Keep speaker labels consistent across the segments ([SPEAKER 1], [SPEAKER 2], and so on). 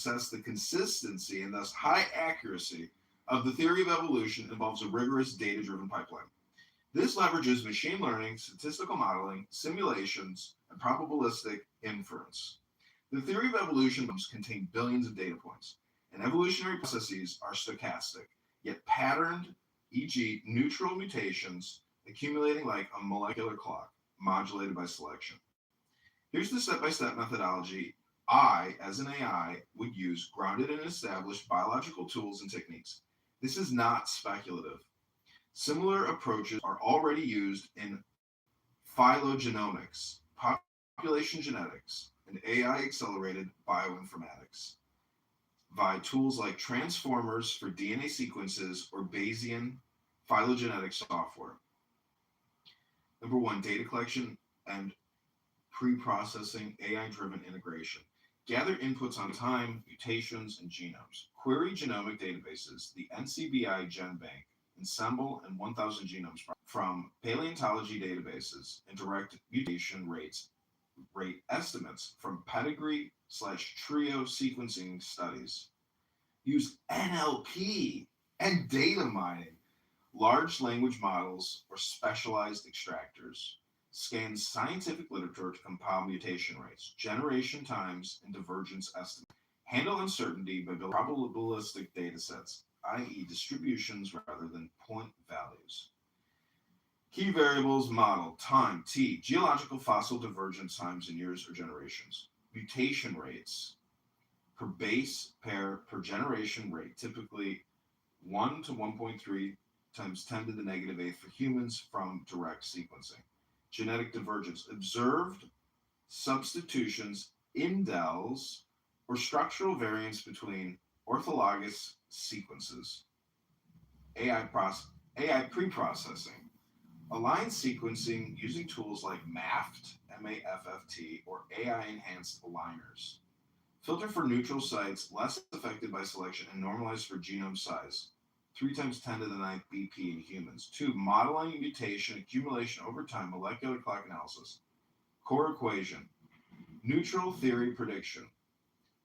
[SPEAKER 1] assess the consistency and thus high accuracy of the theory of evolution involves a rigorous data-driven pipeline. This leverages machine learning, statistical modeling, simulations, and probabilistic inference. The theory of evolution contain billions of data points, and evolutionary processes are stochastic, yet patterned, e.g., neutral mutations accumulating like a molecular clock, modulated by selection. Here's the step-by-step methodology I, as an AI, would use grounded in established biological tools and techniques. This is not speculative. Similar approaches are already used in phylogenomics, population genetics, and AI accelerated bioinformatics via tools like transformers for DNA sequences or Bayesian phylogenetic software. Number one, data collection and pre-processing AI-driven integration. Gather inputs on time, mutations, and genomes. Query genomic databases, the NCBI GenBank, Ensemble, and 1000 genomes from paleontology databases and direct mutation rate estimates from pedigree/trio sequencing studies. Use NLP and data mining, large language models, or specialized extractors. Scan scientific literature to compile mutation rates, generation times, and divergence estimates. Handle uncertainty by building probabilistic datasets, i.e., distributions rather than point values. Key variables model time, T, geological fossil divergence times in years or generations. Mutation rates per base pair per generation rate, typically 1 to 1.3 times 10 to the negative 8th for humans from direct sequencing. Genetic divergence, observed substitutions, indels, or structural variants between orthologous sequences. AI pre-processing, aligned sequencing using tools like MAFT, M-A-F-F-T, or AI-enhanced aligners. Filter for neutral sites less affected by selection and normalize for genome size. 3 times 10 to the 9th BP in humans. 2. Modeling mutation accumulation over time, molecular clock analysis. Core equation. Neutral theory prediction.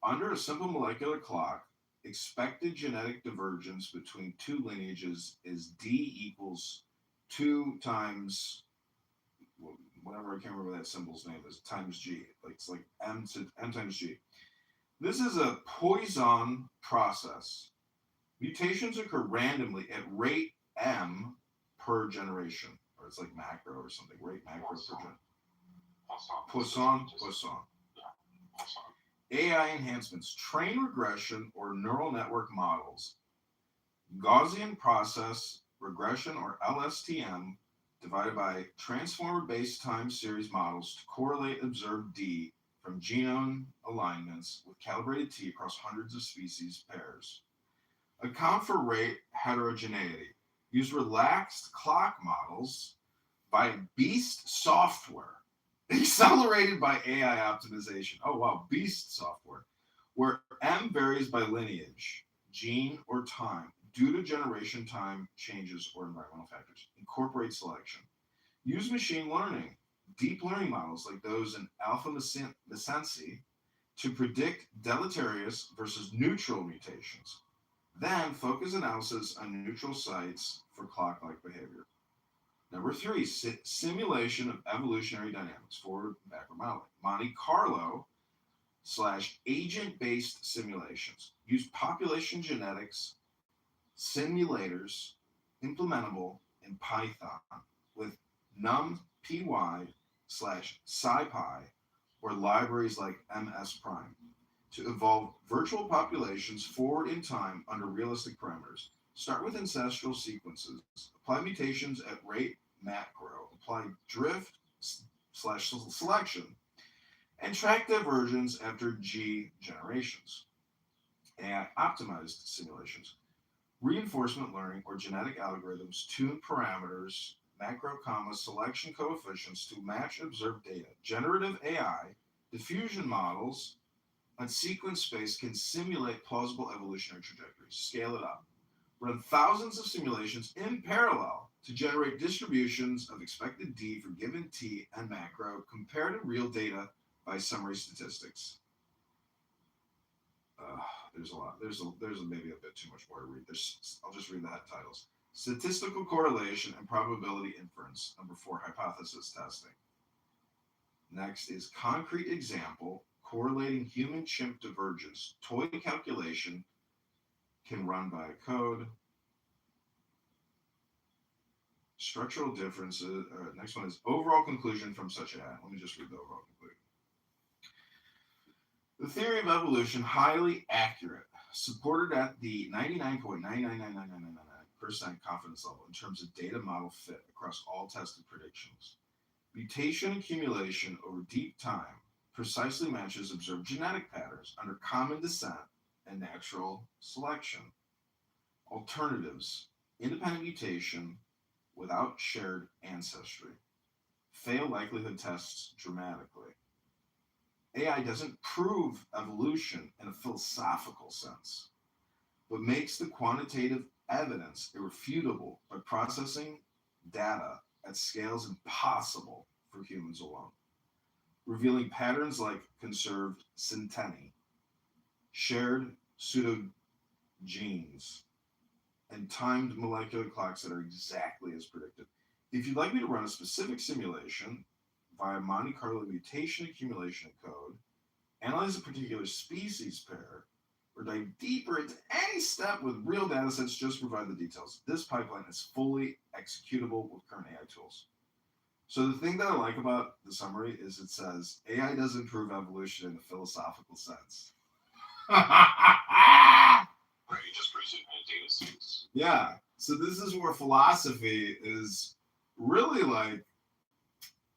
[SPEAKER 1] Under a simple molecular clock, expected genetic divergence between two lineages is D equals 2 times, whatever, I can't remember that symbol's name is, times G. It's like M times G. This is a Poisson process. Mutations occur randomly at rate M per generation, or it's like macro or something, rate macro per generation. Poisson. AI enhancements, train regression or neural network models, Gaussian process regression or LSTM, divided by transformer-based time series models to correlate observed D from genome alignments with calibrated T across hundreds of species pairs. Account for rate heterogeneity. Use relaxed clock models by Beast software, accelerated by AI optimization. Oh, wow, Beast software, where M varies by lineage, gene, or time due to generation time changes or environmental factors. Incorporate selection. Use machine learning, deep learning models like those in alpha mesency to predict deleterious versus neutral mutations. Then focus analysis on neutral sites for clock-like behavior. Number 3, simulation of evolutionary dynamics, forward and backward modeling. Monte Carlo / agent-based simulations. Use population genetics simulators implementable in Python with numpy / scipy or libraries like MS Prime to evolve virtual populations forward in time under realistic parameters. Start with ancestral sequences. Apply mutations at rate macro. Apply drift / selection. And track divergence after G generations. AI optimized simulations. Reinforcement learning or genetic algorithms tune parameters, macro, selection coefficients to match observed data. Generative AI, diffusion models on sequence space can simulate plausible evolutionary trajectories. Scale it up. Run thousands of simulations in parallel to generate distributions of expected D for given T and macro compared to real data by summary statistics. Uh, there's a lot. There's maybe a bit too much more to read. I'll just read the head titles. Statistical correlation and probability inference. Number four, hypothesis testing. Next is concrete example correlating human chimp divergence. Toy calculation can run by code. Structural differences. Next one is overall conclusion from such a. Let me just read the overall conclusion. The theory of evolution highly accurate, supported at the 99.9999999% confidence level in terms of data model fit across all tested predictions. Mutation accumulation over deep time precisely matches observed genetic patterns under common descent and natural selection. Alternatives: independent mutation without shared ancestry. Fail likelihood tests dramatically. AI doesn't prove evolution in a philosophical sense, but makes the quantitative evidence irrefutable by processing data at scales impossible for humans alone, revealing patterns like conserved centenni, shared pseudogenes, and timed molecular clocks that are exactly as predicted. If you'd like me to run a specific simulation via Monte Carlo mutation accumulation code, analyze a particular species pair, or dive deeper into any step with real data sets, just provide the details. This pipeline is fully executable with current AI tools. So the thing that I like about the summary is it says AI doesn't prove evolution in a philosophical sense.
[SPEAKER 2] Right, it just proves it in a data sense.
[SPEAKER 1] Yeah. So this is where philosophy is really like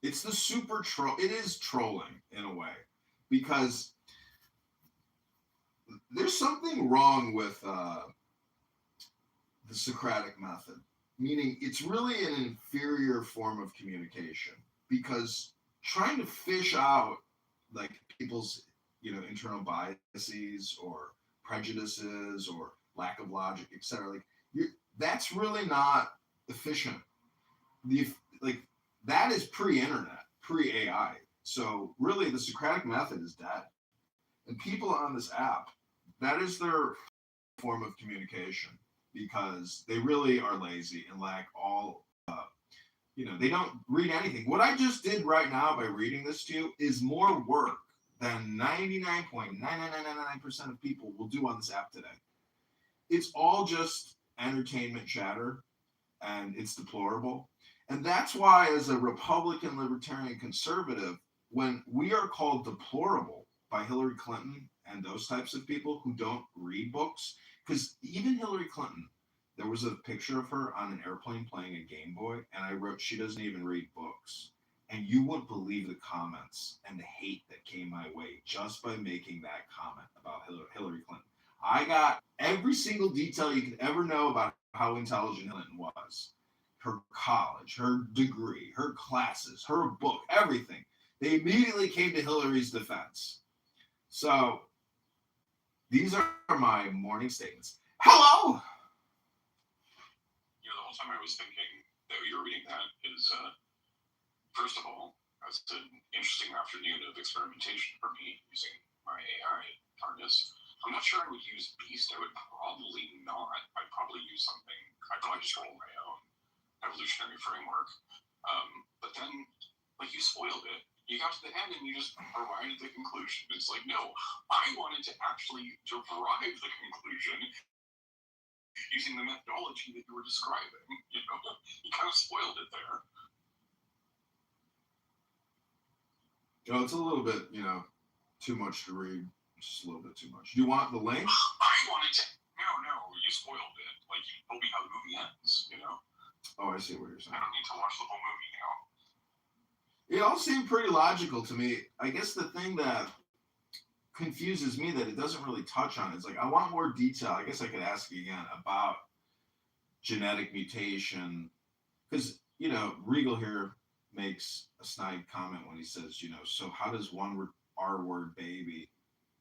[SPEAKER 1] it's the super troll. It is trolling in a way because there's something wrong with the Socratic method, meaning it's really an inferior form of communication because trying to fish out like people's internal biases or prejudices or lack of logic, etc. That's really not efficient. The like that is pre-internet, pre-AI. So really, the Socratic method is dead, and people on this app, that is their form of communication because they really are lazy and lack all. They don't read anything. What I just did right now by reading this to you is more work than 99.99999% of people will do on this app today. It's all just entertainment chatter, and it's deplorable. And that's why, as a Republican, Libertarian, Conservative, when we are called deplorable by Hillary Clinton and those types of people who don't read books, because even Hillary Clinton, there was a picture of her on an airplane playing a Game Boy, and I wrote, she doesn't even read books. And you wouldn't believe the comments and the hate that came my way just by making that comment about Hillary Clinton. I got every single detail you could ever know about how intelligent Clinton was. Her college, her degree, her classes, her book, everything. They immediately came to Hillary's defense. So these are my morning statements. Hello!
[SPEAKER 2] The whole time I was thinking that you were reading that is, first of all, it's an interesting afternoon of experimentation for me using my AI harness. I'm not sure I would use Beast. I would probably not. I'd probably use something. I'd probably just roll my own evolutionary framework. But then, like, you spoiled it. You got to the end and you just arrived at the conclusion. It's like, no, I wanted to actually derive the conclusion using the methodology that you were describing. You kind of spoiled it there.
[SPEAKER 1] Oh, it's a little bit, too much to read. Just a little bit too much. Do you want the link?
[SPEAKER 2] I wanted to. No, you spoiled it. Like, you told me how the movie ends,
[SPEAKER 1] Oh, I see what you're saying.
[SPEAKER 2] I don't need to watch the whole movie now.
[SPEAKER 1] It all seemed pretty logical to me. I guess the thing that confuses me that it doesn't really touch on is like I want more detail. I guess I could ask you again about genetic mutation because Regal here makes a snide comment when he says, so how does one R word baby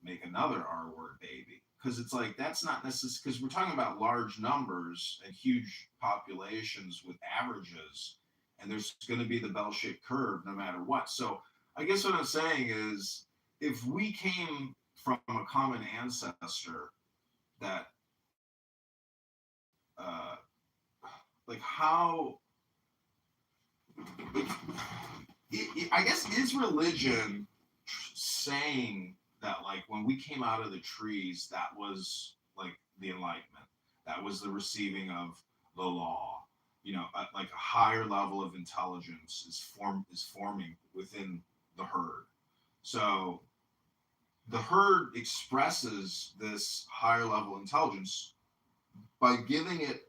[SPEAKER 1] make another R word baby? Because it's like that's not necessary because we're talking about large numbers and huge populations with averages, and there's going to be the bell-shaped curve no matter what. So I guess what I'm saying is if we came from a common ancestor that like how like, I guess is religion saying that like when we came out of the trees that was like the enlightenment, that was the receiving of the law, like a higher level of intelligence is forming within the herd. So the herd expresses this higher level intelligence by giving it,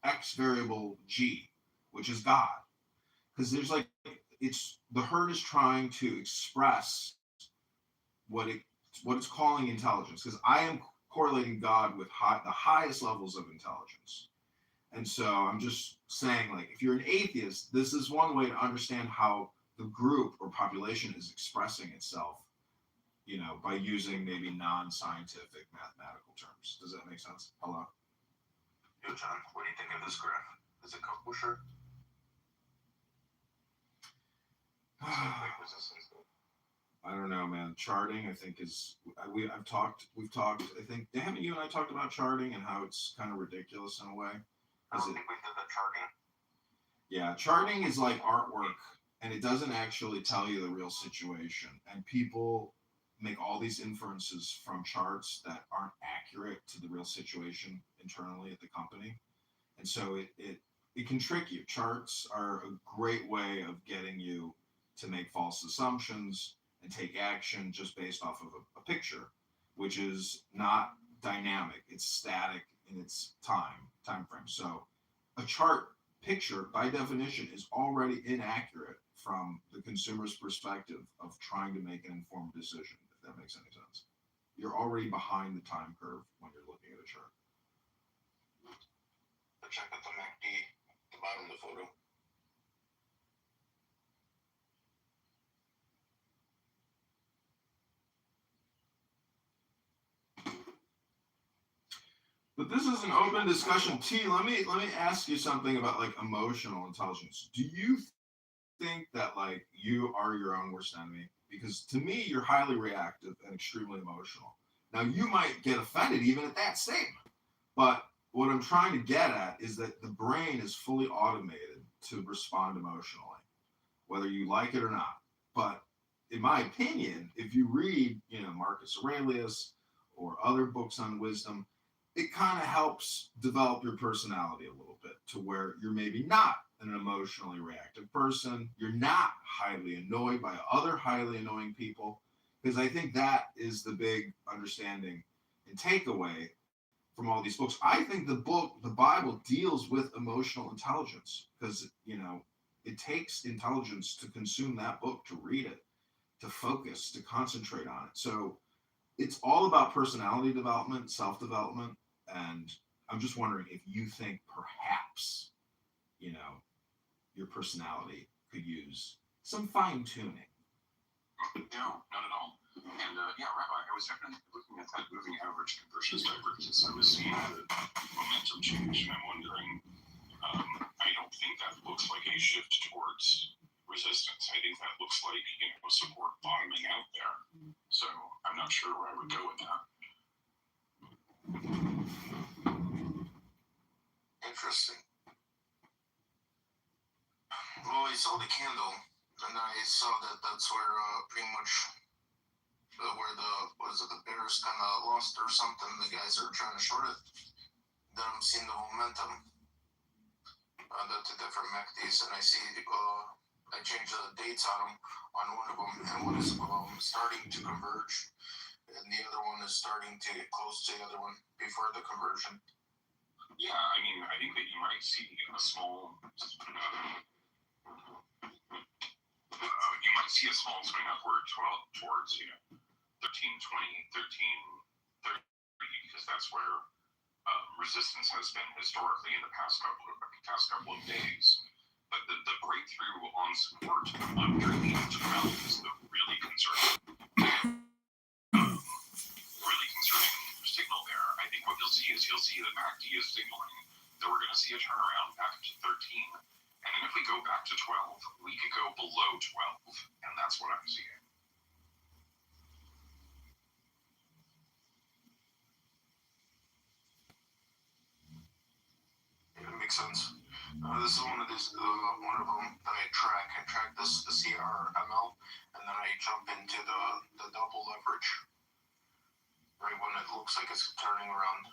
[SPEAKER 1] X variable G, which is God. Because there's like, it's the herd is trying to express what it what it's calling intelligence. Because I am correlating God with the highest levels of intelligence. And so I'm just saying, like, if you're an atheist, this is one way to understand how the group or population is expressing itself, by using maybe non-scientific mathematical terms. Does that make sense? Hello?
[SPEAKER 3] Yo, John, what do you think of this graph? Is it kosher?
[SPEAKER 1] I don't know, man. Charting, I think we've talked. I think haven't you and I talked about charting and how it's kind of ridiculous in a way.
[SPEAKER 3] I don't think we did the charting.
[SPEAKER 1] Yeah, charting is like artwork, and it doesn't actually tell you the real situation. And people make all these inferences from charts that aren't accurate to the real situation internally at the company. And so it can trick you. Charts are a great way of getting you to make false assumptions and take action just based off of a picture, which is not dynamic. It's static in its time frame. So a chart picture, by definition, is already inaccurate from the consumer's perspective of trying to make an informed decision, if that makes any sense. You're already behind the time curve when you're looking at a chart.
[SPEAKER 3] Check out the MACD, the bottom of the photo.
[SPEAKER 1] But this is an open discussion. T, let me ask you something about like emotional intelligence. Do you think that like you are your own worst enemy? Because to me, you're highly reactive and extremely emotional. Now you might get offended even at that statement, but what I'm trying to get at is that the brain is fully automated to respond emotionally, whether you like it or not. But in my opinion, if you read, Marcus Aurelius or other books on wisdom, it kind of helps develop your personality a little bit to where you're maybe not an emotionally reactive person. You're not highly annoyed by other highly annoying people. Because I think that is the big understanding and takeaway from all these books. I think the Bible deals with emotional intelligence because, it takes intelligence to consume that book, to read it, to focus, to concentrate on it. So it's all about personality development, self-development. And I'm just wondering if you think perhaps, your personality could use some fine tuning.
[SPEAKER 2] No, not at all. And yeah, Rabbi, I was definitely looking at that moving average conversions divergence. I was seeing the momentum change, and I'm wondering, I don't think that looks like a shift towards resistance. I think that looks like, support bottoming out there. So I'm not sure where I would go with that.
[SPEAKER 3] Interesting. Well, I saw the candle, and I saw that that's where pretty much where the bears kind of lost or something. The guys are trying to short it. Then I'm seeing the momentum, the different MACDs, and I see I changed the dates on them on one of them, and one is starting to converge, and the other one is starting to get close to the other one before the conversion.
[SPEAKER 2] Yeah, I mean, I think that you might see a small. You might see a small swing upward towards 1320, 1330, because that's where resistance has been historically in the past couple of days. But the breakthrough on support underneath 12 is the really concerning signal there. I think what you'll see that MACD is signaling that we're going to see a turnaround back to 13. And then if we go back to 12, we could go below 12. And that's what I'm seeing.
[SPEAKER 3] makes sense. This is one of these, one of them that I track. I track the CRML, and then I jump into the double leverage, right when it looks like it's turning around.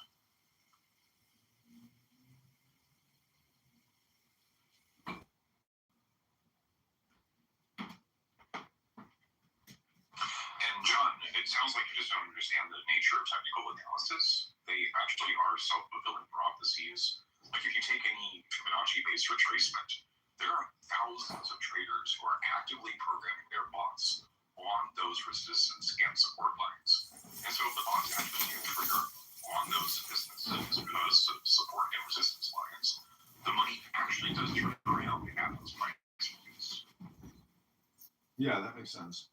[SPEAKER 2] And John, it sounds like you just don't understand the nature of technical analysis. They actually are self-fulfilling prophecies. Like if you take any Fibonacci-based retracement, there are thousands of traders who are actively programming their bots on those resistance and support lines. And so if the bots actually do trigger on those support and resistance lines, the money actually does turn around at those price points.
[SPEAKER 1] Yeah, that makes sense.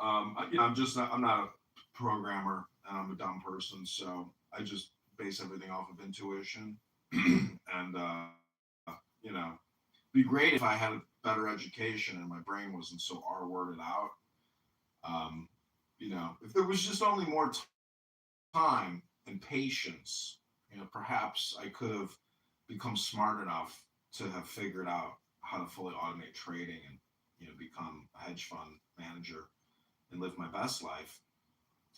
[SPEAKER 1] I'm not a programmer and I'm a dumb person, so I just base everything off of intuition. And, be great if I had a better education and my brain wasn't so R-worded out. If there was just only more time and patience, perhaps I could have become smart enough to have figured out how to fully automate trading and, become a hedge fund manager and live my best life.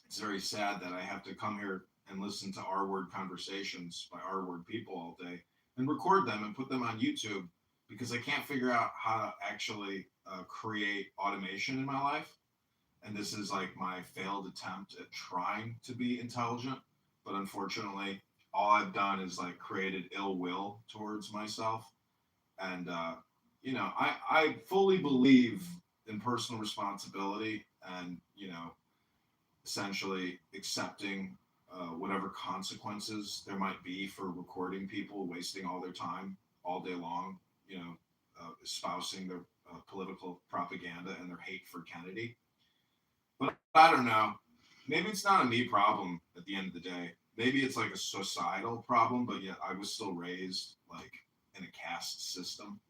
[SPEAKER 1] It's very sad that I have to come here and listen to R-word conversations by R-word people all day and record them and put them on YouTube because I can't figure out how to actually create automation in my life. And this is like my failed attempt at trying to be intelligent. But unfortunately, all I've done is like created ill will towards myself. And, I fully believe in personal responsibility and, essentially accepting whatever consequences there might be for recording people wasting all their time all day long, espousing their political propaganda and their hate for Kennedy. But I don't know. Maybe it's not a me problem at the end of the day. Maybe it's like a societal problem, but yet I was still raised like in a caste system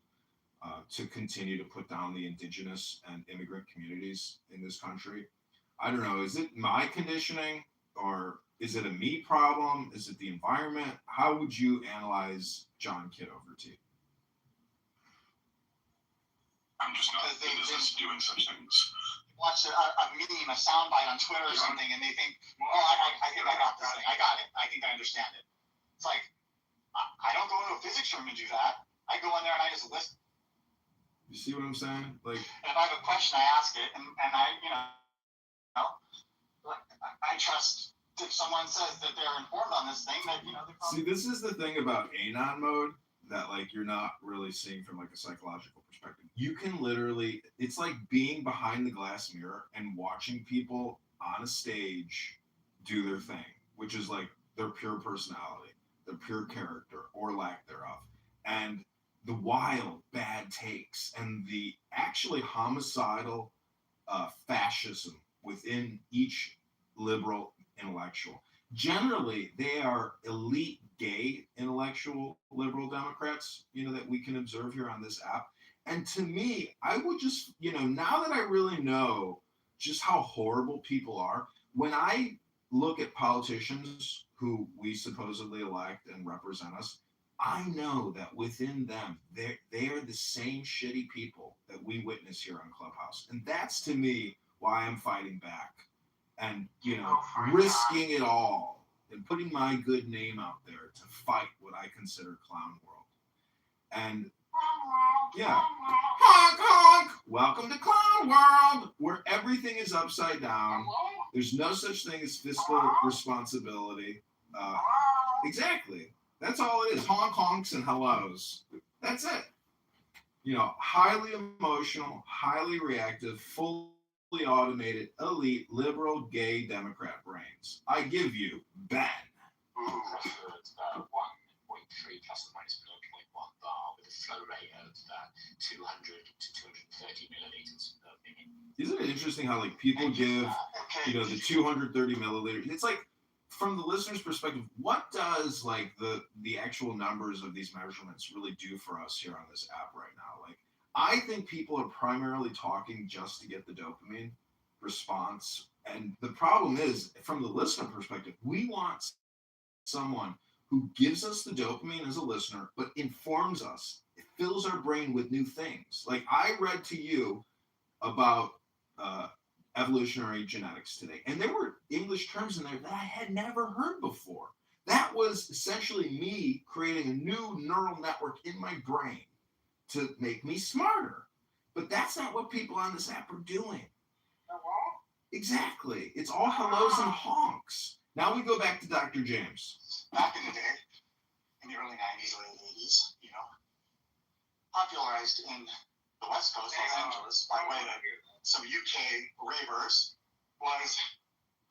[SPEAKER 1] to continue to put down the indigenous and immigrant communities in this country. I don't know. Is it my conditioning or is it a me problem? Is it the environment? How would you analyze John Kitover T?
[SPEAKER 2] I'm just not in the business doing such things.
[SPEAKER 4] Watch a meme, a soundbite on Twitter or something, and they think, I think I got this thing. I got it. I think I understand it. It's like, I don't go into a physics room and do that. I go in there and I just listen.
[SPEAKER 1] You see what I'm saying? Like,
[SPEAKER 4] and if I have a question, I ask it, and I, I trust if someone says that they're informed on this thing, that, they're probably...
[SPEAKER 1] See, this is the thing about anon mode that, like, you're not really seeing from, like, a psychological perspective. You can literally, it's like being behind the glass mirror and watching people on a stage do their thing, which is, like, their pure personality, their pure character, or lack thereof. And the wild, bad takes, and the actually homicidal fascism within each liberal intellectual. Generally, they are elite gay intellectual liberal Democrats, that we can observe here on this app. And to me, I would just, now that I really know just how horrible people are, when I look at politicians who we supposedly elect and represent us, I know that within them, they are the same shitty people that we witness here on Clubhouse. And that's, to me, why I'm fighting back and, risking it all and putting my good name out there to fight what I consider clown world. And, yeah, honk, honk, welcome to clown world, where everything is upside down. There's no such thing as fiscal responsibility. Exactly. That's all it is. Honk, honks, and hellos. That's it. Highly emotional, highly reactive, fully automated, elite, liberal, gay Democrat brains. I give you Ben.
[SPEAKER 4] Preferred 1.3 plus or minus 0.1 bar with a flow rate of 200 to 230 milliliters per minute.
[SPEAKER 1] Isn't it interesting how people give, the 230 milliliters? It's like, from the listener's perspective, what does the actual numbers of these measurements really do for us here on this app right now? I think people are primarily talking just to get the dopamine response. And the problem is, from the listener perspective, we want someone who gives us the dopamine as a listener, but informs us. It fills our brain with new things. Like I read to you about evolutionary genetics today, and there were English terms in there that I had never heard before. That was essentially me creating a new neural network in my brain to make me smarter. But that's not what people on this app are doing. Exactly. It's all hellos and honks. Now we go back to Dr. James.
[SPEAKER 4] Back in the day, in the early 90s, late 80s, popularized in the West Coast, Los Angeles, by way of some UK ravers, was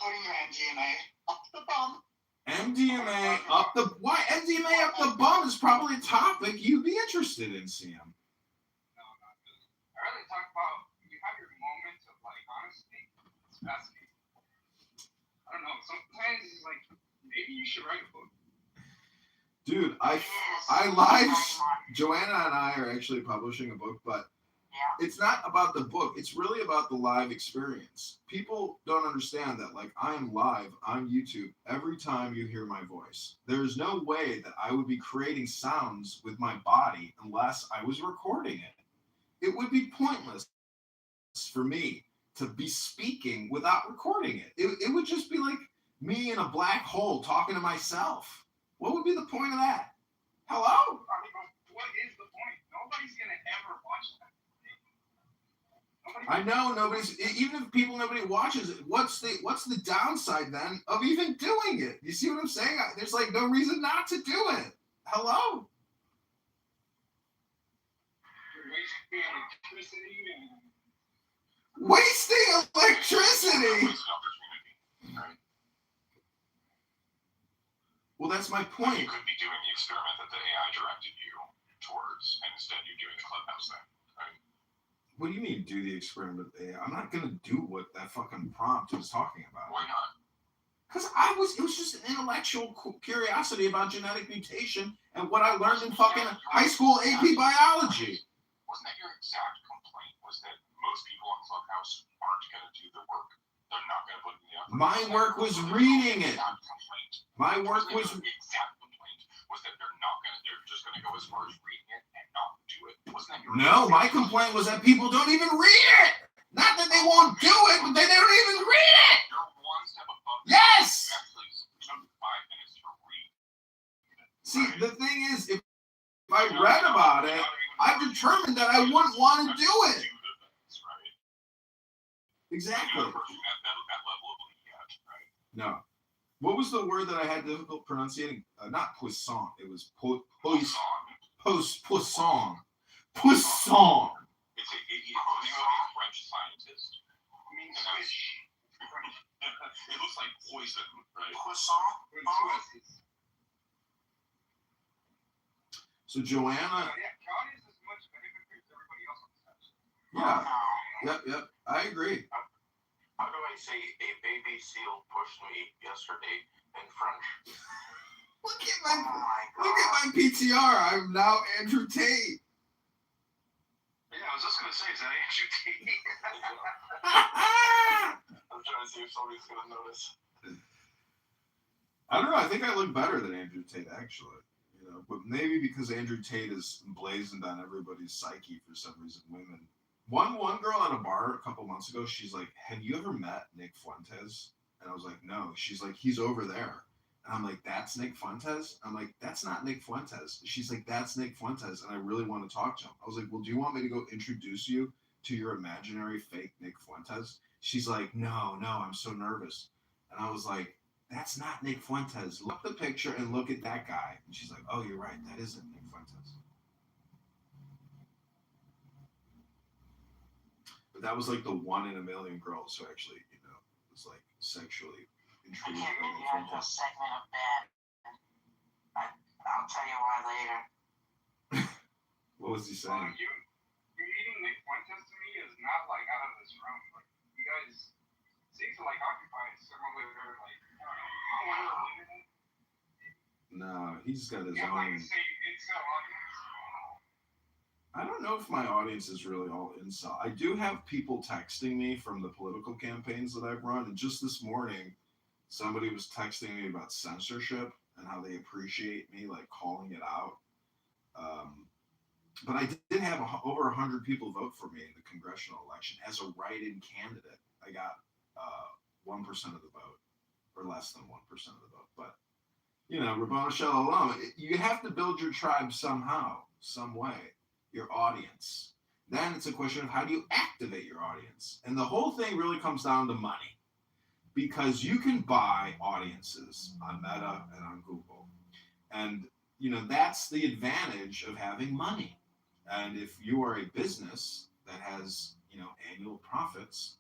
[SPEAKER 4] putting your MDMA up the bum.
[SPEAKER 1] MDMA up the... Why? MDMA up the bum is probably a topic you'd be interested in, Sam.
[SPEAKER 5] No, not really. I rather talk about, you have your moments of, honesty. It's fascinating. I don't know. Sometimes it's like, maybe you should write a book.
[SPEAKER 1] Dude, I live... Joanna and I are actually publishing a book, but it's not about the book. It's really about the live experience. People don't understand that, I'm live on YouTube every time you hear my voice. There's no way that I would be creating sounds with my body unless I was recording it. It would be pointless for me to be speaking without recording it. It would just be like me in a black hole talking to myself. What would be the point of that? Hello?
[SPEAKER 5] I mean, what is the point? Nobody's going to ever watch that.
[SPEAKER 1] I know nobody's, even if nobody watches it, what's the downside then of even doing it? You see what I'm saying? There's no reason not to do it. Hello?
[SPEAKER 5] You're wasting electricity and...
[SPEAKER 1] Wasting electricity! Well, that's my point.
[SPEAKER 2] You could be doing the experiment that the AI directed you towards, and instead you're doing the Clubhouse thing, right?
[SPEAKER 1] What do you mean, do the experiment with AI? I'm not going to do what that fucking prompt was talking about.
[SPEAKER 2] Why not?
[SPEAKER 1] Because it was just an intellectual curiosity about genetic mutation and what I learned in fucking high school AP biology.
[SPEAKER 2] Wasn't that your exact complaint? Was that most people on Clubhouse aren't going to do the work? They're not going to put in the effort.
[SPEAKER 1] My work was reading it. My work was...
[SPEAKER 2] The exact complaint was that they're just going to go as far as reading it and not do it. Wasn't that your...
[SPEAKER 1] No, my complaint was that people don't even read it. Not that they won't do it, but they don't even read it.
[SPEAKER 2] You're one step above.
[SPEAKER 1] Yes.
[SPEAKER 2] You actually took 5 minutes to read it.
[SPEAKER 1] See, the thing is, if I read about it, I determined that I wouldn't want to do it. Exactly. No. What was the word that I had difficult pronouncing? Not poisson. It was poisson. Poisson. Poisson.
[SPEAKER 2] It's a French scientist.
[SPEAKER 5] It means fish.
[SPEAKER 2] It looks like poison, right?
[SPEAKER 3] Croissant?
[SPEAKER 1] So Joanna.
[SPEAKER 5] Yeah, John is as much of a hypocrite as everybody else on this house.
[SPEAKER 1] Yeah. Yep. I agree.
[SPEAKER 3] How do I say a baby seal pushed me yesterday in French?
[SPEAKER 1] Look at my PTR. I'm now Andrew Tate.
[SPEAKER 3] Yeah, I was just gonna say, is that Andrew Tate? I'm trying to see if somebody's gonna notice.
[SPEAKER 1] I don't know. I think I look better than Andrew Tate, actually. But maybe because Andrew Tate is emblazoned on everybody's psyche for some reason. Women. One girl at a bar a couple months ago, she's like, "Have you ever met Nick Fuentes?" And I was like, "No." She's like, "He's over there." And I'm like, "That's Nick Fuentes?" I'm like, "That's not Nick Fuentes." She's like, "That's Nick Fuentes, and I really want to talk to him." I was like, "Well, do you want me to go introduce you to your imaginary fake Nick Fuentes?" She's like, No, I'm so nervous." And I was like, "That's not Nick Fuentes. Look at the picture and look at that guy." And she's like, "Oh, you're right. That isn't Nick Fuentes." But that was like the 1 in a million girls who actually, was like sexually intrigued by Nick Fuentes.
[SPEAKER 6] Segment of that. I'll tell you why later.
[SPEAKER 1] What was he saying?
[SPEAKER 5] You meeting Nick Fuentes to me is not out of this room. You guys seem to occupy similar
[SPEAKER 1] No, he's got his
[SPEAKER 5] yeah,
[SPEAKER 1] own.
[SPEAKER 5] Say incel audience.
[SPEAKER 1] I don't know if my audience is really all incel. I do have people texting me from the political campaigns that I've run, and just this morning, somebody was texting me about censorship, and how they appreciate me like calling it out. But I did have over 100 people vote for me in the congressional election as a write-in candidate. I got 1% of the vote, or less than 1% of the vote. But Rabboni Shalom, you have to build your tribe somehow, some way, your audience. Then it's a question of how do you activate your audience? And the whole thing really comes down to money, because you can buy audiences on Meta and on Google. And, that's the advantage of having money. And if you are a business that has, annual profits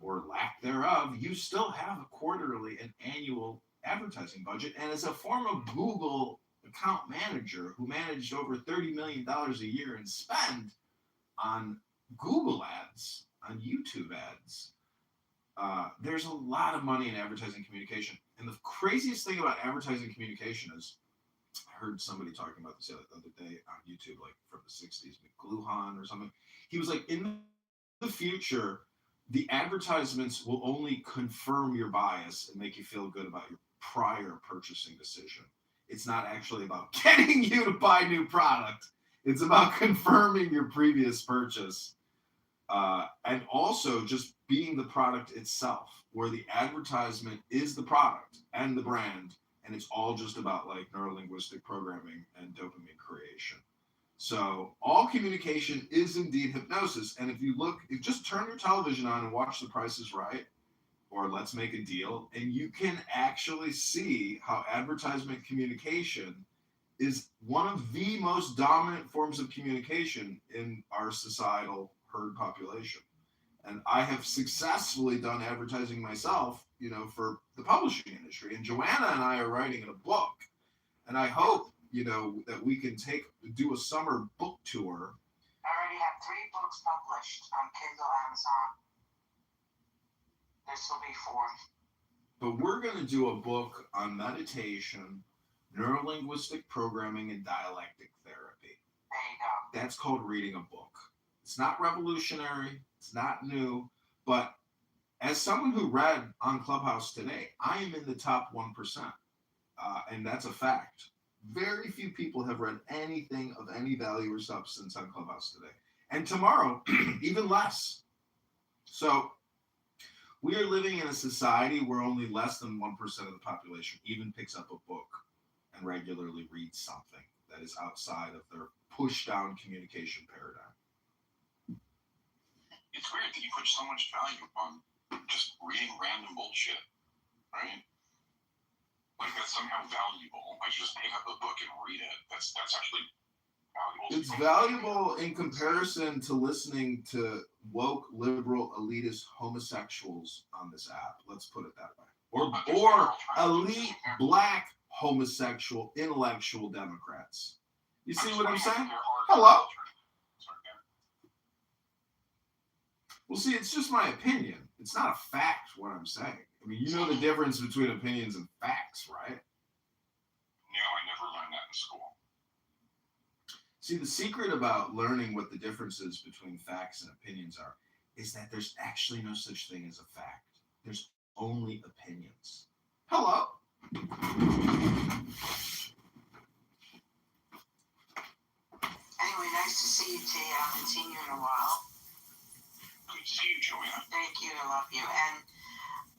[SPEAKER 1] or lack thereof, you still have a quarterly and annual advertising budget. And as a former Google account manager who managed over $30 million a year in spend on Google ads, on YouTube ads, there's a lot of money in advertising communication. And the craziest thing about advertising communication is, I heard somebody talking about this the other day on YouTube, like from the 60s, McLuhan or something. He was like, in the future, the advertisements will only confirm your bias and make you feel good about your prior purchasing decision. It's not actually about getting you to buy new product. It's about confirming your previous purchase. And also just being the product itself, where the advertisement is the product and the brand, and it's all just about like neurolinguistic programming and dopamine creation. So all communication is indeed hypnosis. And if you just turn your television on and watch The Price is Right or Let's Make a Deal, and you can actually see how advertisement communication is one of the most dominant forms of communication in our societal herd population. And I have successfully done advertising myself, for the publishing industry. And Joanna and I are writing a book. And I hope, that we can do a summer book tour.
[SPEAKER 6] I already have 3 books published on Kindle, Amazon. This will be 4th.
[SPEAKER 1] But we're going to do a book on meditation, neurolinguistic programming, and dialectic therapy.
[SPEAKER 6] There you go.
[SPEAKER 1] That's called reading a book. It's not revolutionary. It's not new. But as someone who read on Clubhouse today, I am in the top 1%. And that's a fact. Very few people have read anything of any value or substance on Clubhouse today. And tomorrow, even less. So we are living in a society where only less than 1% of the population even picks up a book and regularly reads something that is outside of their push-down communication paradigm.
[SPEAKER 2] It's weird that you put so much value on just reading random bullshit, right? Like that's somehow valuable. Like you just pick up a book and read it. That's actually valuable.
[SPEAKER 1] It's valuable in comparison to listening to woke, liberal, elitist homosexuals on this app. Let's put it that way. Or elite black homosexual intellectual Democrats. You see what I'm saying? Hello? Well, see, it's just my opinion. It's not a fact what I'm saying. I mean, you know the difference between opinions and facts, right?
[SPEAKER 2] No, I never learned that in school.
[SPEAKER 1] See, the secret about learning what the differences between facts and opinions are is that there's actually no such thing as a fact. There's only opinions. Hello?
[SPEAKER 6] Anyway, nice to see you, Jay. I haven't seen you in a while.
[SPEAKER 2] Good to see you, Joanna.
[SPEAKER 6] Thank you. I love you. And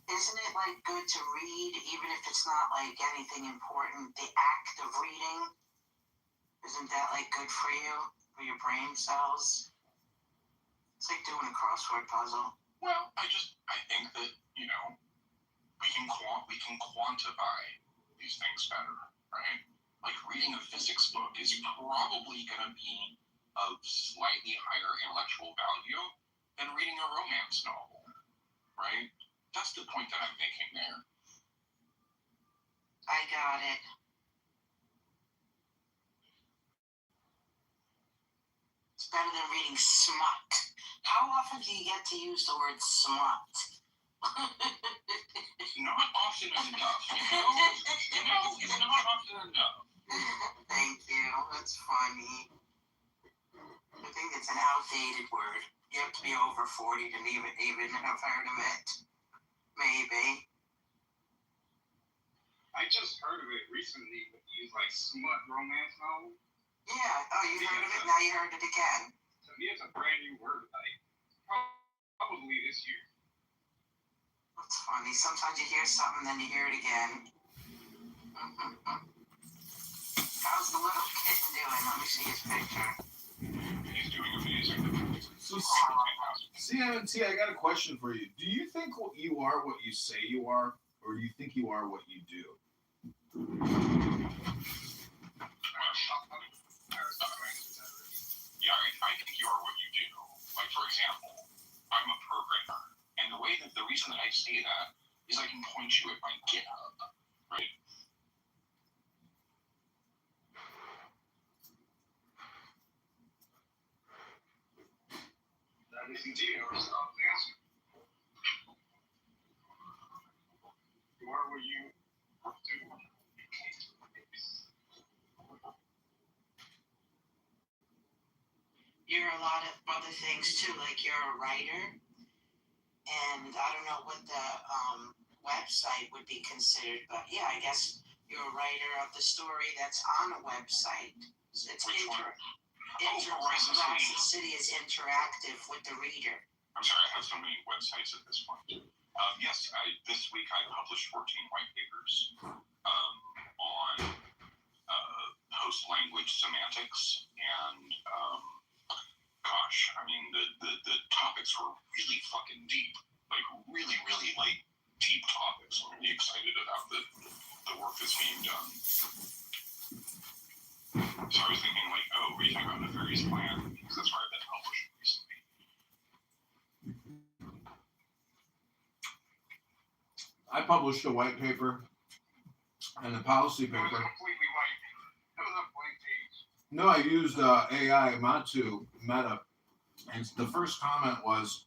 [SPEAKER 6] isn't it like good to read, even if it's not like anything important? The act of reading, isn't that like good for you, for your brain cells? It's like doing a crossword puzzle.
[SPEAKER 2] Well, I think that we can quantify these things better, right? Like reading a physics book is probably going to be of slightly higher intellectual value than reading a romance novel, right? That's the point that I'm making there.
[SPEAKER 6] I got it. It's better than reading smut. How often do you get to use the word smut?
[SPEAKER 2] Not often enough, it's not often enough.
[SPEAKER 6] Thank you. That's funny. I think it's an outdated word. You have to be over 40 to even have heard of it. Maybe.
[SPEAKER 5] I just heard of it recently with these like smut romance novels.
[SPEAKER 6] Yeah. Oh, you heard of it? Now you heard it again.
[SPEAKER 5] To me, it's a brand new word. Like probably this year.
[SPEAKER 6] That's funny. Sometimes you hear something, then you hear it again. How's the little kitten doing? Let me see his picture.
[SPEAKER 2] He's doing amazing.
[SPEAKER 1] So,
[SPEAKER 2] Fantastic.
[SPEAKER 1] CMT, I got a question for you. Do you think you are what you say you are, or do you think you are what you do?
[SPEAKER 2] Yeah, I think you are what you do. Like, for example, I'm a programmer. And the reason that I say that is I can point you at my GitHub, right?
[SPEAKER 5] That is indeed our answer. You are what you do.
[SPEAKER 6] You're a lot of other things too, like you're a writer, and I don't know what the website would be considered, but yeah, I guess you're a writer of the story that's on a website. So it's
[SPEAKER 2] Which one?
[SPEAKER 6] Horizon City is interactive with the reader.
[SPEAKER 2] I'm sorry, I have so many websites at this point. Yes, this week I published 14 white papers on host language semantics, and gosh, I mean the topics were really fucking deep, like really like deep topics. I'm really excited about the work that's being done. So I was thinking like, oh, were you talking about Nefarious Plan? Because that's where I've been publishing recently.
[SPEAKER 1] I published a white paper and a policy
[SPEAKER 5] It was
[SPEAKER 1] paper.
[SPEAKER 5] completely white. It was a blank page.
[SPEAKER 1] No, I used AI Matu Meta, and the first comment was,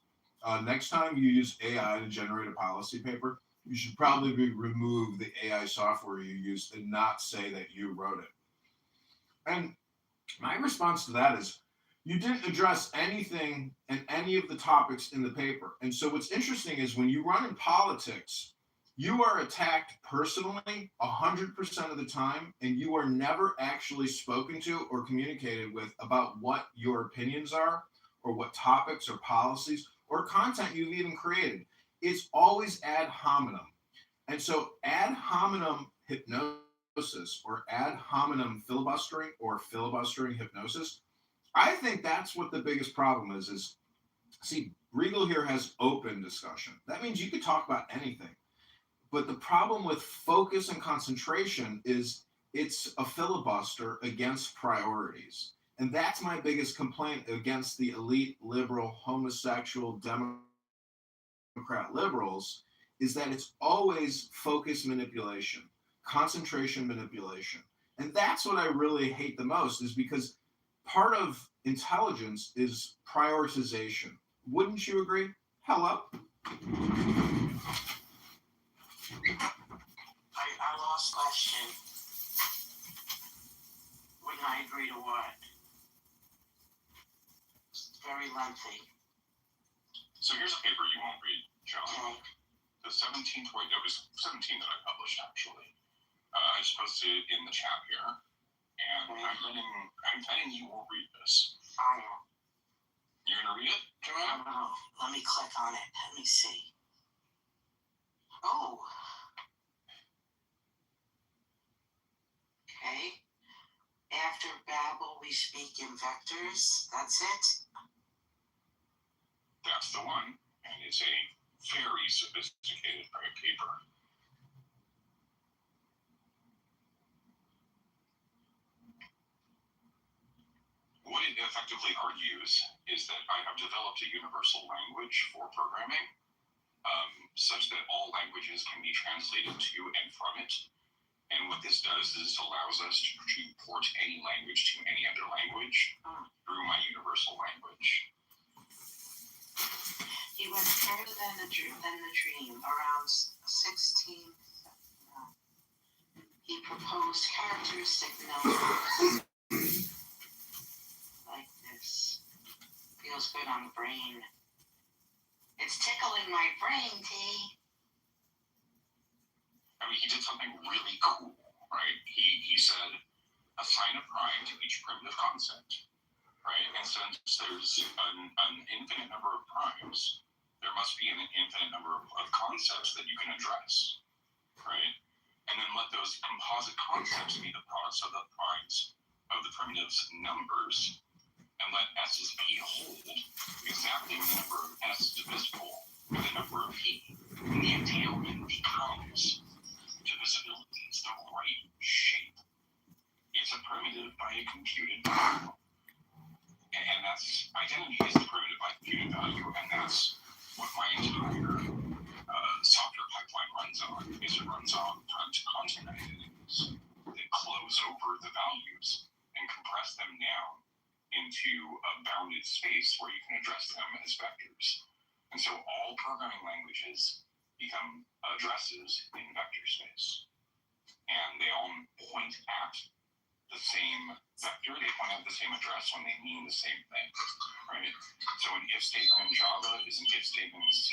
[SPEAKER 1] next time you use AI to generate a policy paper, you should probably remove the AI software you use and not say that you wrote it. And my response to that is, you didn't address anything and any of the topics in the paper. And so what's interesting is when you run in politics, you are attacked personally 100% of the time, and you are never actually spoken to or communicated with about what your opinions are, or what topics or policies or content you've even created. It's always ad hominem. And so ad hominem hypnosis or ad hominem filibustering or filibustering hypnosis, I think that's what the biggest problem is see, Regal here has open discussion. That means you could talk about anything. But the problem with focus and concentration is it's a filibuster against priorities. And that's my biggest complaint against the elite liberal, homosexual, Democrat liberals, is that it's always focus manipulation, concentration manipulation. And that's what I really hate the most, is because part of intelligence is prioritization. Wouldn't you agree? Hello?
[SPEAKER 6] I lost question. Wouldn't I agree to what? It's very lengthy.
[SPEAKER 2] So here's a paper you won't read, John.
[SPEAKER 6] Okay.
[SPEAKER 2] The 17th, wait, it was 17 that I published actually. I just posted it in the chat here, and I'm betting you will read this.
[SPEAKER 6] I am.
[SPEAKER 2] You're gonna read it, Joanna?
[SPEAKER 6] Oh, let me click on it. Let me see. Oh. Okay. After babble, we speak in vectors. That's it.
[SPEAKER 2] That's the one, and it's a very sophisticated paper. What it effectively argues is that I have developed a universal language for programming, such that all languages can be translated to and from it. And what this does is it allows us to port any language to any other language through my universal language.
[SPEAKER 6] He went further than the dream, around 16. He proposed characteristic numbers like this. Feels good on the brain. It's tickling my brain, T.
[SPEAKER 2] I mean, he did something really cool, right? He said, assign a prime to each primitive concept, right? And since there's an infinite number of primes, there must be an infinite number of concepts that you can address, right? And then let those composite concepts be the products of the primes of the primitives' numbers, and let S's P hold exactly the number of S divisible with the number of P. And the entailment becomes divisibility. It's the right shape. It's a primitive by a computed value. And that's identity is the primitive by computed value, and that's what my entire software pipeline runs on. Is it runs on content identities that close over the values and compress them down into a bounded space where you can address them as vectors. And so all programming languages become addresses in vector space. And they all point at the same vector, they point at the same address when they mean the same thing, right? So an if statement in Java is an if statement in C,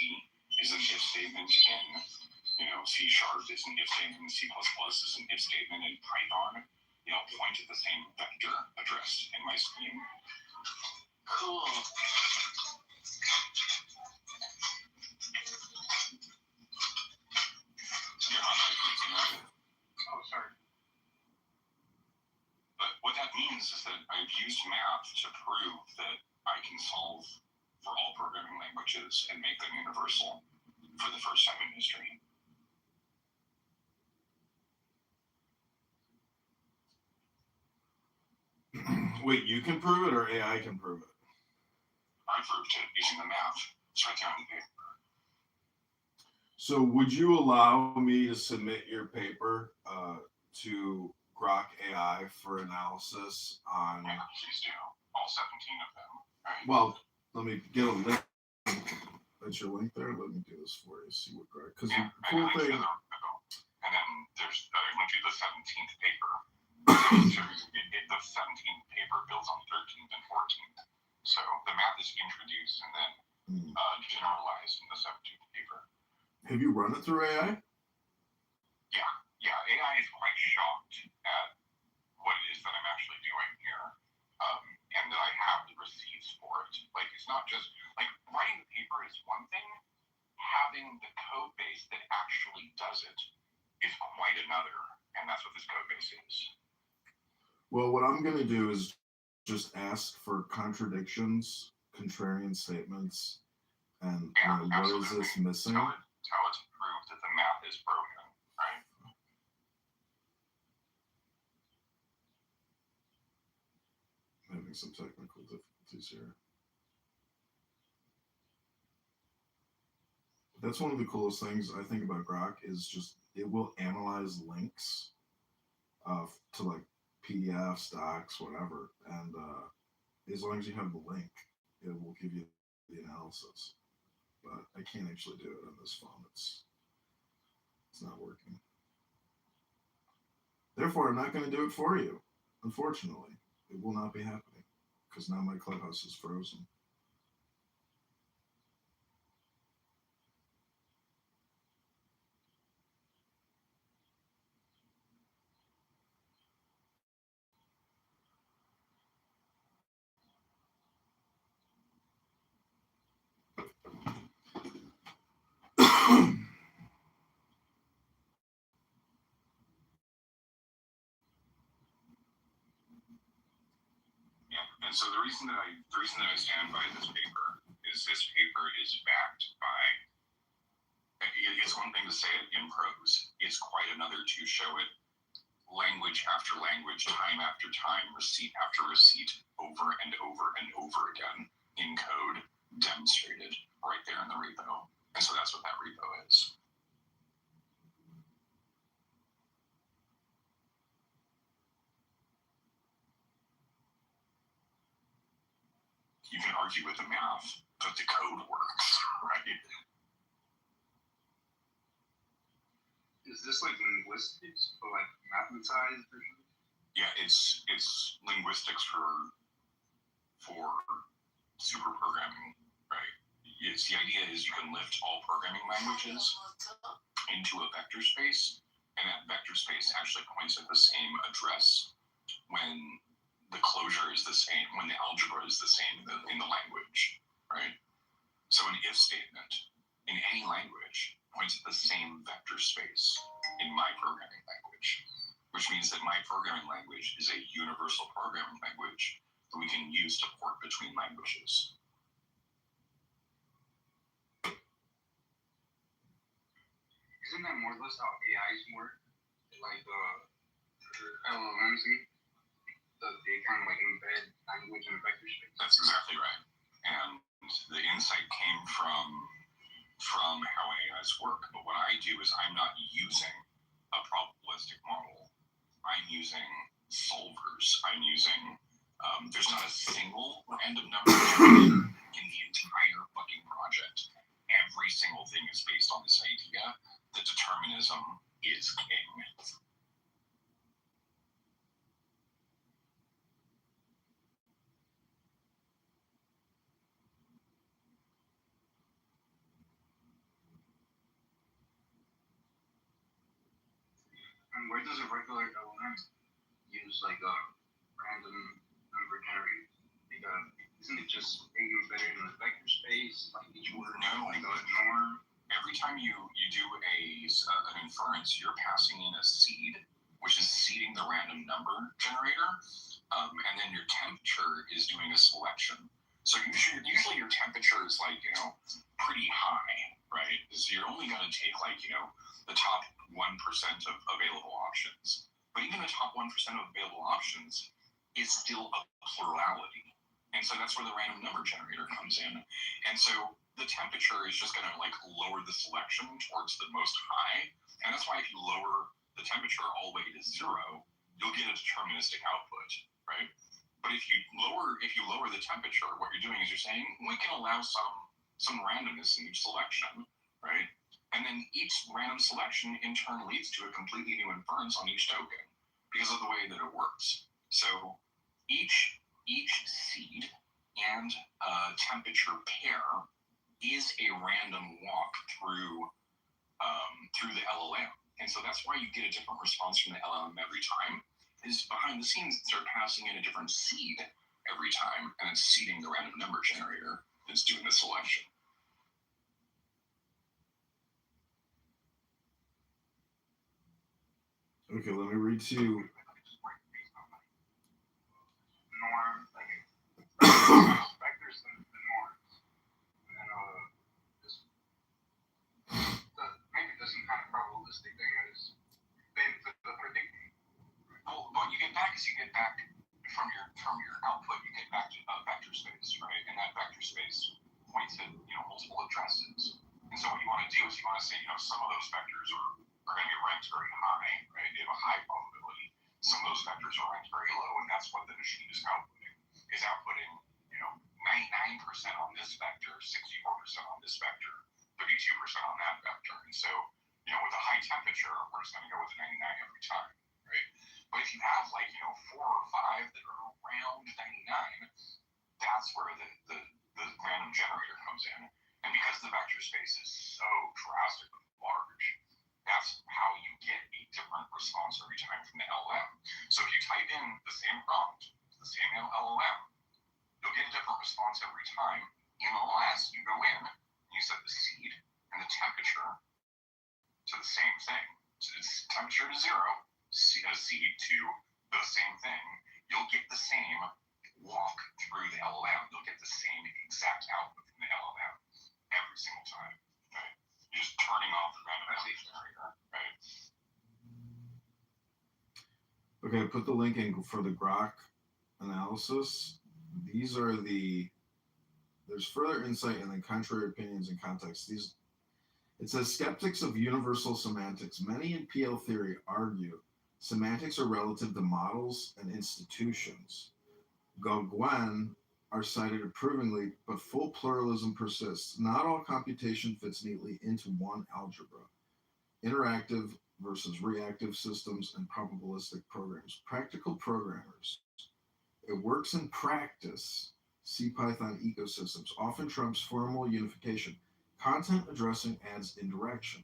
[SPEAKER 2] is an if statement in, C#, is an if statement in C++, is an if statement in Python. They all point at the same vector address in my scheme.
[SPEAKER 6] Cool.
[SPEAKER 2] You're not freaking out.
[SPEAKER 5] Oh, sorry.
[SPEAKER 2] But what that means is that I've used math to prove that I can solve for all programming languages and make them universal for the first time in history.
[SPEAKER 1] Wait, you can prove it or AI can prove it?
[SPEAKER 2] I proved it using the math. It's right there on the paper.
[SPEAKER 1] So would you allow me to submit your paper to Grok AI for analysis on?
[SPEAKER 2] Yeah, please do. All 17 of them, right?
[SPEAKER 1] Well, let me get a link. That's your link there. Let me do this for you. See what Grok. Because
[SPEAKER 2] Yeah,
[SPEAKER 1] the cool thing.
[SPEAKER 2] And then there's I went to the 17th paper. The 17th paper builds on 13th and 14th. So the math is introduced and then generalized in the 17th paper.
[SPEAKER 1] Have you run it through AI?
[SPEAKER 2] Yeah, AI is quite shocked at what it is that I'm actually doing here, and that I have the receipts for it. Like, it's not just, like, writing the paper is one thing, having the code base that actually does it is quite another, and that's what this code base is.
[SPEAKER 1] Well, what I'm going to do is just ask for contradictions, contrarian statements, and what is this missing?
[SPEAKER 2] Tell it to prove that the math is broken, right?
[SPEAKER 1] Having some technical difficulties here. That's one of the coolest things I think about Grok is just it will analyze links to like PDFs, docs, whatever, and as long as you have the link, it will give you the analysis. But I can't actually do it on this phone. It's not working. Therefore, I'm not going to do it for you. Unfortunately, it will not be happening because now my Clubhouse is frozen.
[SPEAKER 2] And so the reason that I stand by this paper is backed by. It's one thing to say it in prose. It's quite another to show it language after language, time after time, receipt after receipt, over and over and over again in code, demonstrated right there in the repo. And so that's what that repo is. You can argue with the math, but the code works, right?
[SPEAKER 5] Is this like linguistics, but like mathematized version?
[SPEAKER 2] Yeah, it's linguistics for super programming, right? The idea is you can lift all programming languages into a vector space and that vector space actually points at the same address when the closure is the same, when the algebra is the same in the language, right? So an if statement in any language points at the same vector space in my programming language, which means that my programming language is a universal programming language that we can use to port between languages.
[SPEAKER 5] Isn't that more or less how AIs work? Like LLMs, they kind of like embed language in a vector space.
[SPEAKER 2] That's exactly right. And the insight came from how AIs work. But what I do is I'm not using a probabilistic model. I'm using solvers. I'm using, there's not a single random number in the entire fucking project. Every single thing is based on this idea that determinism is king.
[SPEAKER 5] And where does a regular LLM use like a random number generator? Isn't it just being embedded in the vector space, like each word,
[SPEAKER 2] No.
[SPEAKER 5] like a norm?
[SPEAKER 2] Every time you do an inference, you're passing in a seed, which is seeding the random number generator, and then your temperature is doing a selection. So usually your temperature is like, pretty high, right? So you're only going to take like, the top 1% of available options. But even the top 1% of available options is still a plurality. And so that's where the random number generator comes in. And so the temperature is just going to like lower the selection towards the most high. And that's why if you lower the temperature all the way to 0, you'll get a deterministic output, right? But if you lower the temperature, what you're doing is you're saying we can allow some randomness in each selection, right? And then each random selection in turn leads to a completely new inference on each token because of the way that it works. So each seed and temperature pair is a random walk through the LLM. And so that's why you get a different response from the LLM every time, is behind the scenes they're passing in a different seed every time, and it's seeding the random number generator that's doing the selection.
[SPEAKER 1] Okay, let me read to you.
[SPEAKER 5] Norm, like vectors and the norms. And then maybe there's some kind of probabilistic thing that is the predicting.
[SPEAKER 2] Well, what you get back from your output, you get back to a vector space, right? And that vector space points at multiple addresses. And so what you want to do is you want to say, some of those vectors are going to be ranked very high, right? They have a high probability. Some of those vectors are ranked very low, and that's what the machine is outputting. 99% on this vector, 64% on this vector, 32% on that vector. And so, with a high temperature, we're just going to go with a 99 every time, right? But if you have 4 or 5 that are around 99, that's where the random generator comes in. And because the vector space is so drastically large, that's how you get a different response every time from the LLM. So if you type in the same prompt, the same LLM, you'll get a different response every time, unless you go in and you set the seed and the temperature to the same thing. So it's temperature to 0, seed to the same thing. You'll get the same walk through the LLM. You'll get the same exact output from the LLM every single time. Right? You're just turning off the randomization generator, right?
[SPEAKER 1] Okay, I put the link in for the Grok analysis. These are there's further insight and then contrary opinions and context. It says skeptics of universal semantics. Many in PL theory argue semantics are relative to models and institutions. Gauguin are cited approvingly, but full pluralism persists. Not all computation fits neatly into one algebra. Interactive versus reactive systems and probabilistic programs. Practical programmers. It works in practice. C Python ecosystems often trumps formal unification. Content addressing adds indirection.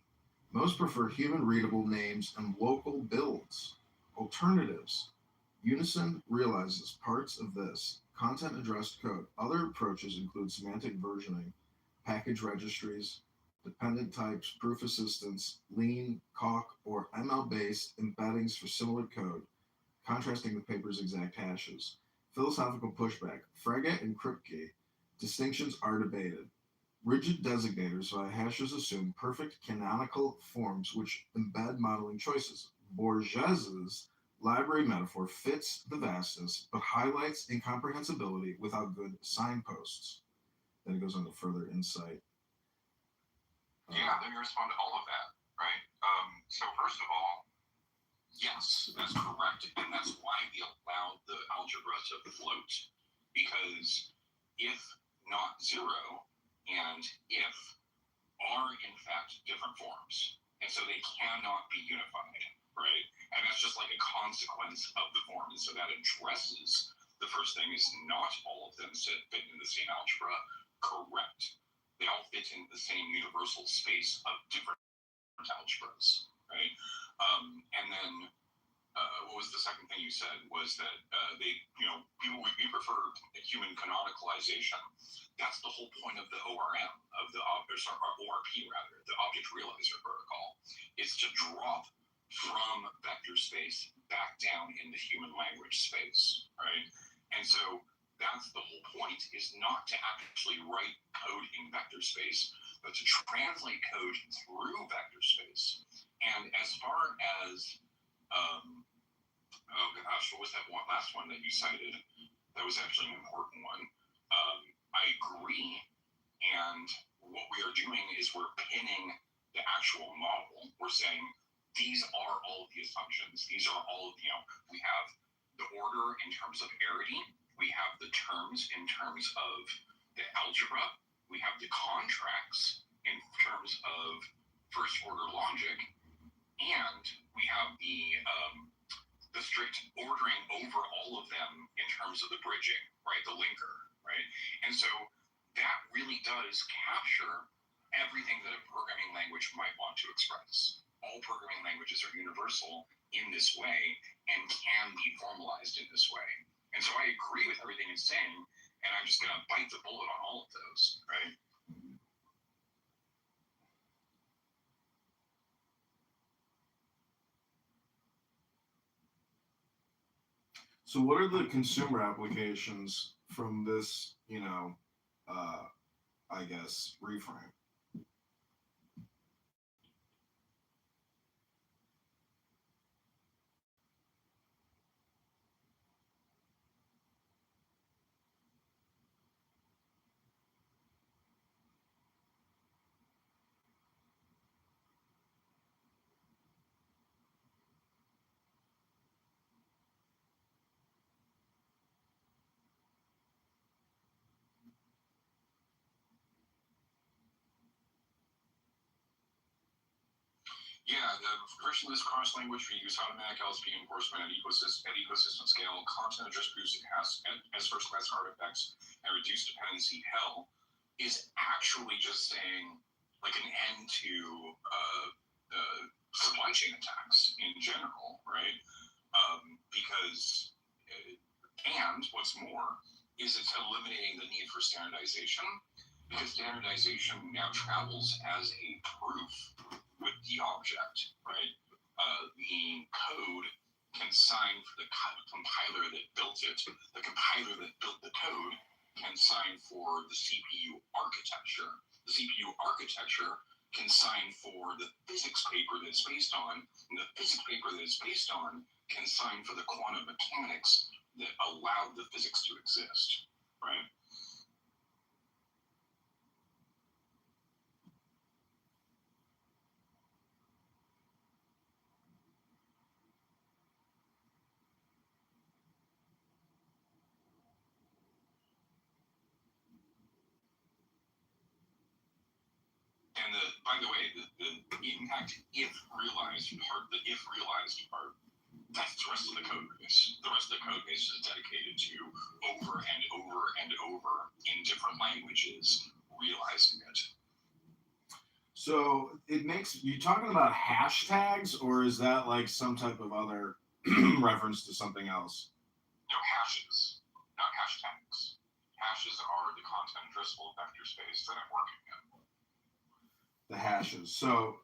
[SPEAKER 1] Most prefer human readable names and local builds. Alternatives. Unison realizes parts of this content addressed code. Other approaches include semantic versioning, package registries, dependent types, proof assistance, lean, calc, or ML based embeddings for similar code, contrasting the paper's exact hashes. Philosophical pushback. Frege and Kripke distinctions are debated. Rigid designators via hashes assume perfect canonical forms which embed modeling choices. Borges's library metaphor fits the vastness but highlights incomprehensibility without good signposts. Then it goes on to further insight.
[SPEAKER 2] Yeah, let me respond to all of that, right? So first of all, yes, that's correct, and that's why we allowed the algebra to float, because if not zero and if are in fact different forms, and so they cannot be unified, right? And that's just like a consequence of the form, and so that addresses the first thing is not all of them fit in the same algebra. Correct. They all fit in the same universal space of different algebras, right? And then what was the second thing you said was that they, we prefer human canonicalization. That's the whole point of the ORM, of the ORP rather, the Object Realizer Protocol, is to drop from vector space back down into human language space, right? And so that's the whole point, is not to actually write code in vector space, but to translate code through vector space. And as far as oh gosh, what was that last one that you cited? That was actually an important one. I agree. And what we are doing is we're pinning the actual model. We're saying these are all of the assumptions. These are all of, we have the order in terms of arity. We have the terms in terms of the algebra. We have the contracts in terms of first order logic. And we have the strict ordering over all of them in terms of the bridging, right? The linker, right? And so that really does capture everything that a programming language might want to express. All programming languages are universal in this way and can be formalized in this way. And so I agree with everything it's saying, and I'm just going to bite the bullet on all of those, right?
[SPEAKER 1] So, what are the consumer applications from this, I guess, reframe?
[SPEAKER 2] Yeah, the frictionless cross-language reuse, automatic LSP enforcement at ecosystem scale, content distribution as first-class artifacts, and reduced dependency hell is actually just saying like an end to supply chain attacks in general, right? Because and what's more is it's eliminating the need for standardization, because standardization now travels as a proof with the object, right? The code can sign for the compiler that built it. The compiler that built the code can sign for the CPU architecture. The CPU architecture can sign for the physics paper that it's based on, and the physics paper that it's based on can sign for the quantum mechanics that allowed the physics to exist, right? And by the way, the impact if realized part, that's the rest of the code base. The rest of the code base is dedicated to over and over and over in different languages realizing it.
[SPEAKER 1] So it makes you talking about hashtags, or is that like some type of other reference to something else?
[SPEAKER 2] No, hashes, not hashtags. Hashes are the content addressable vector space that I'm working in.
[SPEAKER 1] The hashes. So,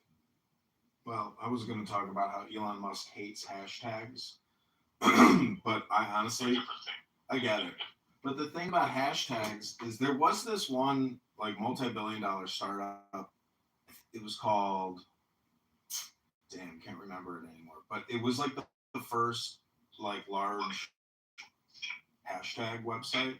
[SPEAKER 1] well, I was going to talk about how Elon Musk hates hashtags, but I honestly,
[SPEAKER 2] Different thing.
[SPEAKER 1] I get it. But the thing about hashtags is there was this one like multi-billion-dollar startup. It was called, damn, can't remember it anymore. But it was like the first like large hashtag website.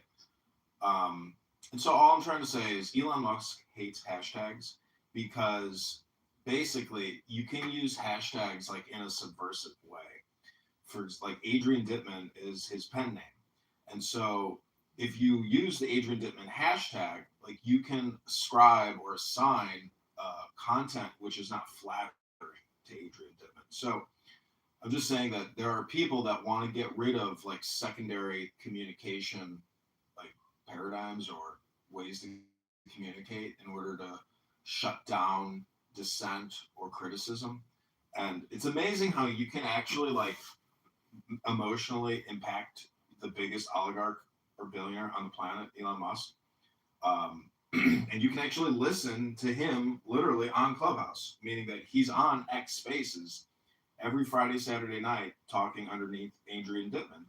[SPEAKER 1] Um, and so all I'm trying to say is Elon Musk hates hashtags because basically you can use hashtags like in a subversive way. For like Adrian Dittman is his pen name, and so if you use the Adrian Dittman hashtag, like you can ascribe or assign content which is not flattering to Adrian Dittman. So I'm just saying that there are people that want to get rid of like secondary communication like paradigms or ways to communicate in order to shut down dissent or criticism. And it's amazing how you can actually like emotionally impact the biggest oligarch or billionaire on the planet, Elon Musk. And you can actually listen to him literally on Clubhouse, meaning that he's on X Spaces every Friday, Saturday night, talking underneath Adrian Dittman.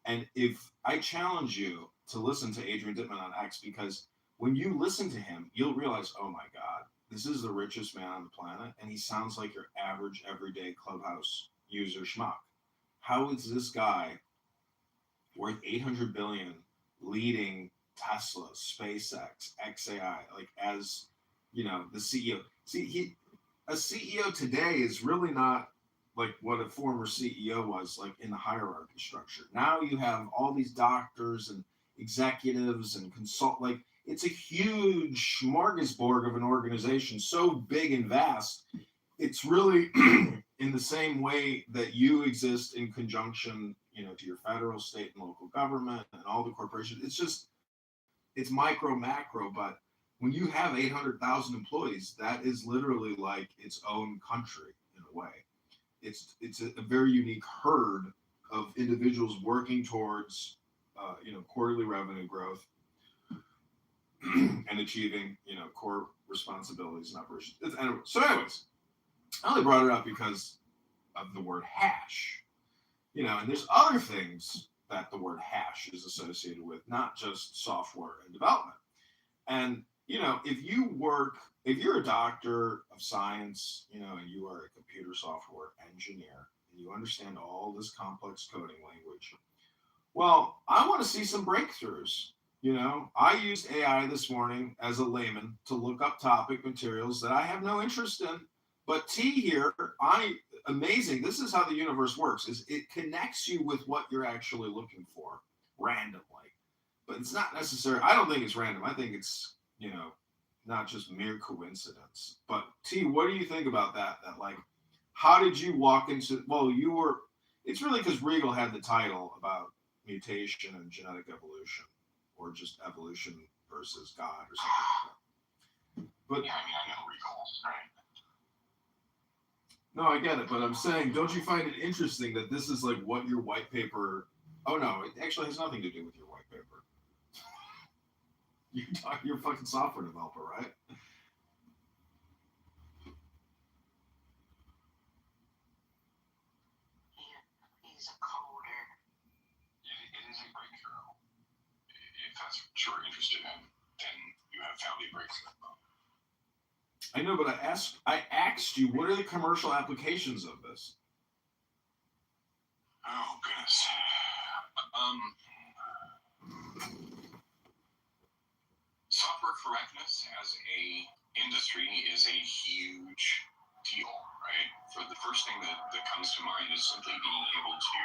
[SPEAKER 1] And if I challenge you to listen to Adrian Dittman on X, because when you listen to him, you'll realize, oh my God, this is the richest man on the planet, and he sounds like your average, everyday Clubhouse user schmuck. How is this guy worth 800 billion leading Tesla, SpaceX, XAI, like as the CEO? See, a CEO today is really not like what a former CEO was like in the hierarchy structure. Now you have all these doctors and executives and consult like it's a huge smorgasbord of an organization, so big and vast. It's really in the same way that you exist in conjunction, to your federal, state, and local government and all the corporations. It's micro, macro, but when you have 800,000 employees, that is literally like its own country in a way. It's a very unique herd of individuals working towards, quarterly revenue growth and achieving, core responsibilities and operations. Anyway, so, anyways, I only brought it up because of the word hash, and there's other things that the word hash is associated with, not just software and development. And, if you're a doctor of science, and you are a computer software engineer, and you understand all this complex coding language, well, I want to see some breakthroughs. I used AI this morning as a layman to look up topic materials that I have no interest in. But T here, amazing. This is how the universe works: is it connects you with what you're actually looking for randomly. But it's not necessary. I don't think it's random. I think it's not just mere coincidence. But T, what do you think about that? That like, how did you walk into? Well, you were. It's really because Regal had the title about mutation and genetic evolution, or just evolution versus God, or something like that. But
[SPEAKER 2] Yeah, I mean, I know recalls, right?
[SPEAKER 1] no, I get it. But I'm saying, don't you find it interesting that this is like what your white paper? Oh no, it actually has nothing to do with your white paper. You're a fucking software developer, right?
[SPEAKER 6] He's a coder.
[SPEAKER 2] It is a breakthrough. If that's what you're interested in, then you have found a breakthrough.
[SPEAKER 1] I know, but I asked you, what are the commercial applications of this?
[SPEAKER 2] Oh goodness. Software correctness as a industry is a huge deal, right? For the first thing that comes to mind is simply being able to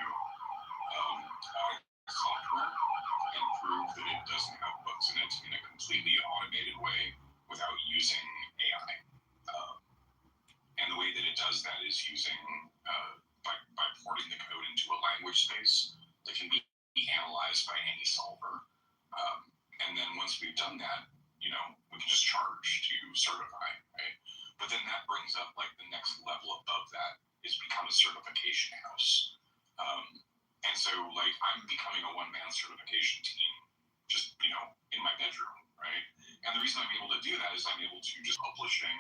[SPEAKER 2] audit software and prove that it doesn't have bugs in it in a completely automated way without using AI. And the way that it does that is using by porting the code into a language space that can be analyzed by any solver. And then once we've done that, we can just charge to certify, right? But then that brings up like the next level above that is become a certification house. And so like I'm becoming a one-man certification team, just in my bedroom, right? And the reason I'm able to do that is I'm able to just publishing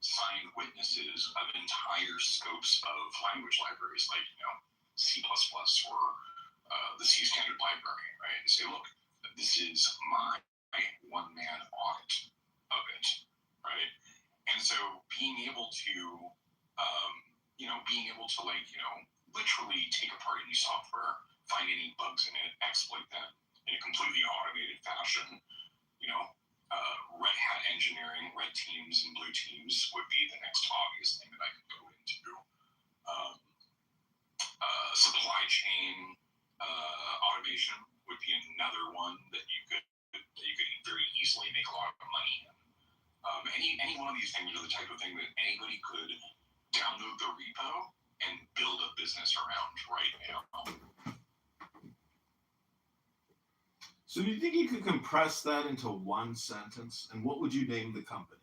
[SPEAKER 2] signed witnesses of entire scopes of language libraries, like C++ or the C standard library, right? And say, look, this is my one-man audit of it, right? And so being able to, literally take apart any software, find any bugs in it, exploit them in a completely automated fashion, red hat engineering, red teams and blue teams would be the next obvious thing that I could go into. Supply chain automation would be another one that you could very easily make a lot of money in. Any one of these things are the type of thing that anybody could download the repo and build a business around right now.
[SPEAKER 1] So do you think you could compress that into one sentence? And what would you name the company?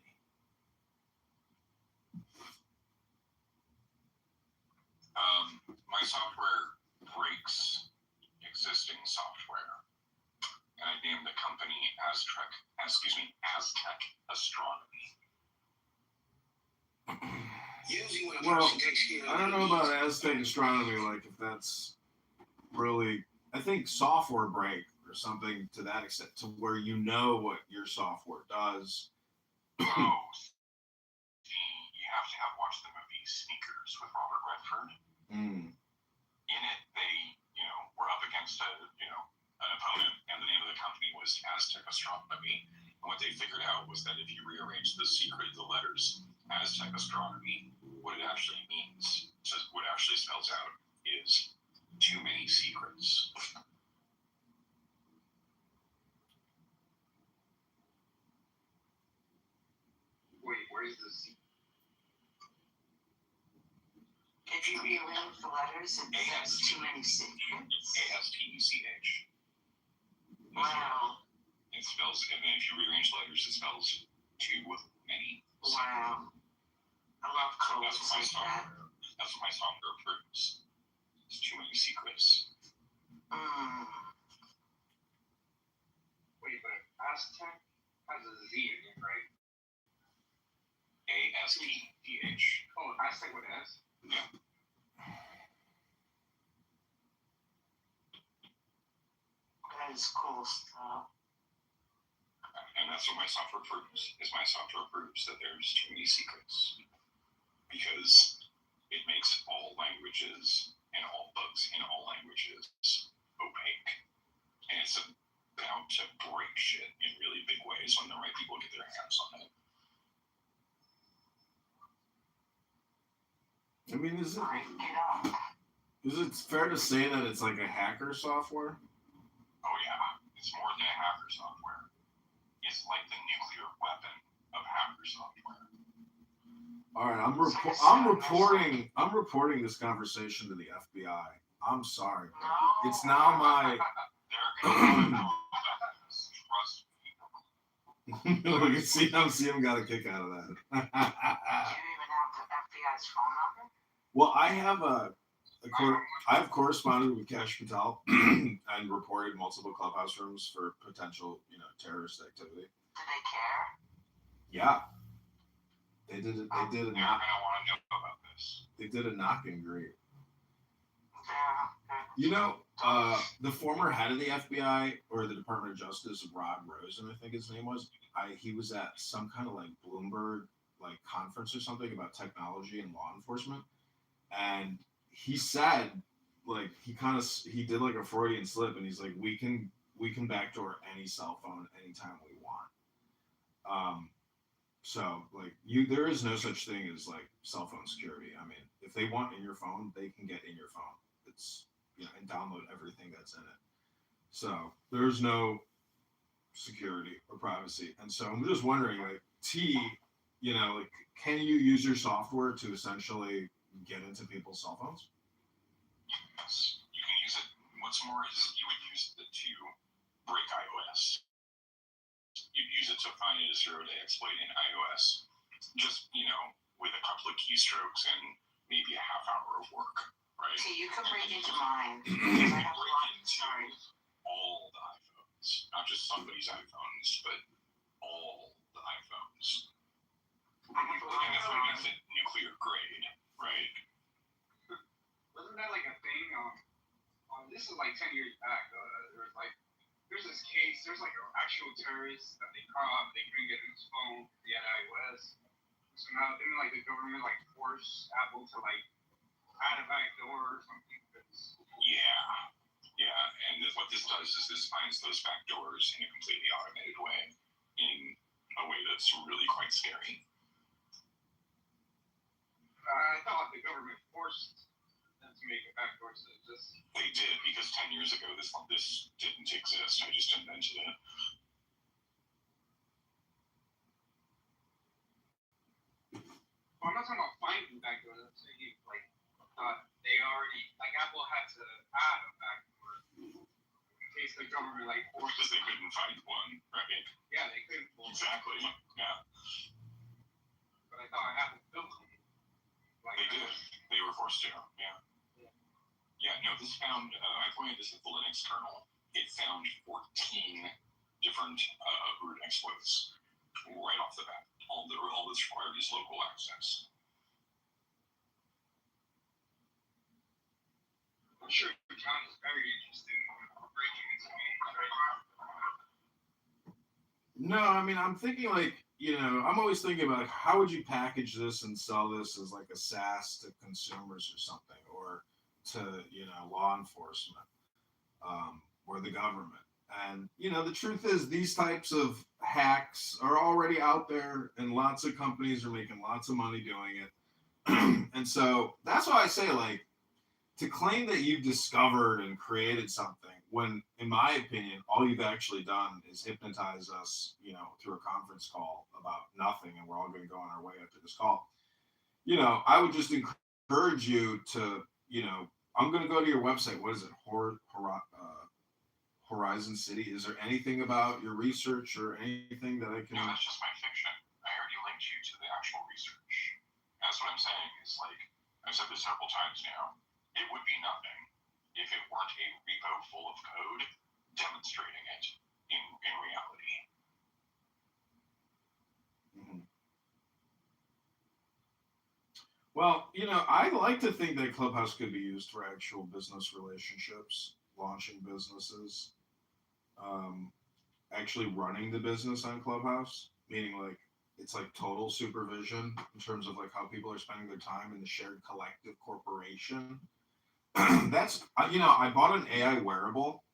[SPEAKER 2] My software breaks existing software, and I named the company Aztec Astronomy.
[SPEAKER 1] Well, I don't know about Aztec Astronomy, like if that's really, I think software break or something to that extent, to where you know what your software does.
[SPEAKER 2] You have to have watched the movie Sneakers with Robert Redford. In it, they, were up against an opponent, and the name of the company was Aztec Astronomy. And what they figured out was that if you rearrange the secret of the letters Aztec Astronomy, what it actually means, what it actually spells out, is too many secrets.
[SPEAKER 5] Wait, where's the secret?
[SPEAKER 6] If you rearrange the letters, it says too many secrets.
[SPEAKER 2] ASTECH.
[SPEAKER 6] Wow.
[SPEAKER 2] It spells, and then if you rearrange letters, it spells too many.
[SPEAKER 6] Wow. I love codes like that.
[SPEAKER 2] That's what my software proves. It's too many secrets.
[SPEAKER 5] Wait, but Aztec has a Z in it, right?
[SPEAKER 2] ASTECH.
[SPEAKER 5] Oh, Aztec with S?
[SPEAKER 2] Yeah.
[SPEAKER 6] That is cool stuff.
[SPEAKER 2] And that's what my software proves, is my software proves that there's too many secrets. Because it makes all languages and all bugs in all languages opaque. And it's about to break shit in really big ways when the right people get their hands on it.
[SPEAKER 1] I mean, is it fair to say that it's like a hacker software?
[SPEAKER 2] Oh yeah, it's more than a hacker software. It's like the nuclear weapon of hacker software.
[SPEAKER 1] All right, I'm reporting this conversation to the FBI. I'm sorry. It's now my. Look, see him got a kick out of that.
[SPEAKER 6] Do you even have the FBI's phone number?
[SPEAKER 1] Well, I have corresponded with Kash Patel and reported multiple clubhouse rooms for potential, terrorist activity.
[SPEAKER 6] Do they care?
[SPEAKER 1] Yeah. They did
[SPEAKER 2] They're gonna want to know about this.
[SPEAKER 1] They did a knock and greet.
[SPEAKER 6] Yeah.
[SPEAKER 1] The former head of the FBI or the Department of Justice, Rod Rosen, I think his name was. He was at some kind of like Bloomberg conference or something about technology and law enforcement, and he said he did like a Freudian slip, and he's like, we can backdoor any cell phone anytime we want. So there is no such thing as cell phone security. I mean, if they want in your phone, they can get in your phone. It's and download everything that's in it. So there's no security or privacy. And so I'm just wondering, can you use your software to essentially get into people's cell phones?
[SPEAKER 2] Yes, you can use it. What's more is you would use it to break iOS. You'd use it to find a zero-day exploit in iOS. just, with a couple of keystrokes and maybe a half hour of work, right?
[SPEAKER 6] See, you can break into mine. Because I have a lot of stories.
[SPEAKER 2] All the iPhones, not just somebody's iPhones, but all the iPhones.
[SPEAKER 6] I have a lot
[SPEAKER 2] And that's
[SPEAKER 6] of
[SPEAKER 2] what makes
[SPEAKER 6] stories.
[SPEAKER 2] it nuclear grade, right?
[SPEAKER 5] Wasn't that like a thing? This is like 10 years back. There's this case. There's like an actual terrorist that they caught. They couldn't get his phone. He had iOS. So now then like the government like forced Apple to like add a back door or something.
[SPEAKER 2] Yeah. And what this does is this finds those back doors in a completely automated way, in a way that's really quite scary.
[SPEAKER 5] I thought the government forced them to make a back door, so just.
[SPEAKER 2] They did, because 10 years ago this didn't exist. I just invented it.
[SPEAKER 5] Well, I'm not talking about finding back doors. I'm saying like they already Apple had to add a back door in case the government like forced.
[SPEAKER 2] Because they couldn't find one, right?
[SPEAKER 5] Yeah, they couldn't.
[SPEAKER 2] Exactly. Yeah.
[SPEAKER 5] But I thought Apple built them.
[SPEAKER 2] They did. They were forced to. Yeah. No, this found. I pointed this at the Linux kernel. It found 14 different root exploits right off the bat. All that's required is local access.
[SPEAKER 5] I'm sure John is very interested in breaking into games, right?
[SPEAKER 1] No, I mean, I'm thinking like, I'm always thinking about how would you package this and sell this as like a SaaS to consumers or something, or to, law enforcement, or the government. And, the truth is these types of hacks are already out there and lots of companies are making lots of money doing it. And so that's why I say, like, to claim that you've discovered and created something when, in my opinion, all you've actually done is hypnotize us, through a conference call about nothing, and we're all going to go on our way after this call. I would just encourage you to, I'm going to go to your website. What is it? Horizon City. Is there anything about your research or anything that I can?
[SPEAKER 2] No, that's just my fiction. I already linked you to the actual research. That's what I'm saying. Is like, I've said this several times now. It would be nothing if it weren't a repo full of code demonstrating it in reality.
[SPEAKER 1] Mm-hmm. Well, I like to think that Clubhouse could be used for actual business relationships, launching businesses, actually running the business on Clubhouse, meaning like it's like total supervision in terms of like how people are spending their time in the shared collective corporation. That's, I bought an AI wearable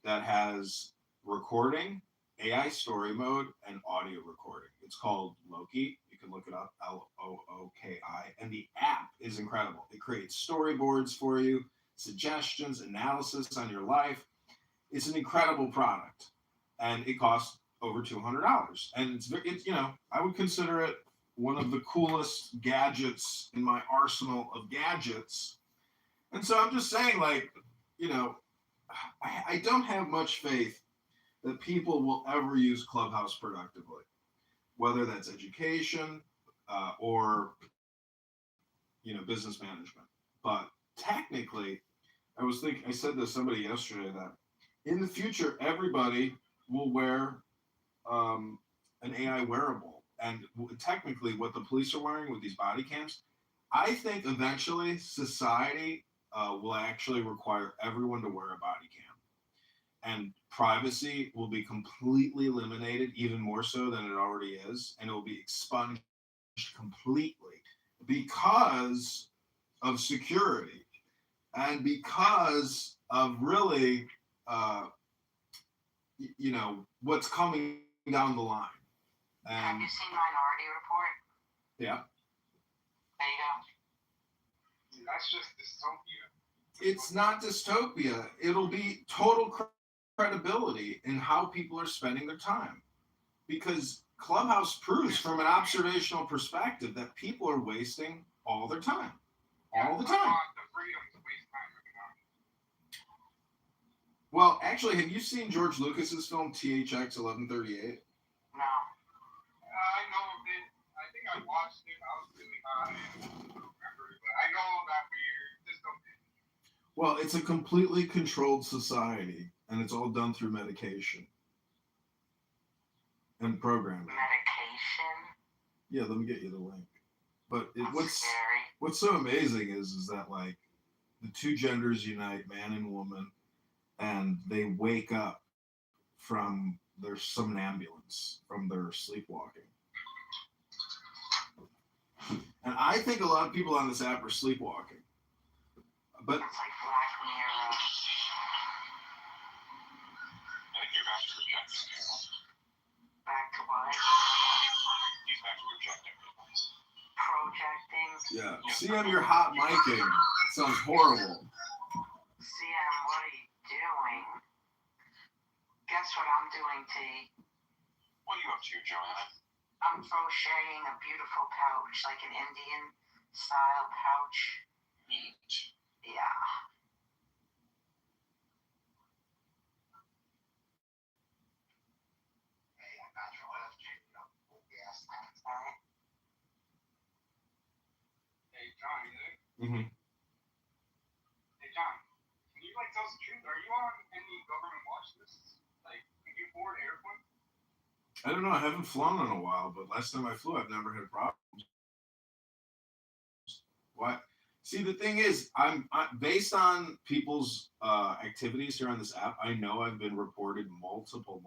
[SPEAKER 1] that has recording, AI story mode, and audio recording. It's called Loki. You can look it up, Looki. And the app is incredible. It creates storyboards for you, suggestions, analysis on your life. It's an incredible product. And it costs over $200. And it's I would consider it one of the coolest gadgets in my arsenal of gadgets. And so I'm just saying, like, I don't have much faith that people will ever use Clubhouse productively, whether that's education or, business management. But technically, I said to somebody yesterday that in the future, everybody will wear an AI wearable. And technically, what the police are wearing with these body cams, I think eventually society will actually require everyone to wear a body cam. And privacy will be completely eliminated, even more so than it already is. And it will be expunged completely because of security and because of really, what's coming down the line. And,
[SPEAKER 6] have you seen Minority Report?
[SPEAKER 1] Yeah.
[SPEAKER 6] There you go.
[SPEAKER 5] That's just dystopia.
[SPEAKER 1] It's not dystopia. It'll be total credibility in how people are spending their time. Because Clubhouse proves from an observational perspective that people are wasting all their time. All the time.
[SPEAKER 5] I want the freedom to waste time right now.
[SPEAKER 1] Well, actually, have you seen George Lucas's film THX 1138?
[SPEAKER 6] No.
[SPEAKER 5] I know of it. I think I watched
[SPEAKER 1] Well, it's a completely controlled society, and it's all done through medication and programming.
[SPEAKER 6] Medication.
[SPEAKER 1] Yeah, let me get you the link. But
[SPEAKER 6] That's scary.
[SPEAKER 1] what's so amazing is that like the two genders unite, man and woman, and they wake up from their somnambulance, from their sleepwalking. And I think a lot of people on this app are sleepwalking. But
[SPEAKER 6] It's like Black Mirror.
[SPEAKER 2] And you're back to rejecting now.
[SPEAKER 6] Back to what?
[SPEAKER 2] He's back to rejecting.
[SPEAKER 6] Projecting.
[SPEAKER 1] yeah, CM, you're hot micing. It sounds horrible.
[SPEAKER 6] CM, what are you doing? Guess what I'm doing, T?
[SPEAKER 2] What are you up to, Joanna?
[SPEAKER 6] I'm crocheting a beautiful pouch, like an Indian style pouch.
[SPEAKER 2] Neat.
[SPEAKER 6] Yeah.
[SPEAKER 4] Hey, I got your last chick, gas tank.
[SPEAKER 6] Alright.
[SPEAKER 5] Hey, John, you there?
[SPEAKER 1] Mm-hmm.
[SPEAKER 5] Hey, John, can you like tell us the truth? Are you on any government watch lists? Like, can you board airplane?
[SPEAKER 1] I don't know. I haven't flown in a while, but last time I flew, I've never had problems. What? See, the thing is, I'm based on people's activities here on this app. I know I've been reported multiple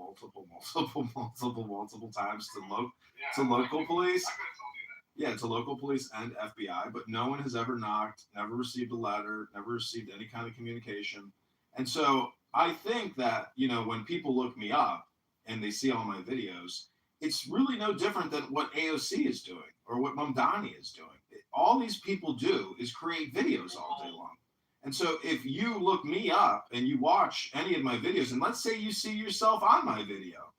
[SPEAKER 1] times to local police.
[SPEAKER 5] I could have told you that.
[SPEAKER 1] Yeah, to local police and FBI, but no one has ever knocked, never received a letter, never received any kind of communication. And so I think that, when people look me up and they see all my videos, it's really no different than what AOC is doing or what Mamdani is doing. All these people do is create videos all day long. And so if you look me up and you watch any of my videos, and let's say you see yourself on my video,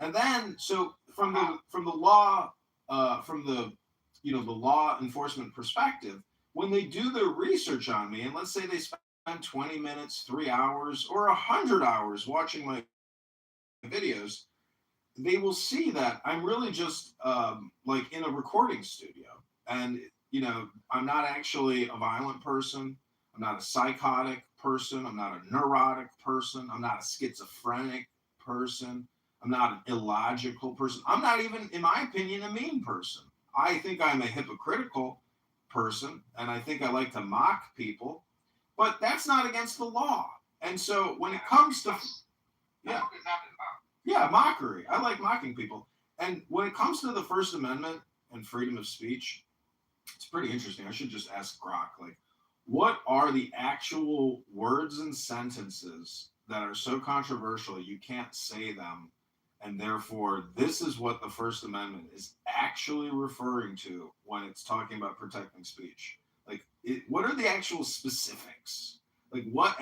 [SPEAKER 1] and then so from the law the law enforcement perspective, when they do their research on me, and let's say they spend 20 minutes, 3 hours, or 100 hours watching my videos, they will see that I'm really just like in a recording studio. And, I'm not actually a violent person. I'm not a psychotic person. I'm not a neurotic person. I'm not a schizophrenic person. I'm not an illogical person. I'm not even, in my opinion, a mean person. I think I'm a hypocritical person, and I think I like to mock people, but that's not against the law. And so when it comes to mockery, I like mocking people. And when it comes to the First Amendment and freedom of speech, it's pretty interesting. I should just ask Grok, like, what are the actual words and sentences that are so controversial you can't say them, and therefore this is what the First Amendment is actually referring to when it's talking about protecting speech? Like, what are the actual specifics? Like, what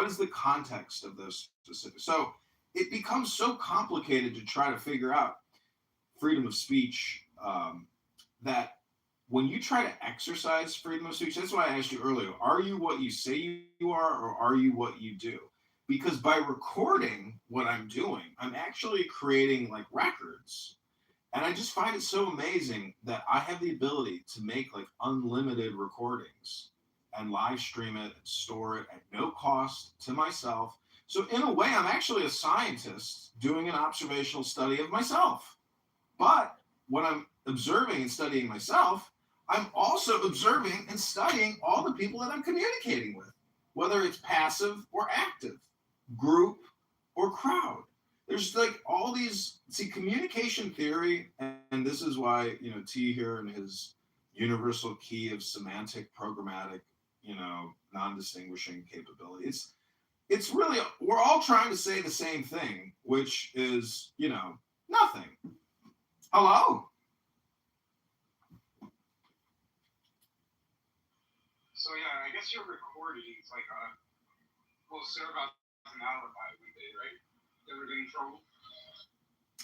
[SPEAKER 1] is the context of those specifics? So it becomes so complicated to try to figure out freedom of speech that when you try to exercise freedom of speech, that's why I asked you earlier, are you what you say you are, or are you what you do? Because by recording what I'm doing, I'm actually creating like records. And I just find it so amazing that I have the ability to make like unlimited recordings and live stream it and store it at no cost to myself. So in a way, I'm actually a scientist doing an observational study of myself. But when I'm observing and studying myself, I'm also observing and studying all the people that I'm communicating with, whether it's passive or active, group or crowd. There's like all these, communication theory, and this is why, T here and his universal key of semantic, programmatic, non-distinguishing capability. It's really, we're all trying to say the same thing, which is, nothing. Hello?
[SPEAKER 5] So yeah, I guess your recordings like will serve as an alibi one day, right? You ever get in trouble?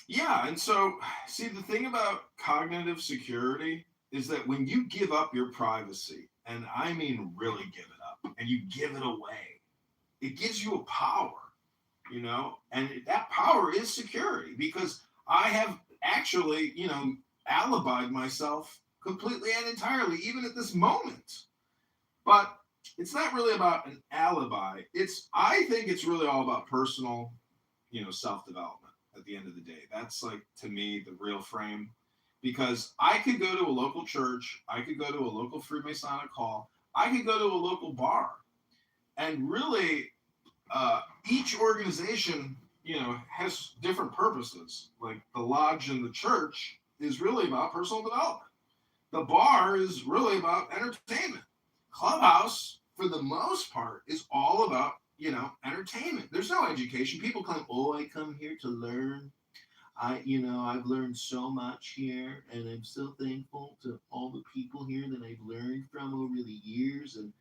[SPEAKER 1] Yeah, and so, see, the thing about cognitive security is that when you give up your privacy, and I mean really give it up, and you give it away, it gives you a power, and that power is security, because I have actually, alibied myself completely and entirely, even at this moment. But it's not really about an alibi. I think it's really all about personal, self-development at the end of the day. That's like, to me, the real frame. Because I could go to a local church, I could go to a local Freemasonic hall, I could go to a local bar, and really, each organization, has different purposes. Like the lodge and the church is really about personal development. The bar is really about entertainment. Clubhouse, for the most part, is all about, entertainment. There's no education. People come, oh, I come here to learn. I've learned so much here, and I'm so thankful to all the people here that I've learned from over the years. And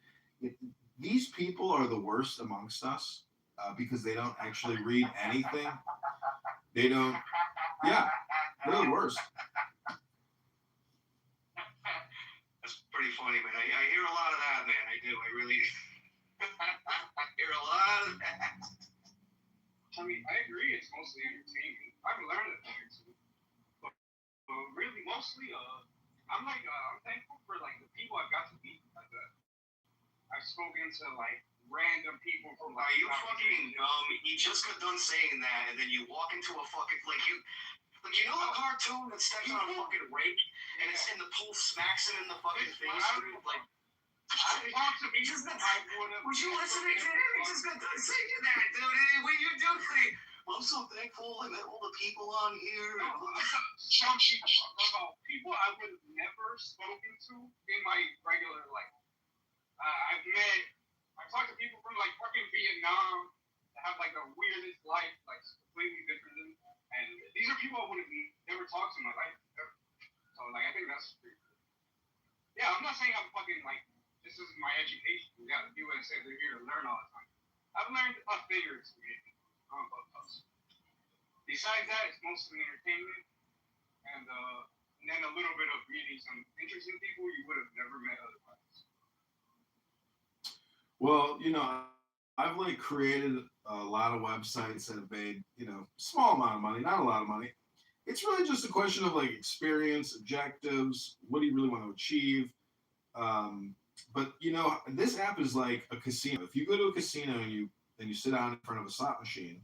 [SPEAKER 1] it, these people are the worst amongst us, because they don't actually read anything. They don't, yeah, they're the worst.
[SPEAKER 7] That's pretty funny, man. I hear a lot of that, man. I do. I really I hear a lot of that.
[SPEAKER 5] I mean, I agree. It's mostly entertainment. I've learned a thing or two, but really, mostly, I'm thankful for like the people I've got to meet. Like, I've spoken to like random people from.
[SPEAKER 7] Are you fucking dumb? You just got done saying that, and then you walk into a fucking like you know the cartoon that steps on a fucking rake and it's in the pool, smacks it in the fucking face. Like, he just got would you listen to him? He just got done saying that, dude. When you do think, well, I'm so thankful I met all the people on here.
[SPEAKER 5] Some people I would have never spoken to in my regular life. I've talked to people from like fucking Vietnam that have like the weirdest life, like completely different than, and these are people I would have never talked to in my life ever. So like I think that's pretty cool. Yeah, I'm not saying I'm fucking like this is my education. You got to do what I say. They're here to learn all the time. I've learned a thing or two on Clubhouse. Besides that, it's mostly entertainment and then a little bit of meeting some interesting people you would have never met otherwise.
[SPEAKER 1] Well, I've like created a lot of websites that have made, small amount of money, not a lot of money. It's really just a question of like experience, objectives, what do you really want to achieve? But this app is like a casino. If you go to a casino and you sit down in front of a slot machine,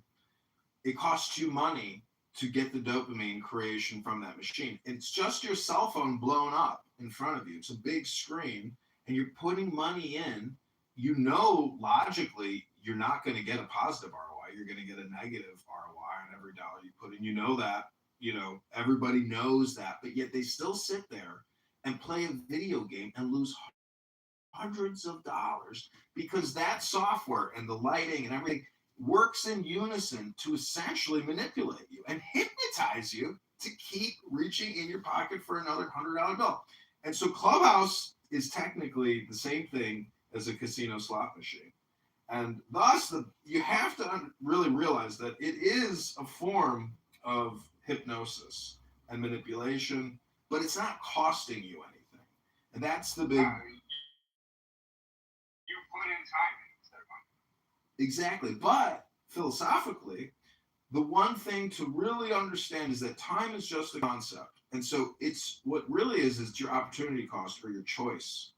[SPEAKER 1] it costs you money to get the dopamine creation from that machine. It's just your cell phone blown up in front of you. It's a big screen, and you're putting money in. Logically, you're not going to get a positive ROI. You're going to get a negative ROI on every dollar you put in. You know that. Everybody knows that, but yet they still sit there and play a video game and lose hundreds of dollars because that software and the lighting and everything works in unison to essentially manipulate you and hypnotize you to keep reaching in your pocket for another $100 bill. And so Clubhouse is technically the same thing as a casino slot machine. And thus, you have to really realize that it is a form of hypnosis and manipulation, but it's not costing you anything. And that's the big...
[SPEAKER 5] You put in time instead of money.
[SPEAKER 1] Exactly. But philosophically, the one thing to really understand is that time is just a concept. And so it's what really is your opportunity cost or your choice.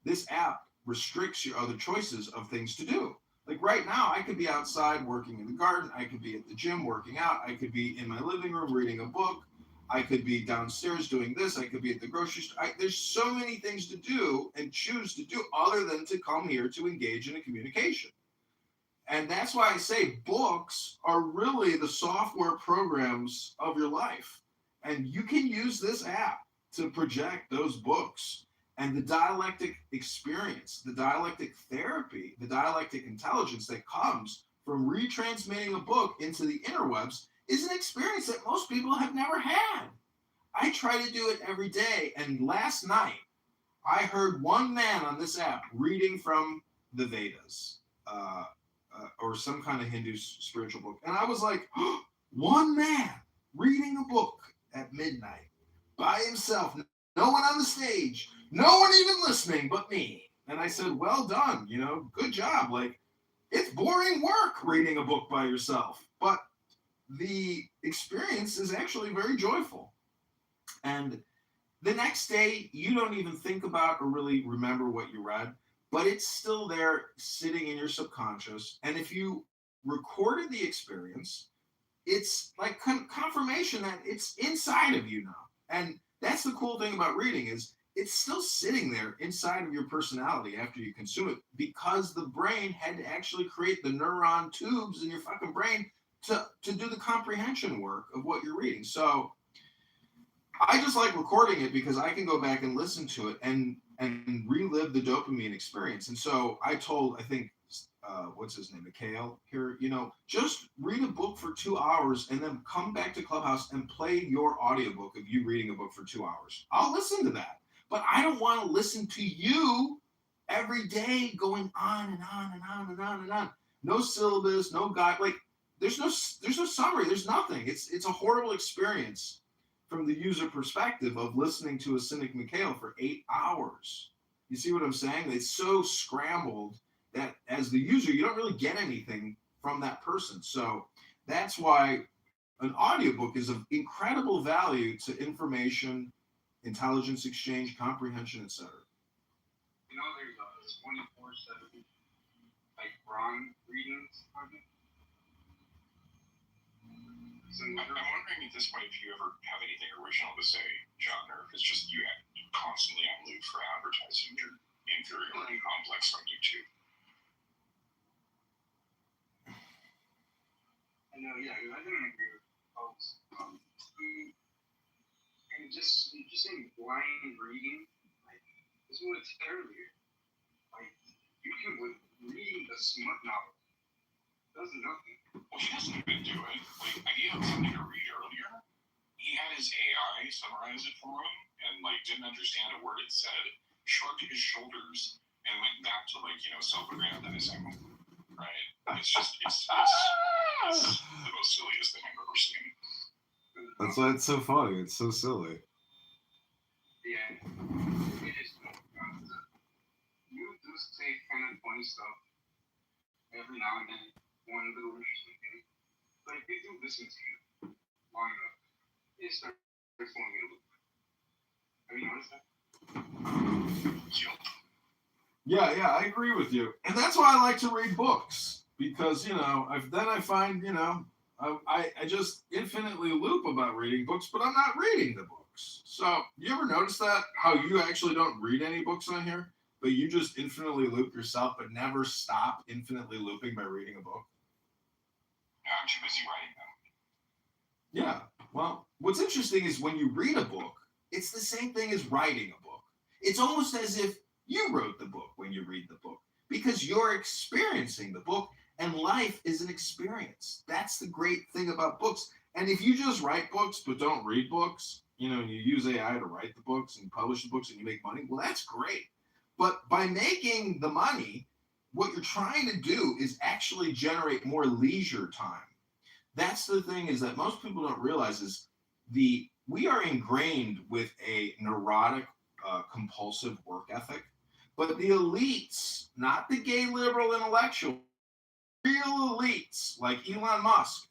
[SPEAKER 1] This app restricts your other choices of things to do. Like right now, I could be outside working in the garden. I could be at the gym working out. I could be in my living room reading a book. I could be downstairs doing this. I could be at the grocery store. There's so many things to do and choose to do other than to come here to engage in a communication. And that's why I say books are really the software programs of your life. And you can use this app to project those books. And the dialectic experience, the dialectic therapy, the dialectic intelligence that comes from retransmitting a book into the interwebs is an experience that most people have never had. I try to do it every day. And last night, I heard one man on this app reading from the Vedas or some kind of Hindu spiritual book. And I was like, oh, one man reading a book at midnight by himself. No one on the stage, no one even listening but me. And I said, well done, good job. Like, it's boring work reading a book by yourself, but the experience is actually very joyful. And the next day, you don't even think about or really remember what you read, but it's still there sitting in your subconscious. And if you recorded the experience, it's like confirmation that it's inside of you now. And that's the cool thing about reading is it's still sitting there inside of your personality after you consume it because the brain had to actually create the neuron tubes in your fucking brain to do the comprehension work of what you're reading. So I just like recording it because I can go back and listen to it and relive the dopamine experience. And so I told, I think, what's his name, Mikhail here, just read a book for 2 hours and then come back to Clubhouse and play your audiobook of you reading a book for 2 hours. I'll listen to that. But I don't want to listen to you every day going on and on and on and on and on. No syllabus, no guide. Like there's no summary. There's nothing. It's a horrible experience from the user perspective of listening to a cynic Mikhail for 8 hours. You see what I'm saying? It's so scrambled that as the user, you don't really get anything from that person. So that's why an audiobook is of incredible value to information, intelligence exchange, comprehension, etc.
[SPEAKER 5] There's a 24/7 like Ron readings on it. So
[SPEAKER 2] I'm wondering at this point if you ever have anything original to say, John, or if it's just you constantly on loop for advertising your inferiority complex on YouTube.
[SPEAKER 5] I know, yeah, I didn't agree with folks. And just saying blind reading, like this is what it's earlier. Like you can read a smut novel. Does nothing.
[SPEAKER 2] Well, he doesn't even do it. Like, he had something to read earlier. He had his AI summarize it for him, and didn't understand a word it said. Shrugged his shoulders and went back to self-aggrandizing. Right? It's the most silliest thing I've ever seen.
[SPEAKER 1] That's why it's so funny. It's so silly.
[SPEAKER 5] Yeah, it is. You do say kind of funny stuff every now and then. One little interesting thing. But if they do listen to you long enough, it starts pulling you a loop. Have you noticed that?
[SPEAKER 1] Yeah, I agree with you. And that's why I like to read books. Because, I find, I just infinitely loop about reading books, but I'm not reading the books. So, you ever notice that? How you actually don't read any books on here, but you just infinitely loop yourself, but never stop infinitely looping by reading a book?
[SPEAKER 2] I'm too busy writing them.
[SPEAKER 1] Yeah. Well, what's interesting is when you read a book, it's the same thing as writing a book. It's almost as if you wrote the book when you read the book because you're experiencing the book, and life is an experience. That's the great thing about books. And if you just write books but don't read books, and you use AI to write the books and publish the books and you make money, well, that's great. But by making the money, what you're trying to do is actually generate more leisure time. That's the thing is that most people don't realize is we are ingrained with a neurotic, compulsive work ethic, but the elites, not the gay liberal intellectual, real elites like Elon Musk,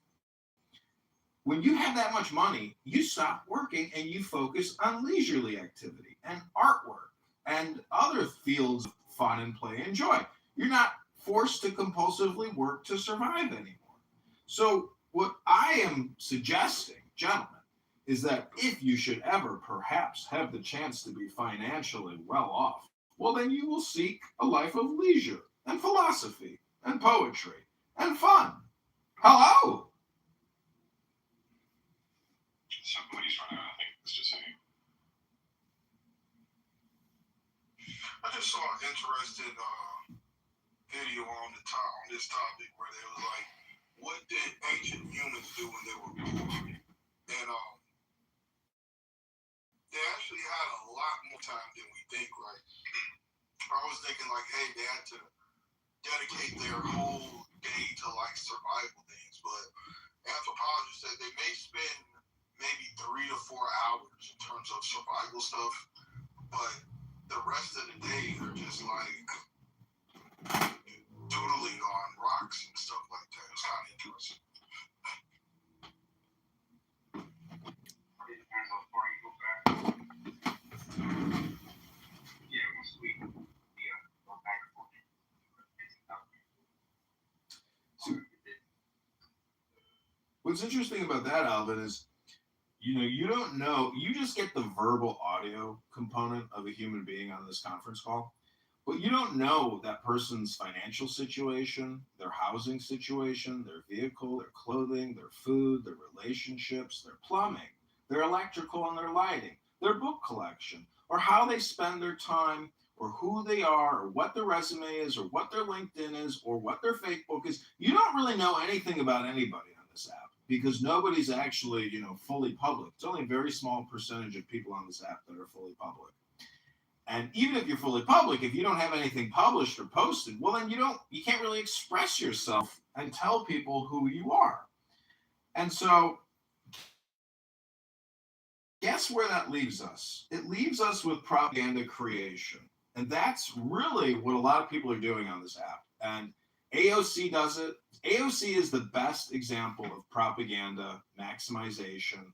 [SPEAKER 1] when you have that much money, you stop working and you focus on leisurely activity and artwork and other fields of fun and play and joy. You're not forced to compulsively work to survive anymore. So what I am suggesting, gentlemen, is that if you should ever perhaps have the chance to be financially well off, well, then you will seek a life of leisure and philosophy and poetry and fun. Hello!
[SPEAKER 2] Somebody's running out of things to say.
[SPEAKER 3] I just saw an interesting video on this topic where they was like, what did ancient humans do when they were poor? And they actually had a lot more time than we think, right? I was thinking like, hey, they had to dedicate their whole day to survival things, but anthropologists said they may spend maybe 3 to 4 hours in terms of survival stuff, but the rest of the day they're just doodling on rocks and stuff like that. It's kind of interesting.
[SPEAKER 1] What's interesting about that, Alvin, is you don't know. You just get the verbal audio component of a human being on this conference call, but you don't know that person's financial situation, their housing situation, their vehicle, their clothing, their food, their relationships, their plumbing, their electrical and their lighting, their book collection, or how they spend their time, or who they are, or what their resume is, or what their LinkedIn is, or what their Facebook is. You don't really know anything about anybody on this app because nobody's actually, fully public. It's only a very small percentage of people on this app that are fully public. And even if you're fully public, if you don't have anything published or posted, well, then you can't really express yourself and tell people who you are. And so guess where that leaves us? It leaves us with propaganda creation. And that's really what a lot of people are doing on this app. And AOC does it. AOC is the best example of propaganda maximization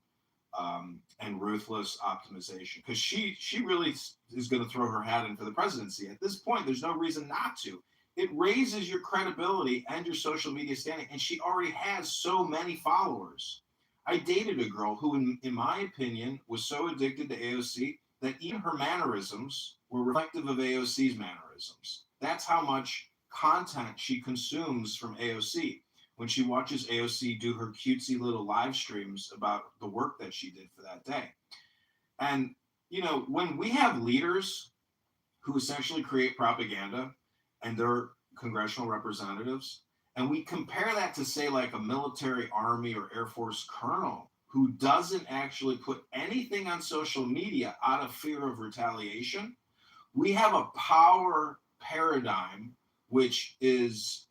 [SPEAKER 1] and ruthless optimization, because she really is going to throw her hat in for the presidency. At this point, there's no reason not to. It raises your credibility and your social media standing, and she already has so many followers. I dated a girl who, in my opinion, was so addicted to AOC that even her mannerisms were reflective of AOC's mannerisms. That's how much content she consumes from AOC when she watches AOC do her cutesy little live streams about the work that she did for that day. And, when we have leaders who essentially create propaganda and they're congressional representatives, and we compare that to, say, like a military, army, or Air Force colonel who doesn't actually put anything on social media out of fear of retaliation, we have a power paradigm which is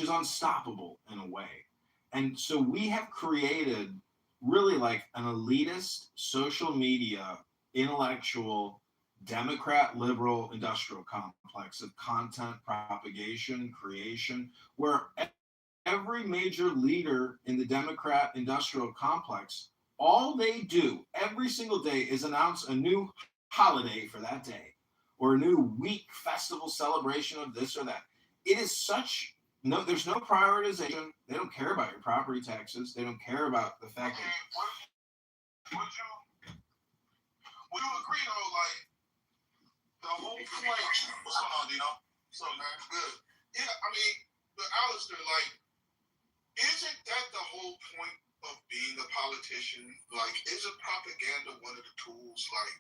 [SPEAKER 1] unstoppable in a way. And so we have created really like an elitist social media intellectual Democrat liberal industrial complex of content propagation, creation, where every major leader in the Democrat industrial complex, all they do every single day is announce a new holiday for that day or a new week festival celebration of this or that. It is there's no prioritization. They don't care about your property taxes. They don't care about the fact that.
[SPEAKER 3] Would you agree though, like the whole point? What's going on, Dino? What's up, man? Good. Yeah, I mean, but Alistair, like, isn't that the whole point of being a politician? Like, isn't propaganda one of the tools? Like,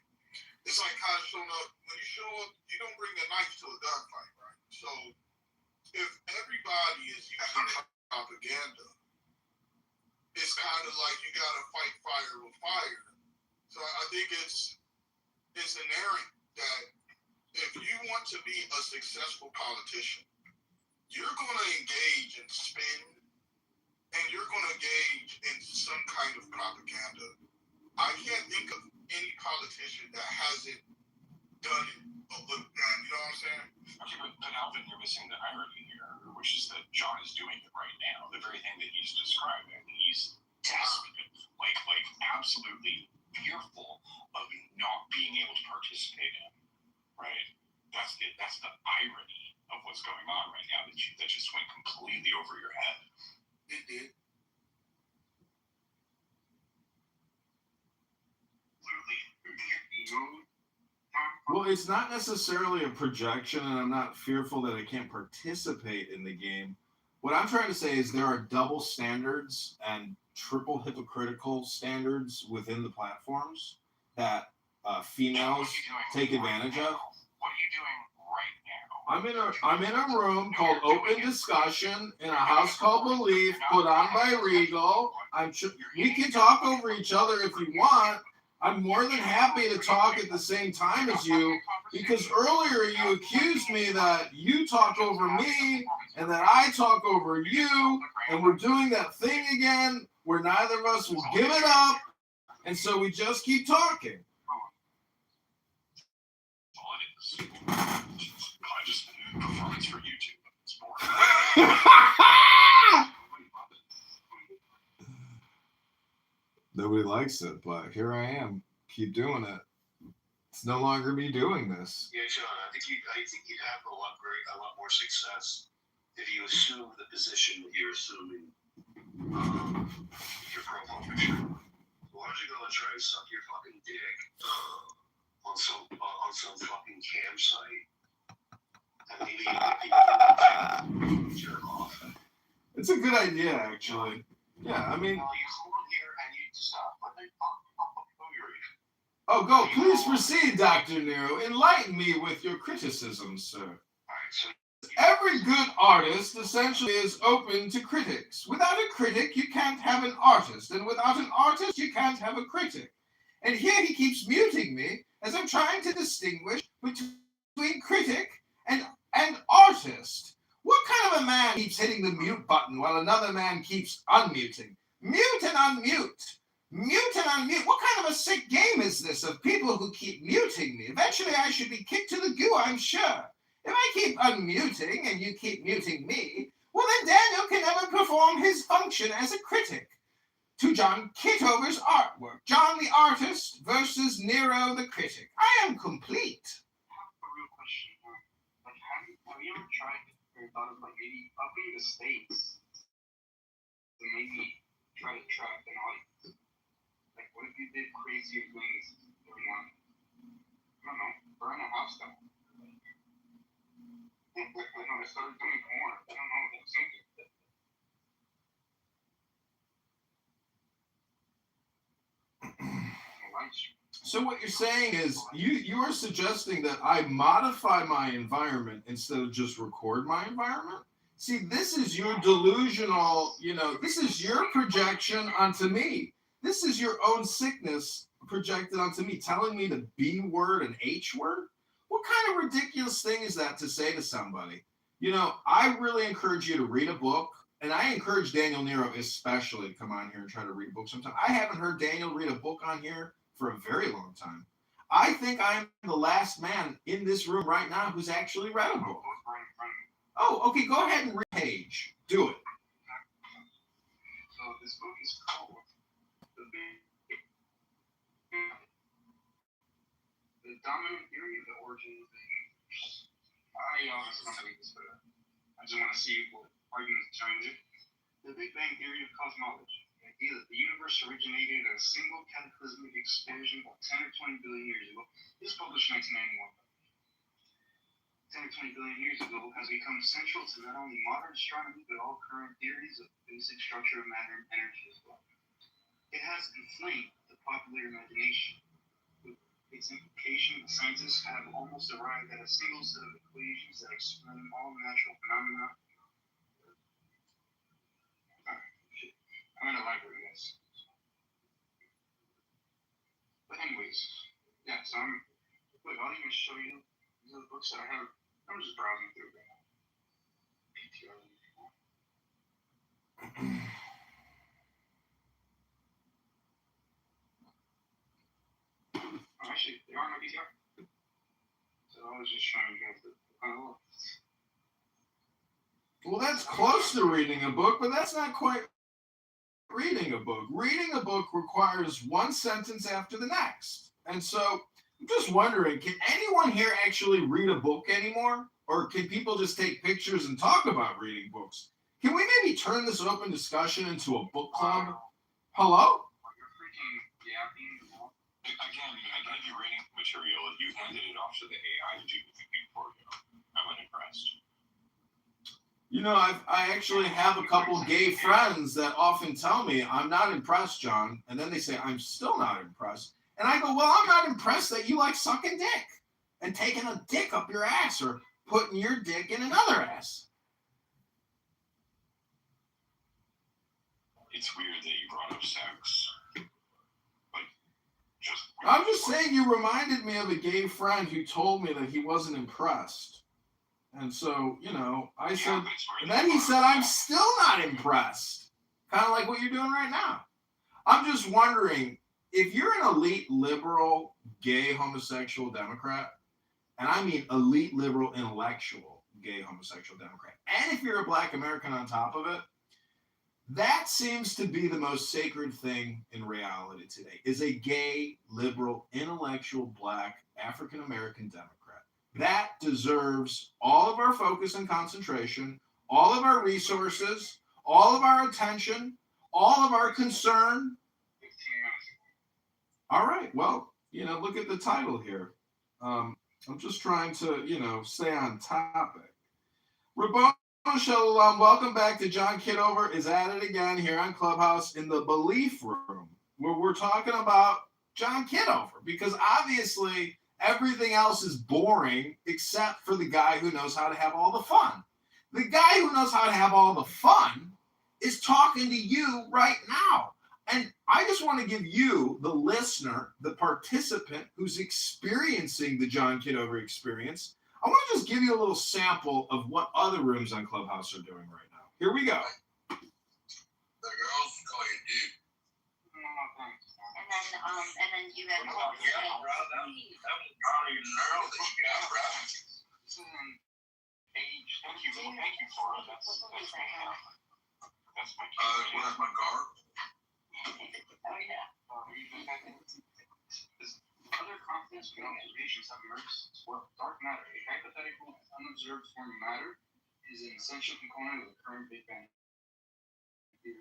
[SPEAKER 3] it's like kind of showing up. When you show up, you don't bring a knife to a gunfight, right? So if everybody is using propaganda, it's kind of like you got to fight fire with fire. So I think it's inherent that if you want to be a successful politician, you're going to engage in spin and you're going to engage in some kind of propaganda. I can't think of any politician that hasn't done it a little bit. You know what I'm saying?
[SPEAKER 2] Okay, but Alvin, you're missing the irony here, which is that John is doing it right now. The very thing that he's describing, he's desperate, like absolutely fearful of not being able to participate in. Right? That's it. That's the irony of what's going on right now that just went completely over your head.
[SPEAKER 3] It did.
[SPEAKER 1] Well, it's not necessarily a projection, and I'm not fearful that I can't participate in the game. What I'm trying to say is there are double standards and triple hypocritical standards within the platforms that females take advantage of.
[SPEAKER 2] What are you doing right now?
[SPEAKER 1] I'm in a room called Open Discussion in a house called Belief, put on by Regal. We can talk over each other if you want. I'm more than happy to talk at the same time as you, because earlier you accused me that you talk over me and that I talk over you, and we're doing that thing again where neither of us will give it up, and so we just keep talking.
[SPEAKER 2] All it is. Just performance for YouTube. It's boring.
[SPEAKER 1] Nobody likes it, but here I am. Keep doing it. It's no longer me doing this.
[SPEAKER 7] Yeah, John, I think you'd have a lot more success if you assume the position that you're assuming
[SPEAKER 2] Your profile picture. Why don't you go and try and suck your fucking dick on some fucking campsite? And maybe you can jerk off.
[SPEAKER 1] It's a good idea, actually. Yeah, I mean,
[SPEAKER 3] You hold here and you stop. What the fuck?
[SPEAKER 1] oh, go. Please proceed, Dr. Nero. Enlighten me with your criticisms, sir.
[SPEAKER 2] Alright, so
[SPEAKER 1] Every good artist essentially is open to critics. Without a critic, you can't have an artist. And without an artist, you can't have a critic. And here he keeps muting me as I'm trying to distinguish between critic and artist. What kind of a man keeps hitting the mute button while another man keeps unmuting? Mute and unmute. Mute and unmute. What kind of a sick game is this of people who keep muting me? Eventually I should be kicked to the goo, I'm sure. If I keep unmuting and you keep muting me, well then Daniel can never perform his function as a critic. To John Kitover's artwork, John the artist versus Nero the critic. I am complete.
[SPEAKER 5] I have a real question. Like, have you ever tried or thought of like maybe upping the stakes to maybe try to attract an audience? Like, what if you did crazier things every night? I don't know, burn a house down. I know, I started doing porn. I don't know, like something.
[SPEAKER 1] So what you're saying is you are suggesting that I modify my environment instead of just record my environment? See, this is your delusional, this is your projection onto me. This is your own sickness projected onto me, telling me the B word and H word? What kind of ridiculous thing is that to say to somebody? I really encourage you to read a book, and I encourage Daniel Nero especially to come on here and try to read a book sometime. I haven't heard Daniel read a book on here for a very long time. I think I'm the last man in this room right now who's actually read a book. Oh, okay, go ahead and read a page. Do it.
[SPEAKER 5] So this book is called The Dominant Theory of the Origin of the Universe. I honestly don't read this, but I just want to see what arguments challenge it. The Big Bang Theory of Cosmology. The idea that the universe originated in a single cataclysmic explosion about 10 or 20 billion years ago. This was published in 1991. 10 or 20 billion years ago has become central to not only modern astronomy but all current theories of the basic structure of matter and energy as well. It has inflamed the popular imagination. With its implication, scientists have almost arrived at a single set of equations that explain all natural phenomena. I'm in a library, guys. But anyways, yeah, so I'll even show you the books that I have. I'm just browsing through right now. PTR. Oh, actually, they are on my PTR. So I was just showing you guys the look.
[SPEAKER 1] Well, that's close to reading a book, but that's not quite reading a book. Reading a book requires one sentence after the next. And so I'm just wondering, can anyone here actually read a book anymore? Or can people just take pictures and talk about reading books? Can we maybe turn this open discussion into a book club? Hello?
[SPEAKER 5] You're freaking yapping.
[SPEAKER 2] Again, I gave you reading material. You handed it off to the AI to do the thinking for you. I'm unimpressed.
[SPEAKER 1] I actually have a couple gay friends that often tell me, I'm not impressed, John. And then they say, I'm still not impressed. And I go, well, I'm not impressed that you like sucking dick and taking a dick up your ass or putting your dick in another ass.
[SPEAKER 2] It's weird that you brought up sex.
[SPEAKER 1] I'm just saying you reminded me of a gay friend who told me that he wasn't impressed. And so, I said, and then he said, I'm still not impressed. Kind of like what you're doing right now. I'm just wondering, if you're an elite liberal, gay, homosexual Democrat, and I mean elite liberal, intellectual, gay, homosexual Democrat, and if you're a Black American on top of it, that seems to be the most sacred thing in reality today, is a gay, liberal, intellectual, Black, African American Democrat. That deserves all of our focus and concentration, all of our resources, all of our attention, all of our concern.
[SPEAKER 5] 15 minutes ago.
[SPEAKER 1] All right. Well, look at the title here. I'm just trying to, stay on topic. Rabboni Shalom, welcome back to John Kitover is at it again here on Clubhouse in the Belief Room, where we're talking about John Kitover, because obviously everything else is boring except for the guy who knows how to have all the fun. The guy who knows how to have all the fun is talking to you right now. And I just want to give you, the listener, the participant who's experiencing the John Kitover experience, I want to just give you a little sample of what other rooms on Clubhouse are doing right now. Here we go.
[SPEAKER 3] The girls call you dude.
[SPEAKER 6] And then you have
[SPEAKER 3] Yeah, bro. That was probably the girl that you got, bro.
[SPEAKER 4] Age. Thank you for it. That's my
[SPEAKER 3] Where's my car?
[SPEAKER 5] Other confidence and observations have emerged as well. Dark matter, a hypothetical unobserved form of matter, is an essential component of the current Big Bang theory.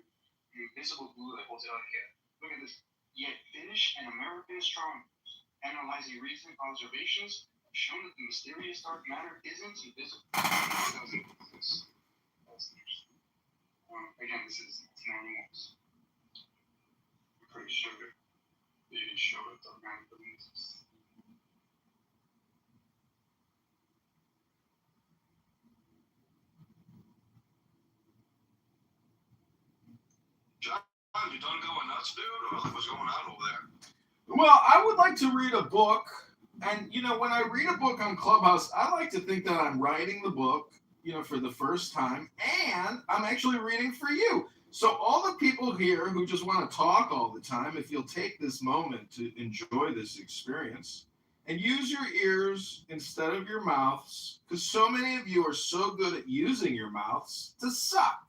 [SPEAKER 5] An invisible glue that holds it all together. Look at this. Yet Finnish and American astronomers, analyzing recent observations, have shown that the mysterious dark matter isn't invisible. That's interesting. Again, this is 1991. I'm pretty sure they show that dark matter doesn't exist.
[SPEAKER 2] John, you done going nuts, dude? Or what's going on over there?
[SPEAKER 1] Well, I would like to read a book. And, when I read a book on Clubhouse, I like to think that I'm writing the book, for the first time. And I'm actually reading for you. So all the people here who just want to talk all the time, if you'll take this moment to enjoy this experience and use your ears instead of your mouths, because so many of you are so good at using your mouths to suck.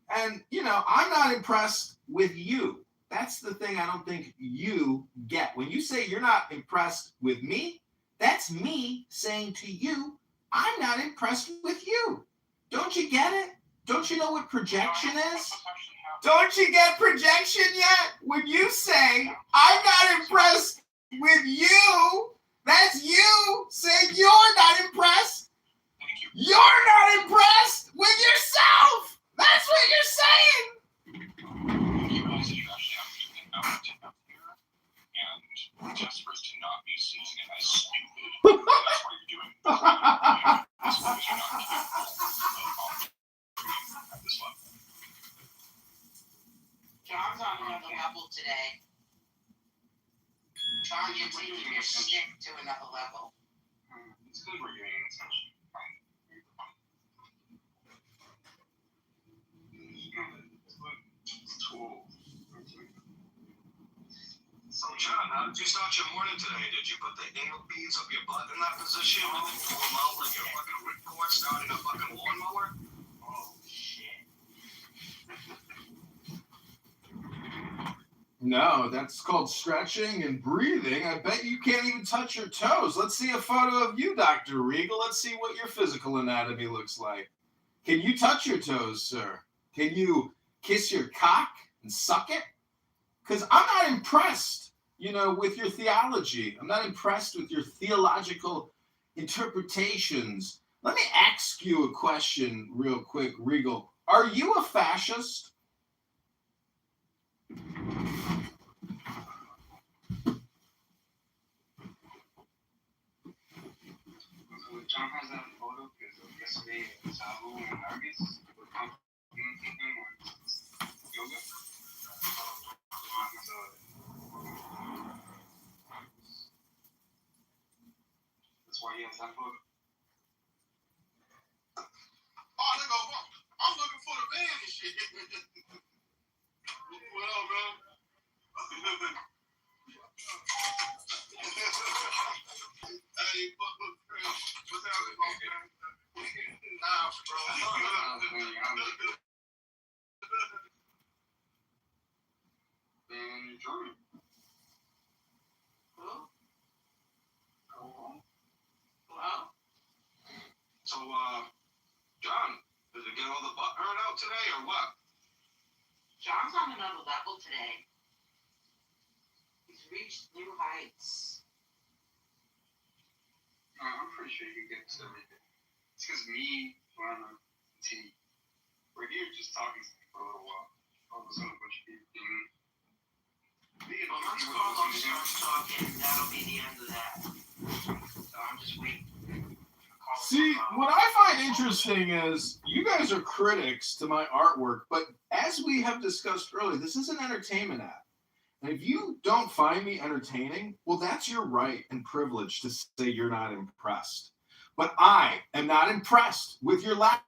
[SPEAKER 1] And, I'm not impressed with you. That's the thing I don't think you get. When you say you're not impressed with me, that's me saying to you, I'm not impressed with you. Don't you get it? Don't you know what projection is? Don't you get projection yet? When you say, I'm not impressed with you, that's you saying you're not impressed. You're not impressed with yourself. That's what you're saying.
[SPEAKER 2] You realize that you actually have to think about it here, and just for it to not be seen as stupid, that's what you're doing. That's because you're not capable of at this level.
[SPEAKER 6] John's on another level today. John, you're taking your stick to another level.
[SPEAKER 5] It's good we're getting attention.
[SPEAKER 2] So, John, how did you start your morning today? Did you put the anal beads up your butt in that position and then pull them out like you're fucking ripcord starting a fucking lawnmower?
[SPEAKER 6] Oh, shit.
[SPEAKER 1] No, that's called stretching and breathing. I bet you can't even touch your toes. Let's see a photo of you, Dr. Regal. Let's see what your physical anatomy looks like. Can you touch your toes, sir? Can you kiss your cock and suck it? Because I'm not impressed, with your theology. I'm not impressed with your theological interpretations. Let me ask you a question real quick, Regal. Are you a fascist?
[SPEAKER 5] John has that photo because yesterday Sabu and Nargis were complimenting him on yoga. That's why he has that photo.
[SPEAKER 3] Oh, nigga, I'm looking for the van and shit. What up, bro? Hey, fuck up, Chris. What's happening, man? Nah, bro.
[SPEAKER 5] And Jordan.
[SPEAKER 6] Well,
[SPEAKER 2] So, John, did you get all the butt hurt out today or what?
[SPEAKER 6] John's on another level today. He's reached new heights.
[SPEAKER 5] I'm pretty sure you can get to everything. It's because me, Lana, and T, we're here just talking for a little while. All of a sudden, a bunch of people came in.
[SPEAKER 6] Well, once Carlos starts talking, that'll be the end of that. So I'm just waiting.
[SPEAKER 1] See, what I find interesting is you guys are critics to my artwork, but as we have discussed earlier, this is an entertainment app. And if you don't find me entertaining, well, that's your right and privilege to say you're not impressed. But I am not impressed with your lack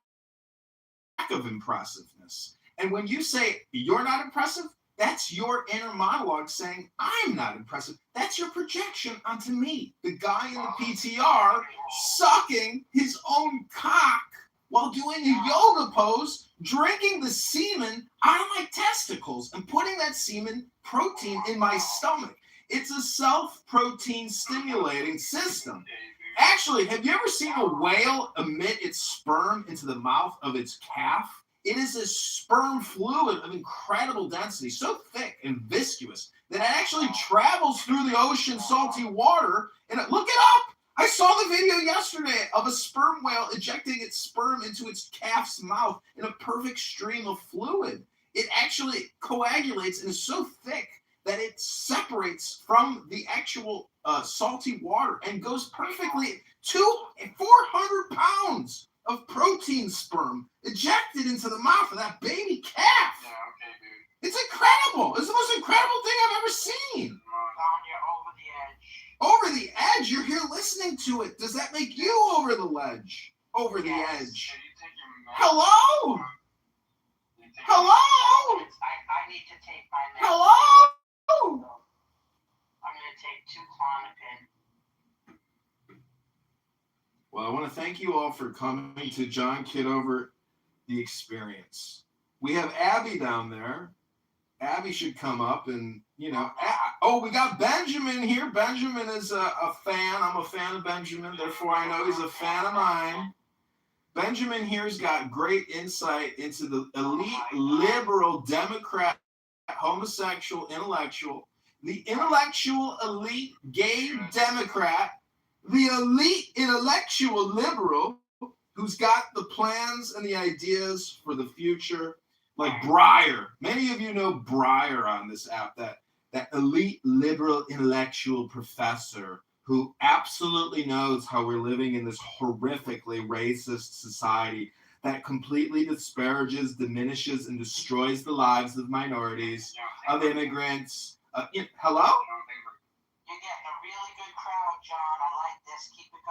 [SPEAKER 1] of impressiveness. And when you say you're not impressive, that's your inner monologue saying, I'm not impressive. That's your projection onto me, the guy in the PTR sucking his own cock while doing a yoga pose, drinking the semen out of my testicles and putting that semen protein in my stomach. It's a self-protein stimulating system. Actually, have you ever seen a whale emit its sperm into the mouth of its calf? It is a sperm fluid of incredible density, so thick and viscous that it actually travels through the ocean salty water. And look it up. I saw the video yesterday of a sperm whale ejecting its sperm into its calf's mouth in a perfect stream of fluid. It actually coagulates and is so thick that it separates from the actual salty water and goes perfectly to 400 pounds of protein sperm ejected into the mouth of that baby calf.
[SPEAKER 5] Yeah, okay, dude.
[SPEAKER 1] It's incredible. It's the most incredible thing I've ever seen.
[SPEAKER 6] Don, you're over the edge.
[SPEAKER 1] Over the edge? You're here listening to it. Does that make you over the ledge? Over the
[SPEAKER 6] Yes.
[SPEAKER 1] edge.
[SPEAKER 5] Yeah, you take your meds.
[SPEAKER 1] Hello?
[SPEAKER 5] You take
[SPEAKER 1] Hello?
[SPEAKER 6] I need to take my next.
[SPEAKER 1] Hello?
[SPEAKER 6] I'm going to take 2 Clonopin.
[SPEAKER 1] Well, I want to thank you all for coming to John Kitover, The Experience. We have Abby down there. Abby should come up and, we got Benjamin here. Benjamin is a fan. I'm a fan of Benjamin, therefore I know he's a fan of mine. Benjamin here's got great insight into the elite, liberal, Democrat, homosexual, intellectual, the intellectual, elite, gay Democrat, the elite, intellectual, liberal, who's got the plans and the ideas for the future, like Breyer. Many of you know Breyer on this app, that elite, liberal, intellectual professor who absolutely knows how we're living in this horrifically racist society that completely disparages, diminishes, and destroys the lives of minorities, of immigrants. Hello?
[SPEAKER 6] You're getting a really good crowd, John. I like this. Keep it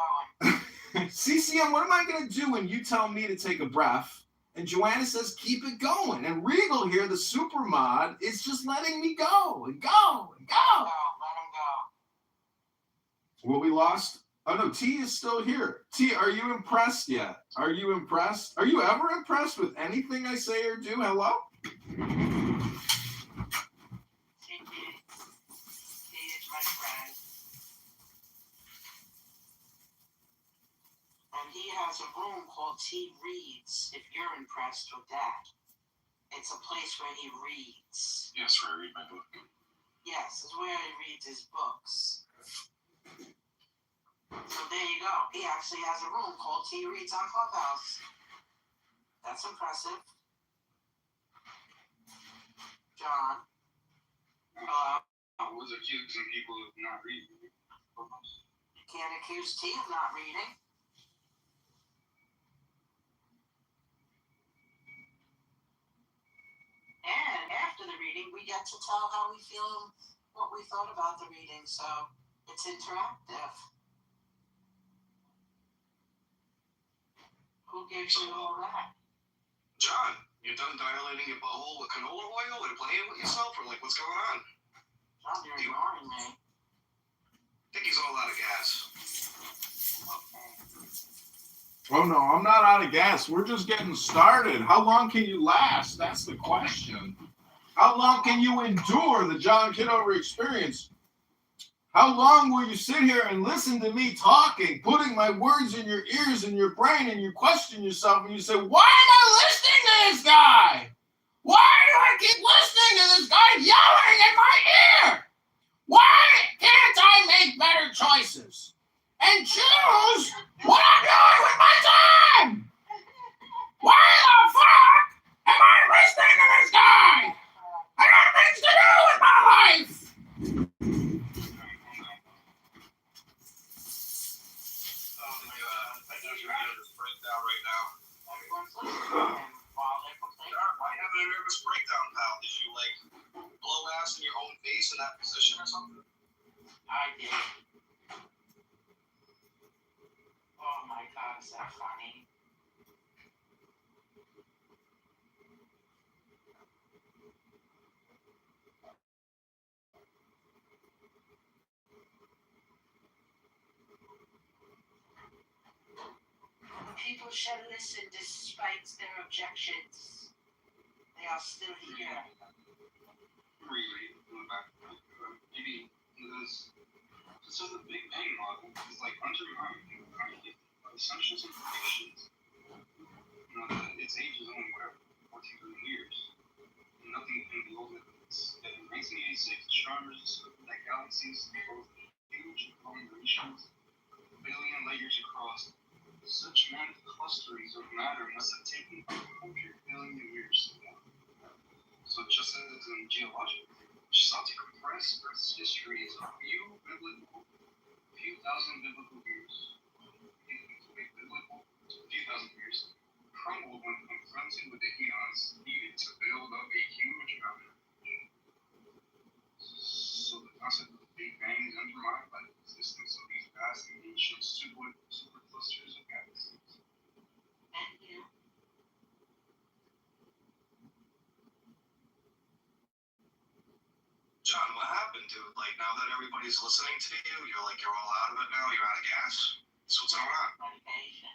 [SPEAKER 6] going.
[SPEAKER 1] CCM, what am I going to do when you tell me to take a breath? And Joanna says, keep it going. And Regal here, the super mod, is just letting me go and go and go.
[SPEAKER 6] Let him go.
[SPEAKER 1] Well, we lost. Oh, no, T is still here. T, are you impressed yet? Are you impressed? Are you ever impressed with anything I say or do? Hello?
[SPEAKER 6] He is my friend. And he has a room called T Reads, if you're impressed with that. It's a place where he reads.
[SPEAKER 2] Yes, where I read my book.
[SPEAKER 6] Yes, it's where he reads his books. So there you go. He actually has a room called T Reads on Clubhouse. That's impressive. John.
[SPEAKER 5] I was accusing people of not reading.
[SPEAKER 6] You can't accuse T of not reading. And after the reading, we get to tell how we feel, what we thought about the reading. So it's interactive. Who gives you all that?
[SPEAKER 7] John, you done dilating your butthole with canola oil and playing with yourself, or like what's going on?
[SPEAKER 6] John, you're ignoring me.
[SPEAKER 7] I think he's all out of gas.
[SPEAKER 1] Oh, no, I'm not out of gas. We're just getting started. How long can you last? That's the question. How long can you endure the John Kitover experience? How long will you sit here and listen to me talking, putting my words in your ears and your brain, and you question yourself and you say, why am I listening to this guy? Why do I keep
[SPEAKER 7] Why having a nervous breakdown, pal? Did you like blow ass in your own face in that position or something?
[SPEAKER 6] I did. Oh my God, is that funny? People should listen despite their objections. They are still here.
[SPEAKER 5] Really, maybe this is the Big Bang model is like undermining assumptions and predictions. Its age is only whatever, 14 billion years. Nothing can be older than this. In 1986, astronomers that galaxies, both huge conglomerations, billion layers across, such mammoth clusterings of matter must have taken 100 billion years to form. So just as in geological, which sought to compress Earth's history into a few thousand biblical years. Few thousand years, crumbled when confronted with the eons needed to build up a huge mountain. So the concept of the Big Bang is undermined by the existence of these vast and ancient superclusters of galaxies.
[SPEAKER 7] John, what happened, dude? Like, now that everybody's listening to you, you're all out of it now? You're out of gas? So what's going on?
[SPEAKER 6] Medication.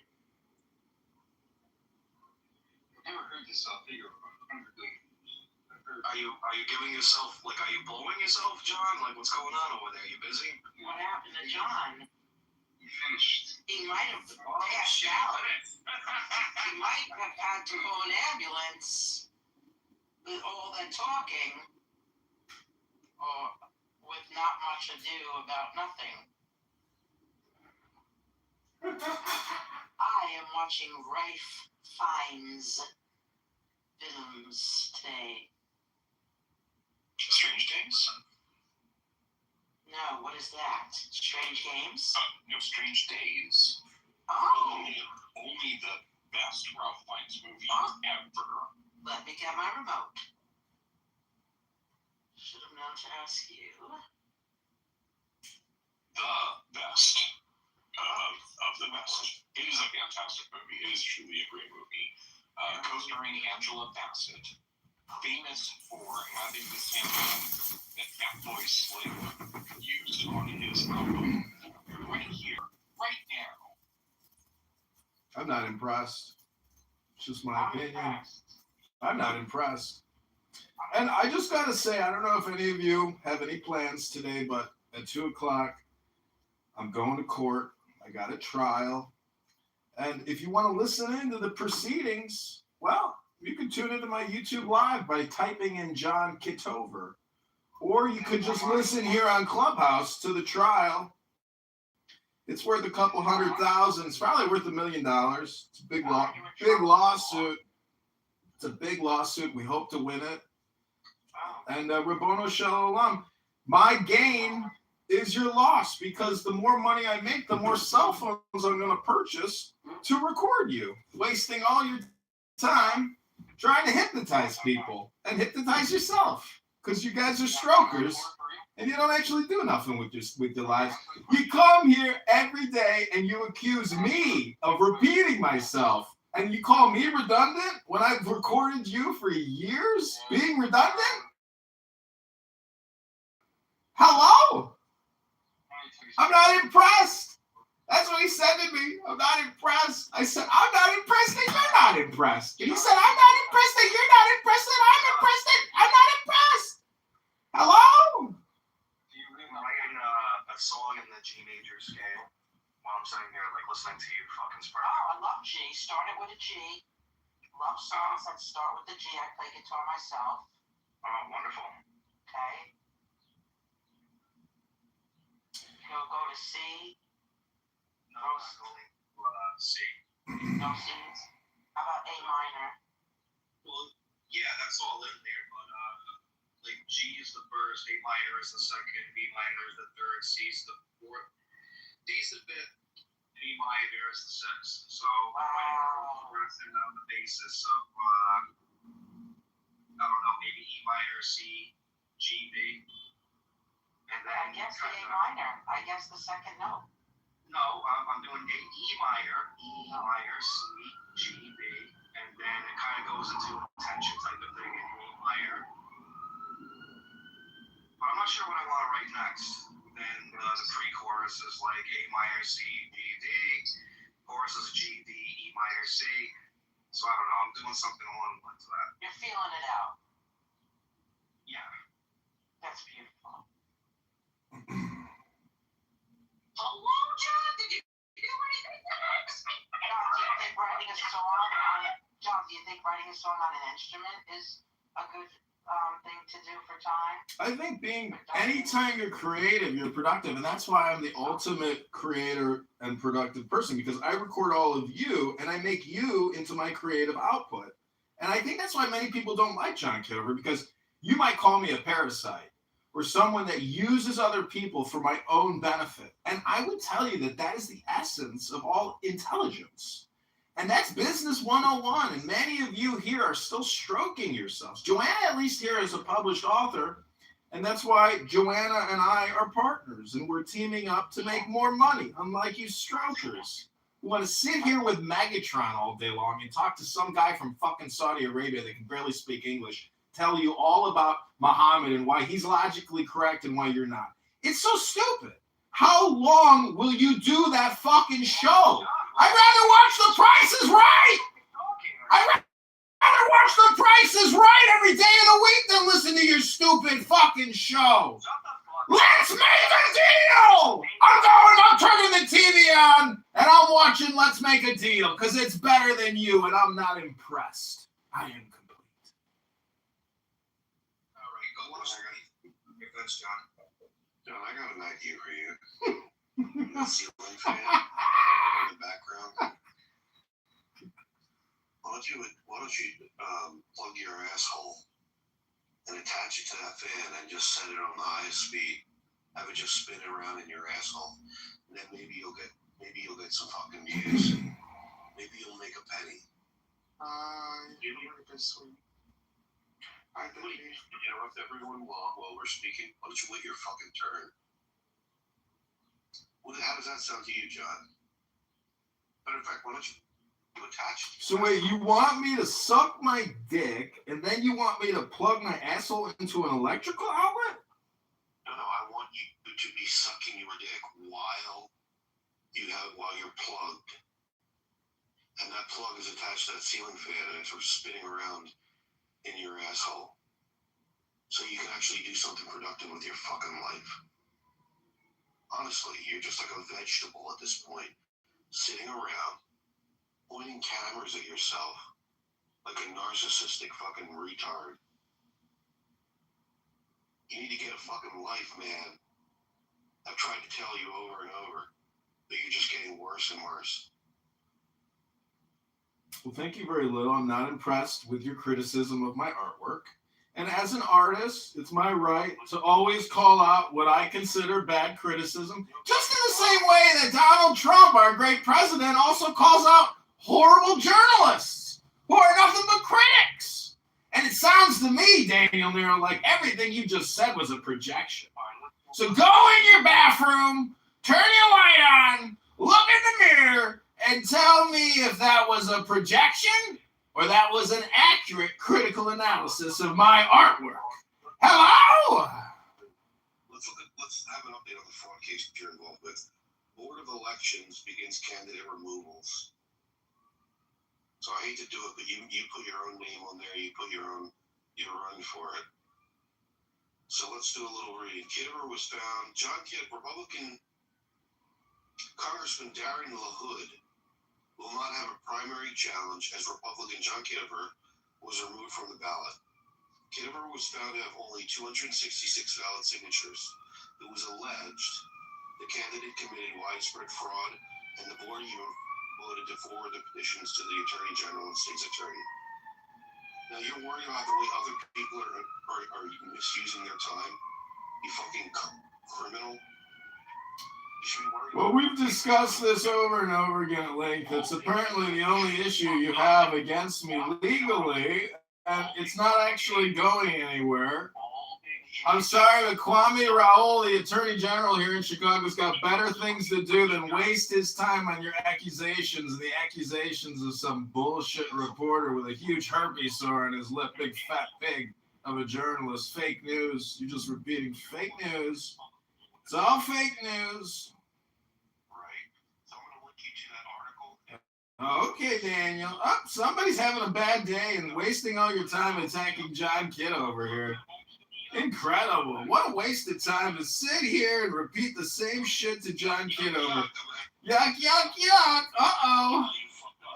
[SPEAKER 5] I've never heard this figure of 100 billion.
[SPEAKER 7] Are you giving yourself, like, are you blowing yourself, John? Like, what's going on over there? You busy?
[SPEAKER 6] What happened to John?
[SPEAKER 5] He finished.
[SPEAKER 6] He might have passed out. He might have had to call an ambulance with all that talking, or with not much ado about nothing. I am watching Rafe Fiennes films today.
[SPEAKER 2] Strange Days?
[SPEAKER 6] No, what is that? Strange Games?
[SPEAKER 2] No, Strange Days.
[SPEAKER 6] Oh,
[SPEAKER 2] Only the best Ralph Fiennes movie ever.
[SPEAKER 6] let me get my remote. Should have known to ask you.
[SPEAKER 2] The best of the best. It is a fantastic movie. It is truly a great movie. Co-starring Angela Bassett, famous for having the sample that Fatboy Slim used on his album right here, right now.
[SPEAKER 1] I'm not impressed. It's just my opinion. I'm not impressed. And I just got to say, I don't know if any of you have any plans today, but at 2 o'clock, I'm going to court. I got a trial. And if you want to listen into the proceedings, well, you can tune into my YouTube Live by typing in John Kitover. Or you could just listen here on Clubhouse to the trial. It's worth a couple $100,000. It's probably worth $1 million. It's a big lawsuit. It's a big lawsuit. We hope to win it. And Rabono Shalom. My gain is your loss, because the more money I make, the more cell phones I'm going to purchase to record you, wasting all your time trying to hypnotize people and hypnotize yourself, because you guys are strokers and you don't actually do nothing with your lives. You come here every day and you accuse me of repeating myself, and you call me redundant when I've recorded you for years being redundant? Hello? I'm not impressed. That's what he said to me. I'm not impressed. I said, I'm not impressed that you're not impressed. And he said, I'm not impressed that you're not impressed that I'm impressed that I'm not impressed. Hello?
[SPEAKER 7] Do you really writing a song in the G major scale while I'm sitting here, like, listening to you fucking spread?
[SPEAKER 6] Oh, I love G. Started with a G. Love songs that start with the G. I play guitar myself.
[SPEAKER 7] Oh, wonderful.
[SPEAKER 6] Okay. You'll go to C.
[SPEAKER 7] No, I'm not going to C.
[SPEAKER 6] No C's. How about A minor?
[SPEAKER 7] Well, yeah, that's all in there, but like G is the first, A minor is the second, B minor is the third, C is the fourth, D's the fifth, and E minor is the sixth. So I'm progressing on the basis of C, G, B. And then
[SPEAKER 6] I guess the A minor. I guess the second note.
[SPEAKER 7] No, I'm doing A, E minor, C, G, B, and then it kind of goes into a tension type of thing in A minor. But I'm not sure what I want to write next. Then the pre-chorus is like A minor, C, D, D. Chorus is G, D, E minor, C. So I don't know. I'm doing something along the lines of that.
[SPEAKER 6] You're feeling it out.
[SPEAKER 7] Yeah.
[SPEAKER 6] That's beautiful.
[SPEAKER 7] Hello, John. Did you do anything next?
[SPEAKER 6] John, do you think writing a song on John, do you think writing a song on an instrument is a good thing to do for time?
[SPEAKER 1] I think anytime you're creative, you're productive, and that's why I'm the ultimate creator and productive person, because I record all of you and I make you into my creative output. And I think that's why many people don't like John Kitover, because you might call me a parasite or someone that uses other people for my own benefit. And I would tell you that that is the essence of all intelligence. And that's business 101. And many of you here are still stroking yourselves. Joanna, at least here, is a published author. And that's why Joanna and I are partners. And we're teaming up to make more money, unlike you strokers who want to sit here with Megatron all day long and talk to some guy from fucking Saudi Arabia that can barely speak English, tell you all about Muhammad and why he's logically correct and why you're not. It's so stupid. How long will you do that fucking show? I'd rather watch The Price is Right. I'd rather watch The Price is Right every day of the week than listen to your stupid fucking show. Let's make a deal. I'm turning the TV on and I'm watching Let's Make a Deal because it's better than you and I'm not impressed. I am complete.
[SPEAKER 7] All right, go watch it. Thanks, John.
[SPEAKER 2] John, I got an idea for you. The ceiling fan in the background. Why don't you plug your asshole and attach it to that fan and just set it on the highest speed. Have it just spin around in your asshole. And then maybe you'll get some fucking views. Maybe you'll make a penny.
[SPEAKER 3] You know what this sweet.
[SPEAKER 2] I think you interrupt everyone while we're speaking. Why don't you wait your fucking turn? How does that sound to you, John? Matter of fact, why don't you attach it?
[SPEAKER 1] So wait, you want me to suck my dick and then you want me to plug my asshole into an electrical outlet?
[SPEAKER 2] No, I want you to be sucking your dick while you're plugged. And that plug is attached to that ceiling fan and it's sort of spinning around in your asshole. So you can actually do something productive with your fucking life. Honestly, you're just like a vegetable at this point, sitting around, pointing cameras at yourself like a narcissistic fucking retard. You need to get a fucking life, man. I've tried to tell you over and over, but you're just getting worse and worse.
[SPEAKER 1] Well, thank you very little. I'm not impressed with your criticism of my artwork. And as an artist, it's my right to always call out what I consider bad criticism, just in the same way that Donald Trump, our great president, also calls out horrible journalists who are nothing but critics. And it sounds to me, Daniel Nero, like everything you just said was a projection. So go in your bathroom, turn your light on, look in the mirror, and tell me if that was a projection or that was an accurate critical analysis of my artwork. Hello?
[SPEAKER 2] Let's have an update on the fraud case you're involved with. Board of Elections begins candidate removals. So I hate to do it, but you put your own name on there. You run for it. So let's do a little reading. Kitover was found. Republican Congressman Darren LaHood will not have a primary challenge as Republican John Kitover was removed from the ballot. Kitover was found to have only 266 valid signatures. It was alleged the candidate committed widespread fraud, and the board even voted to forward the petitions to the Attorney General and State's Attorney. Now you're worried about the way other people are misusing their time? You fucking criminal.
[SPEAKER 1] Well, we've discussed this over and over again at length. It's apparently the only issue you have against me legally. and it's not actually going anywhere. I'm sorry, but Kwame Raoul, the Attorney General here in Chicago, has got better things to do than waste his time on your accusations and the accusations of some bullshit reporter with a huge herpes sore on his lip, big fat pig of a journalist. Fake news. You're just repeating fake news. It's all fake news.
[SPEAKER 2] Right. So I'm gonna link you to that article.
[SPEAKER 1] Okay, Daniel. Oh, somebody's having a bad day and wasting all your time attacking John Kitover here. Incredible. What a waste of time to sit here and repeat the same shit to John Kitover. Yuck, yuck, yuck. Uh-oh.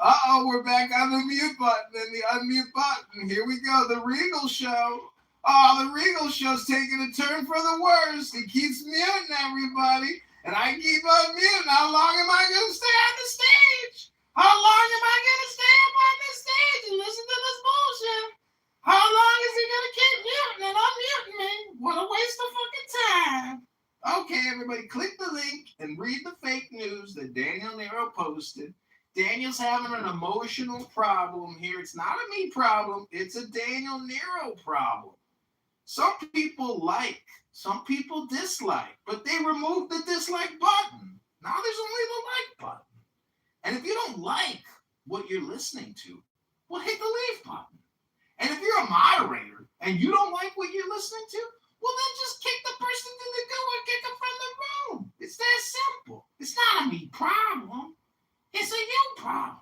[SPEAKER 1] Uh-oh, we're back on the mute button and the unmute button. Here we go, the Regal Show. Oh, the Regal Show's taking a turn for the worst. He keeps muting everybody, and I keep unmuting. How long am I going to stay on the stage? How long am I going to stay up on this stage and listen to this bullshit? How long is he going to keep muting and unmuting me? What a waste of fucking time. Okay, everybody, click the link and read the fake news that Daniel Nero posted. Daniel's having an emotional problem here. It's not a me problem. It's a Daniel Nero problem. Some people like, some people dislike, but they removed the dislike button. Now there's only the like button. And if you don't like what you're listening to, well, hit the leave button. And if you're a moderator and you don't like what you're listening to, well, then just kick the person to the goo or kick them from the room. It's that simple. It's not a me problem. It's a you problem.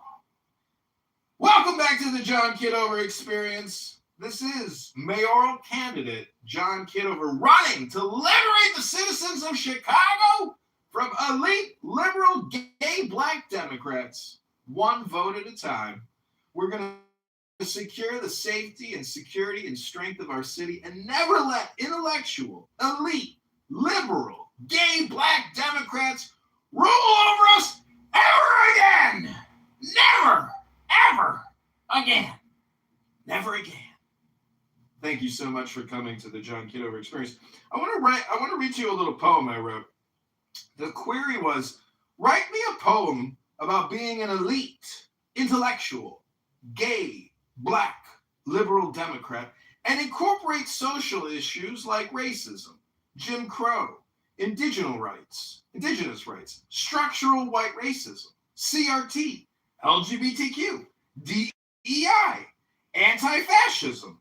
[SPEAKER 1] Welcome back to the John Kitover Experience. This is mayoral candidate John Kitover running to liberate the citizens of Chicago from elite, liberal, gay, black Democrats, one vote at a time. We're going to secure the safety and security and strength of our city and never let intellectual, elite, liberal, gay, black Democrats rule over us ever again. Never, ever again. Never again. Thank you so much for coming to the John Kitover Experience. I want to read to you a little poem I wrote. The query was, write me a poem about being an elite, intellectual, gay, black, liberal Democrat and incorporate social issues like racism, Jim Crow, indigenous rights, structural white racism, CRT, LGBTQ, DEI, anti-fascism,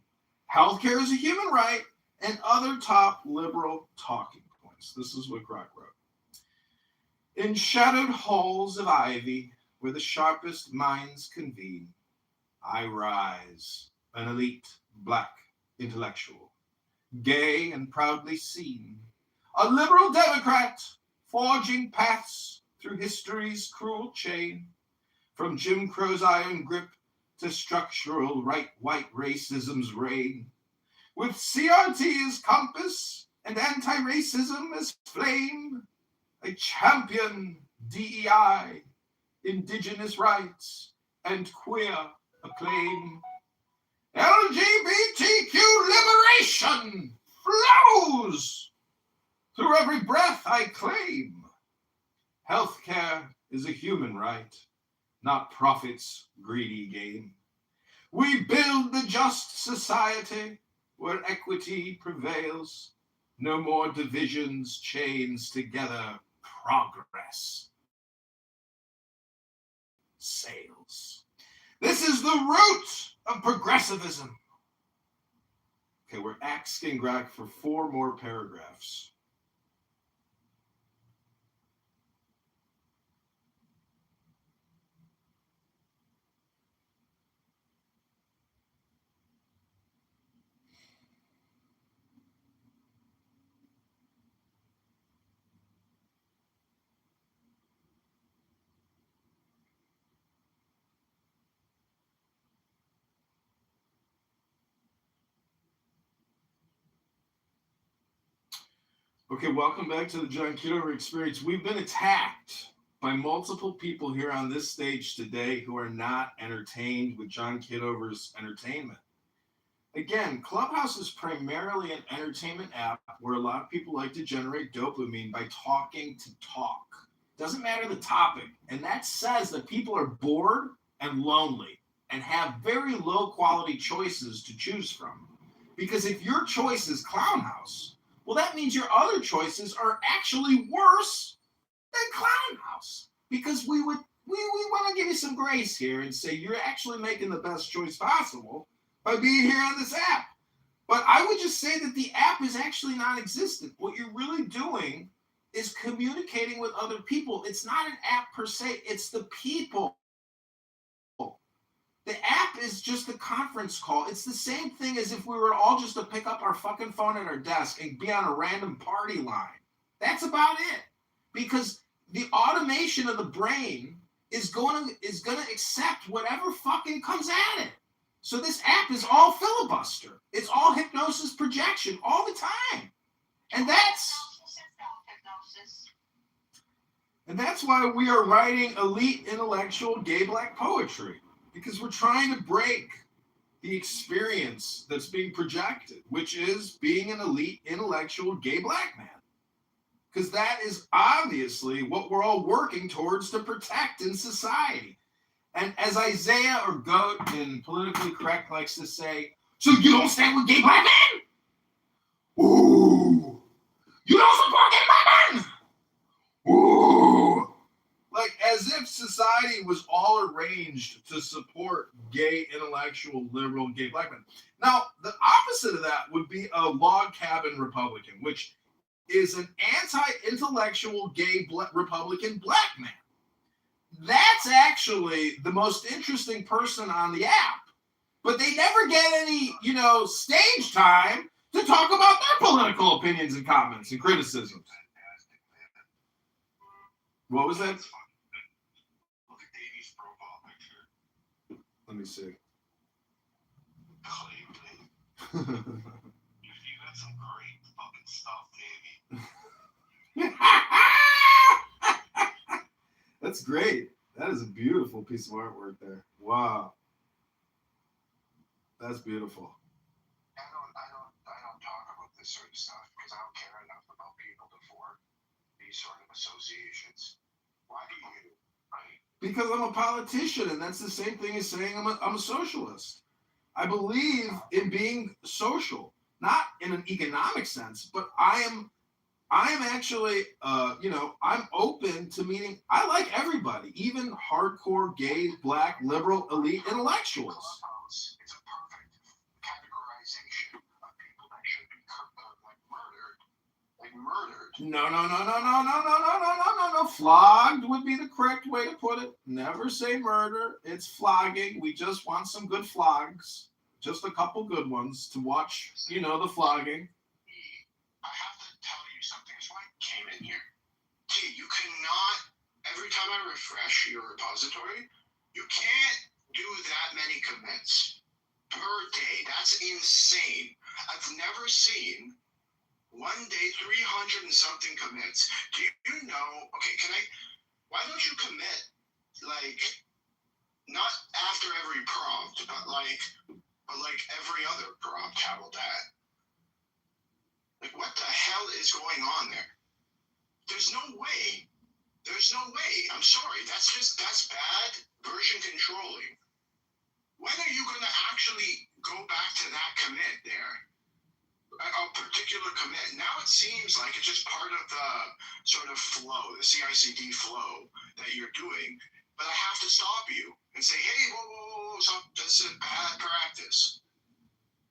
[SPEAKER 1] healthcare is a human right, and other top liberal talking points. This is what Grok wrote. In shadowed halls of ivy, where the sharpest minds convene, I rise, an elite black intellectual, gay and proudly seen, a liberal Democrat, forging paths through history's cruel chain, from Jim Crow's iron grip to structural white racism's reign, with CRT as compass and anti-racism as flame, a champion DEI, indigenous rights, and queer acclaim. LGBTQ liberation flows through every breath I claim. Healthcare is a human right, not profit's greedy game. We build the just society where equity prevails. No more divisions, chains together, progress sails. This is the root of progressivism. Okay, we're asking Greg for 4 more paragraphs. Okay, welcome back to the John Kitover Experience. We've been attacked by multiple people here on this stage today who are not entertained with John Kitover's entertainment. Again, Clubhouse is primarily an entertainment app where a lot of people like to generate dopamine by talking to talk. Doesn't matter the topic. And that says that people are bored and lonely. and have very low quality choices to choose from. Because if your choice is Clown House, well, that means your other choices are actually worse than Clown House. Because we want to give you some grace here and say you're actually making the best choice possible by being here on this app. But I would just say that the app is actually non-existent. What you're really doing is communicating with other people. It's not an app per se, it's the people. The app is just a conference call. It's the same thing as if we were all just to pick up our fucking phone at our desk and be on a random party line. That's about it. Because the automation of the brain is going to accept whatever fucking comes at it. So this app is all filibuster. It's all hypnosis projection all the time. And that's why we are writing elite intellectual gay black poetry. Because we're trying to break the experience that's being projected, which is being an elite intellectual gay black man. Because that is obviously what we're all working towards to protect in society. And as Isaiah or Goat in Politically Correct likes to say, so you don't stand with gay black men? Ooh. You don't support gay black men? Ooh. Like as if society was all arranged to support gay, intellectual, liberal, gay black men. Now, the opposite of that would be a log cabin Republican, which is an anti-intellectual gay Republican black man. That's actually the most interesting person on the app. But they never get any, stage time to talk about their political opinions and comments and criticisms. What was that?
[SPEAKER 2] Look at Davey's profile picture.
[SPEAKER 1] Let me see.
[SPEAKER 2] You got some great fucking stuff, Davey.
[SPEAKER 1] That's great. That is a beautiful piece of artwork there. Wow. That's beautiful.
[SPEAKER 3] I don't talk about this sort of stuff because I don't care enough about people to form these sort of associations. Why do you?
[SPEAKER 1] Because I'm a politician, and that's the same thing as saying I'm a socialist. I believe in being social, not in an economic sense, but I am actually, I'm open to meeting. I like everybody, even hardcore, gay, black, liberal, elite intellectuals.
[SPEAKER 3] It's a perfect categorization of people that should be murdered.
[SPEAKER 1] No. Flogged would be the correct way to put it. Never say murder. It's flogging. We just want some good flogs. Just a couple good ones to watch, the flogging.
[SPEAKER 3] I have to tell you something. That's why I came in here. T, you cannot, every time I refresh your repository, you can't do that many commits per day. That's insane. I've never seen one day 300 and something commits. Do you know, why don't you commit, not after every prompt, but every other prompt? How about that? What the hell is going on there? There's no way. I'm sorry. That's bad version controlling. When are you going to actually go back to that commit there? A particular commit. Now it seems like it's just part of the sort of flow, the CICD flow that you're doing. But I have to stop you and say, hey, whoa, stop. This is bad practice.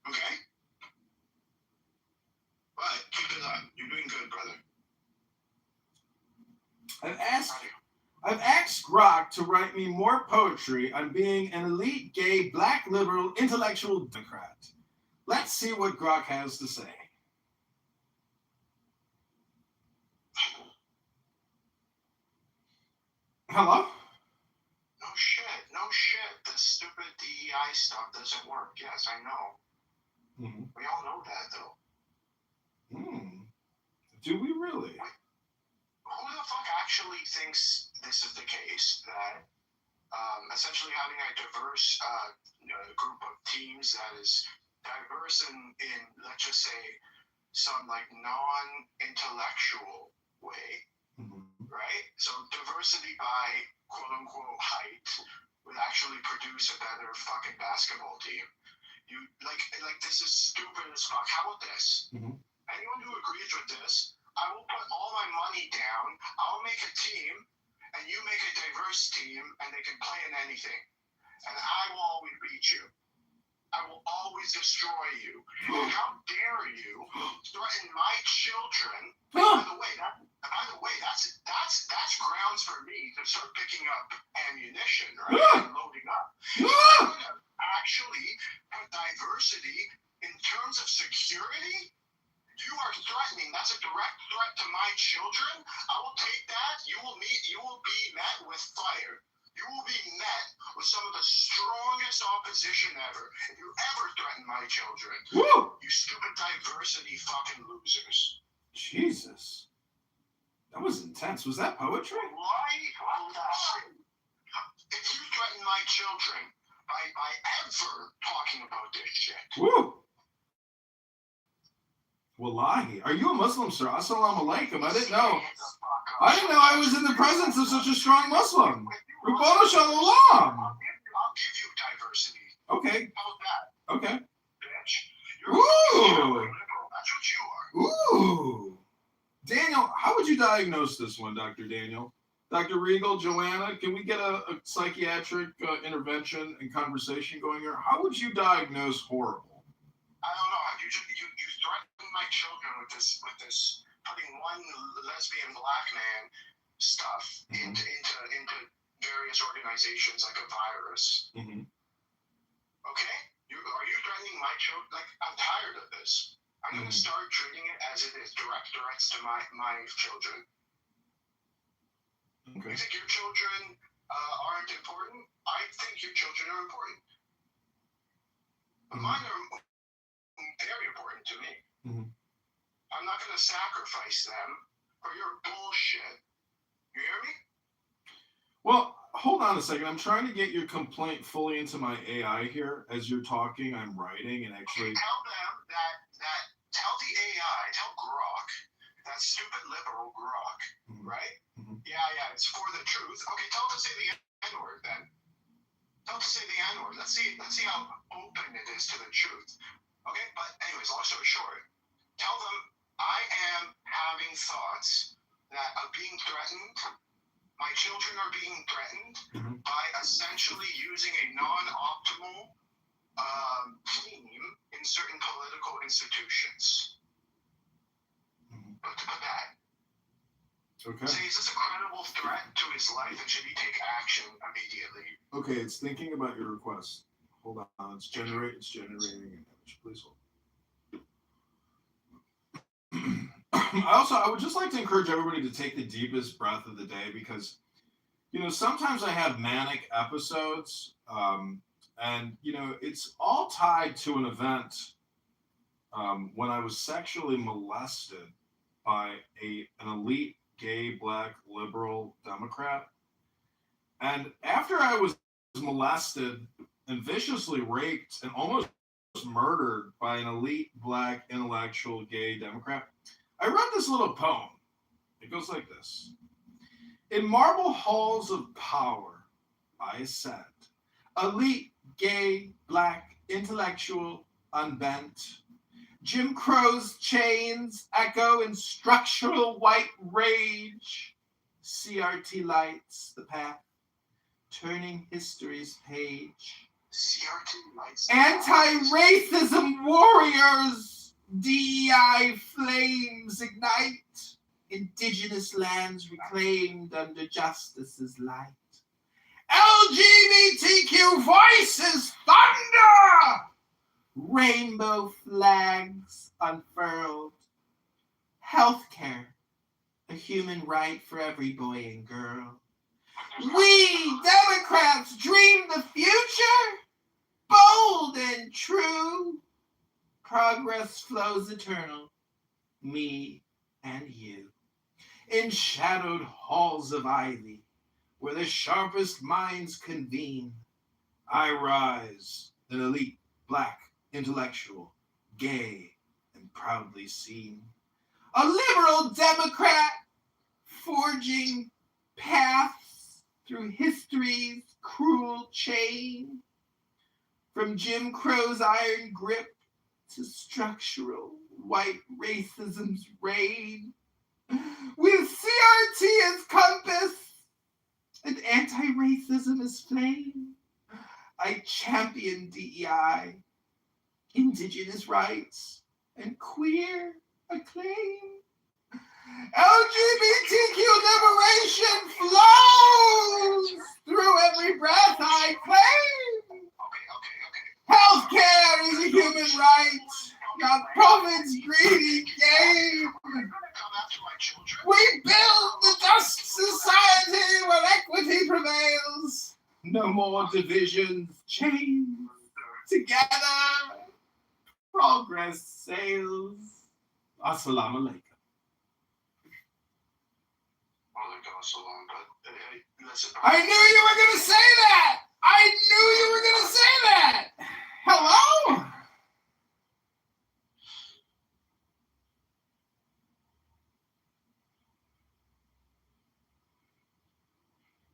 [SPEAKER 3] Okay? But keep it up. You're doing good, brother.
[SPEAKER 1] I've asked Grok to write me more poetry on being an elite, gay, black, liberal, intellectual Democrat. Let's see what Grok has to say. Hello?
[SPEAKER 3] No shit. The stupid DEI stuff doesn't work. Yes, I know.
[SPEAKER 1] Mm-hmm.
[SPEAKER 3] We all know that, though.
[SPEAKER 1] Do we really?
[SPEAKER 3] Who the fuck actually thinks this is the case? That essentially having a diverse group of teams that is diverse in let's just say some non-intellectual way, right? So diversity by quote unquote height would actually produce a better fucking basketball team. You like this is stupid as fuck. How about this?
[SPEAKER 1] Mhm.
[SPEAKER 3] Anyone who agrees with this, I will put all my money down. I'll make a team, and you make a diverse team, and they can play in anything. And I will always beat you. I will always destroy you. And how dare you threaten my children? By the way, that's grounds for me to start picking up ammunition, right? And loading up. I'm gonna actually put diversity in terms of security. You are threatening. That's a direct threat to my children. I will take that. You will be met with fire. You will be met with some of the strongest opposition ever. If you ever threaten my children, you stupid diversity fucking losers.
[SPEAKER 1] Jesus. That was intense. Was that poetry?
[SPEAKER 3] Why? If you threaten my children by ever talking about this shit.
[SPEAKER 1] Woo! Wallahi. Are you a Muslim, sir? Assalamu alaikum. I didn't know. I didn't know I was in the presence of such a strong Muslim. Rabbana Shalom.
[SPEAKER 3] I'll give you diversity.
[SPEAKER 1] Okay.
[SPEAKER 3] How about that?
[SPEAKER 1] Okay.
[SPEAKER 3] Bitch. You're
[SPEAKER 1] Ooh.
[SPEAKER 3] liberal. That's what you are.
[SPEAKER 1] Ooh. Daniel, how would you diagnose this one, Dr. Daniel? Dr. Regal, Joanna, can we get a psychiatric intervention and conversation going here? How would you diagnose horrible?
[SPEAKER 3] I don't know. You threatened my children with this putting one lesbian black man stuff into various organizations like a virus.
[SPEAKER 1] Mm-hmm.
[SPEAKER 3] Okay? Are you threatening my children? Like, I'm tired of this. I'm going to start treating it as it is, direct threats to my children.
[SPEAKER 1] Okay.
[SPEAKER 3] You think your children aren't important? I think your children are important. But mine are very important to me.
[SPEAKER 1] Mm-hmm.
[SPEAKER 3] I'm not going to sacrifice them for your bullshit. You hear me?
[SPEAKER 1] Well, hold on a second. I'm trying to get your complaint fully into my AI here. As you're talking, I'm writing and actually...
[SPEAKER 3] Okay, tell them tell the AI, tell Grok, that stupid liberal Grok, right?
[SPEAKER 1] Mm-hmm.
[SPEAKER 3] Yeah, it's for the truth. Okay, tell it to say the N-word then. Tell it to say the N-word. Let's see how open it is to the truth. Okay, but anyways, long story short, tell them I am having thoughts that are being threatened. My children are being threatened by essentially using a non-optimal team in certain political institutions. But to put that.
[SPEAKER 1] Okay.
[SPEAKER 3] Say, is this a credible threat to his life and should he take action immediately?
[SPEAKER 1] Okay, it's thinking about your request. Hold on, it's generating an image. Please hold. I would just like to encourage everybody to take the deepest breath of the day because, sometimes I have manic episodes, and, it's all tied to an event when I was sexually molested by an elite gay black liberal Democrat. And after I was molested and viciously raped and almost murdered by an elite black intellectual gay Democrat, I wrote this little poem. It goes like this. In marble halls of power, I ascend. Elite, gay, black, intellectual, unbent. Jim Crow's chains echo in structural white rage. CRT lights the path, turning history's page.
[SPEAKER 3] CRT lights.
[SPEAKER 1] Anti-racism warriors, DEI flames ignite. Indigenous lands reclaimed under justice's light. LGBTQ voices thunder! Rainbow flags unfurled. Healthcare, a human right for every boy and girl. We Democrats dream the future, bold and true. Progress flows eternal, me and you. In shadowed halls of ivy, where the sharpest minds convene, I rise, an elite, black, intellectual, gay, and proudly seen. A liberal Democrat, forging paths through history's cruel chain, from Jim Crow's iron grip to structural white racism's reign. With CRT as compass and anti-racism as flame, I champion DEI, indigenous rights, and queer acclaim. LGBTQ liberation flows through every breath I claim. Healthcare is a human right, not profit's greedy game. We build the just society where equity prevails. No more divisions, chains. Together, progress sails. Assalamu alaikum. I knew you were going to say that! I knew you were going to say that! Hello?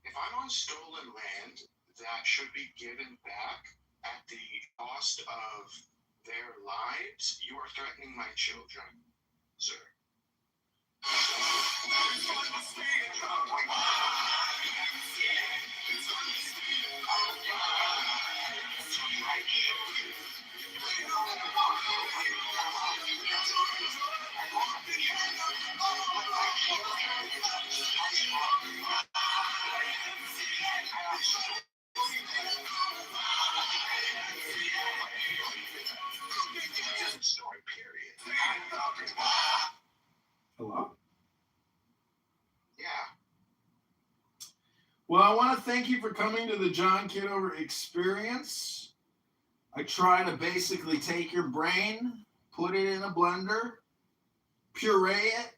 [SPEAKER 2] If I'm on stolen land, that should be given back at the cost of their lives. You are threatening my children, sir. Story, period.
[SPEAKER 1] Hello?
[SPEAKER 2] Yeah.
[SPEAKER 1] Well, I want to thank you for coming to the John Kitover experience. I try to basically take your brain, put it in a blender, puree it,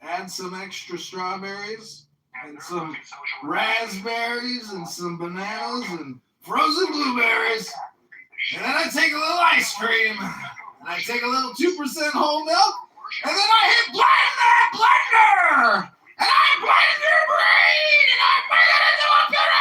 [SPEAKER 1] add some extra strawberries, and some raspberries, and some bananas, and frozen blueberries. And then I take a little ice cream, and I take a little 2% whole milk, and then I hit blend that blender! And I blend your brain, and I make it into a puree!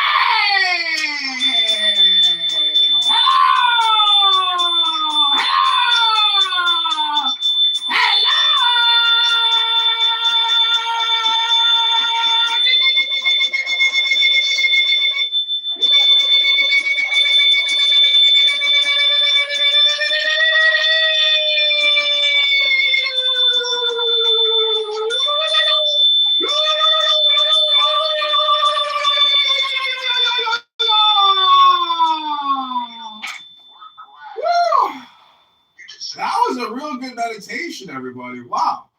[SPEAKER 1] That was a real good meditation, everybody. Wow.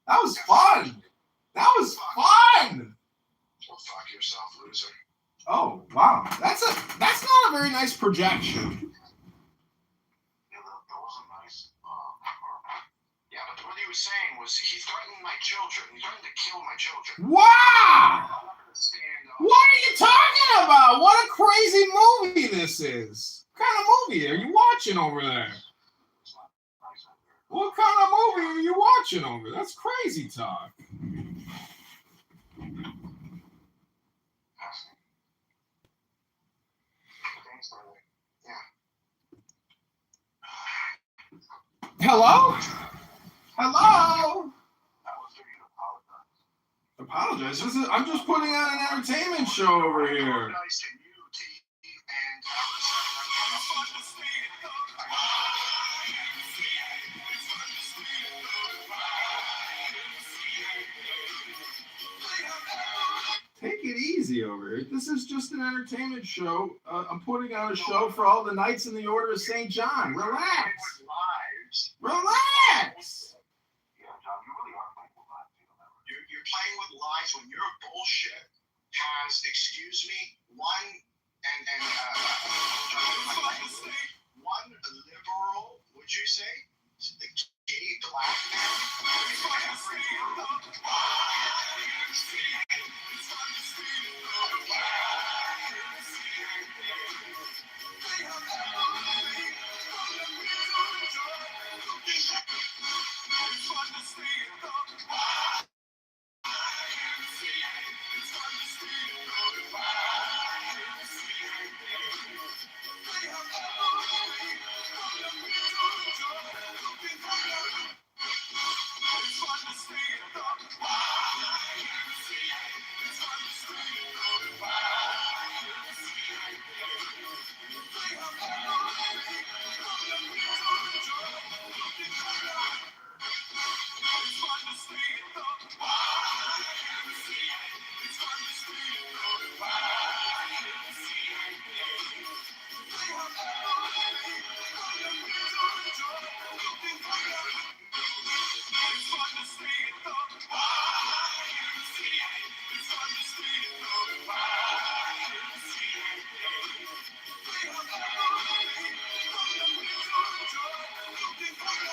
[SPEAKER 1] That was fun. That was fun.
[SPEAKER 2] Well, fuck yourself, loser.
[SPEAKER 1] Oh, wow. That's not a very nice projection.
[SPEAKER 2] Yeah, that wasn't nice. Yeah, but what he was saying was he's threatening my children. He's threatening to kill my children.
[SPEAKER 1] Wow.
[SPEAKER 2] I'm not gonna stand up.
[SPEAKER 1] What are you talking about? What a crazy movie this is. What kind of movie are you watching over there? What kind of movie are you watching over there? That's crazy talk. Hello? Hello? Apologize. I'm just putting on an entertainment show over here. Take it easy over here. This is just an entertainment show. I'm putting on a show for all the Knights in the Order of St. John. Relax. Relax.
[SPEAKER 2] Yeah, John, you really are playing with lies. You're playing with lies when your bullshit has, excuse me, one liberal, would you say? The gay black man. Why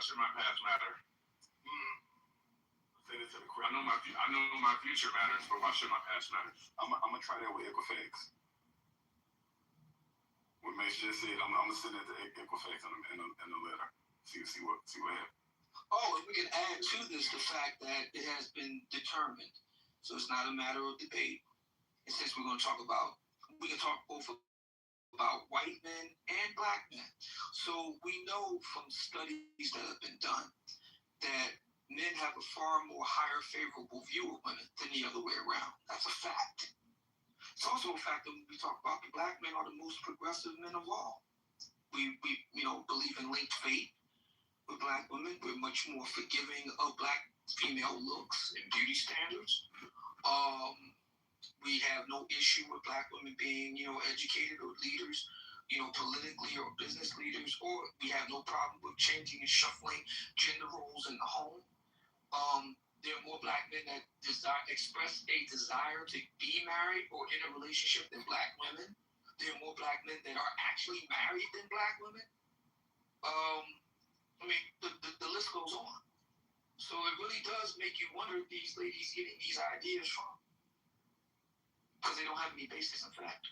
[SPEAKER 2] should my past matter? I know my future matters, but why should my past matter?
[SPEAKER 8] I'm gonna try that with Equifax. What Mace just said, I'm gonna send it to Equifax in a letter. See what happens.
[SPEAKER 9] Oh, and we can add to this the fact that it has been determined, so it's not a matter of debate. And since we're going to talk about, we can talk both about white men and black men. So we know from studies that have been done that men have a far more higher favorable view of women than the other way around. That's a fact. It's also a fact that when we talk about the black men are the most progressive men of all. We believe in linked fate. With black women, we're much more forgiving of black female looks and beauty standards. We have no issue with black women being, educated or leaders, politically or business leaders, or we have no problem with changing and shuffling gender roles in the home. There are more black men that express a desire to be married or in a relationship than black women. There are more black men that are actually married than black women. The list goes on. So it really does make you wonder if these ladies getting these ideas from, because they don't have any basis in fact.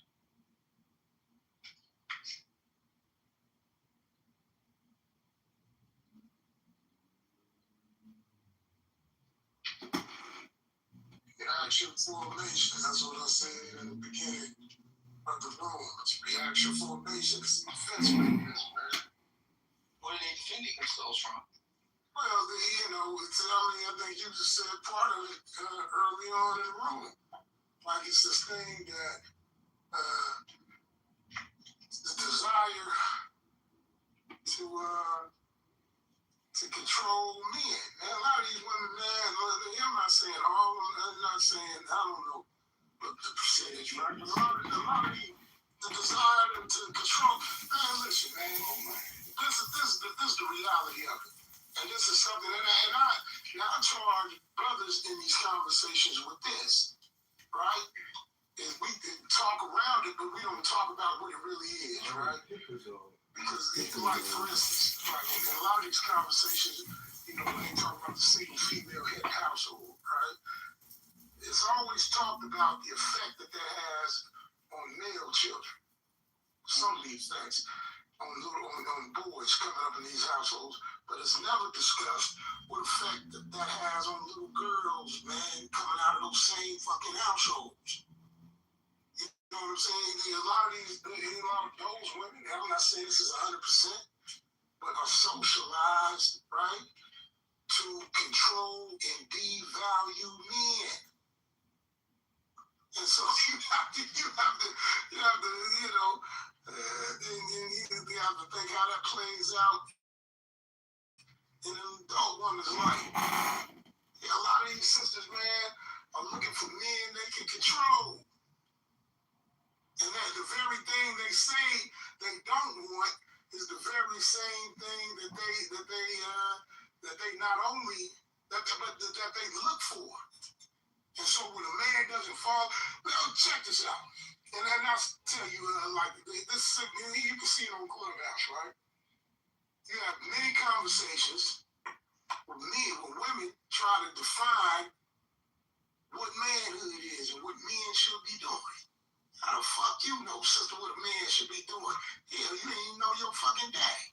[SPEAKER 3] Reaction formation, that's what I said in the beginning of the room. Reaction formation is a defense mechanism, man.
[SPEAKER 9] What are they defending themselves from?
[SPEAKER 3] Well, I think you just said part of it early on in the room. Like it's this thing that the desire to control men. And a lot of these women, man, I'm not saying all of them, I'm not saying, I don't know what the percentage, right? But a lot of the desire to control, man, listen, man, this is the reality of it. And this is something, and I charge brothers in these conversations with this, right? Is we can talk around it, but we don't talk about what it really is, right? Because, like, for instance, in a lot of these conversations, when they talk about the single female head household, right? It's always talked about the effect that has on male children. Some of these things on boys coming up in these households, but it's never discussed what effect that has on little girls, man, coming out of those same fucking households. You know what I'm saying? A lot of those women, I'm not saying this is 100%, but are socialized, right, to control and devalue men. And so you have to, you have to think how that plays out in an adult woman's life. Yeah, a lot of these sisters, man, are looking for men they can control. And that the very thing they say they don't want is the very same thing that they not only that they look for. And so when a man doesn't fall, well, check this out. And I'll tell you, this, you can see it on Clubhouse, right? You have many conversations with women try to define what manhood is and what men should be doing. How the fuck you know, sister, what a man should be doing? Hell, you didn't even know your fucking daddy.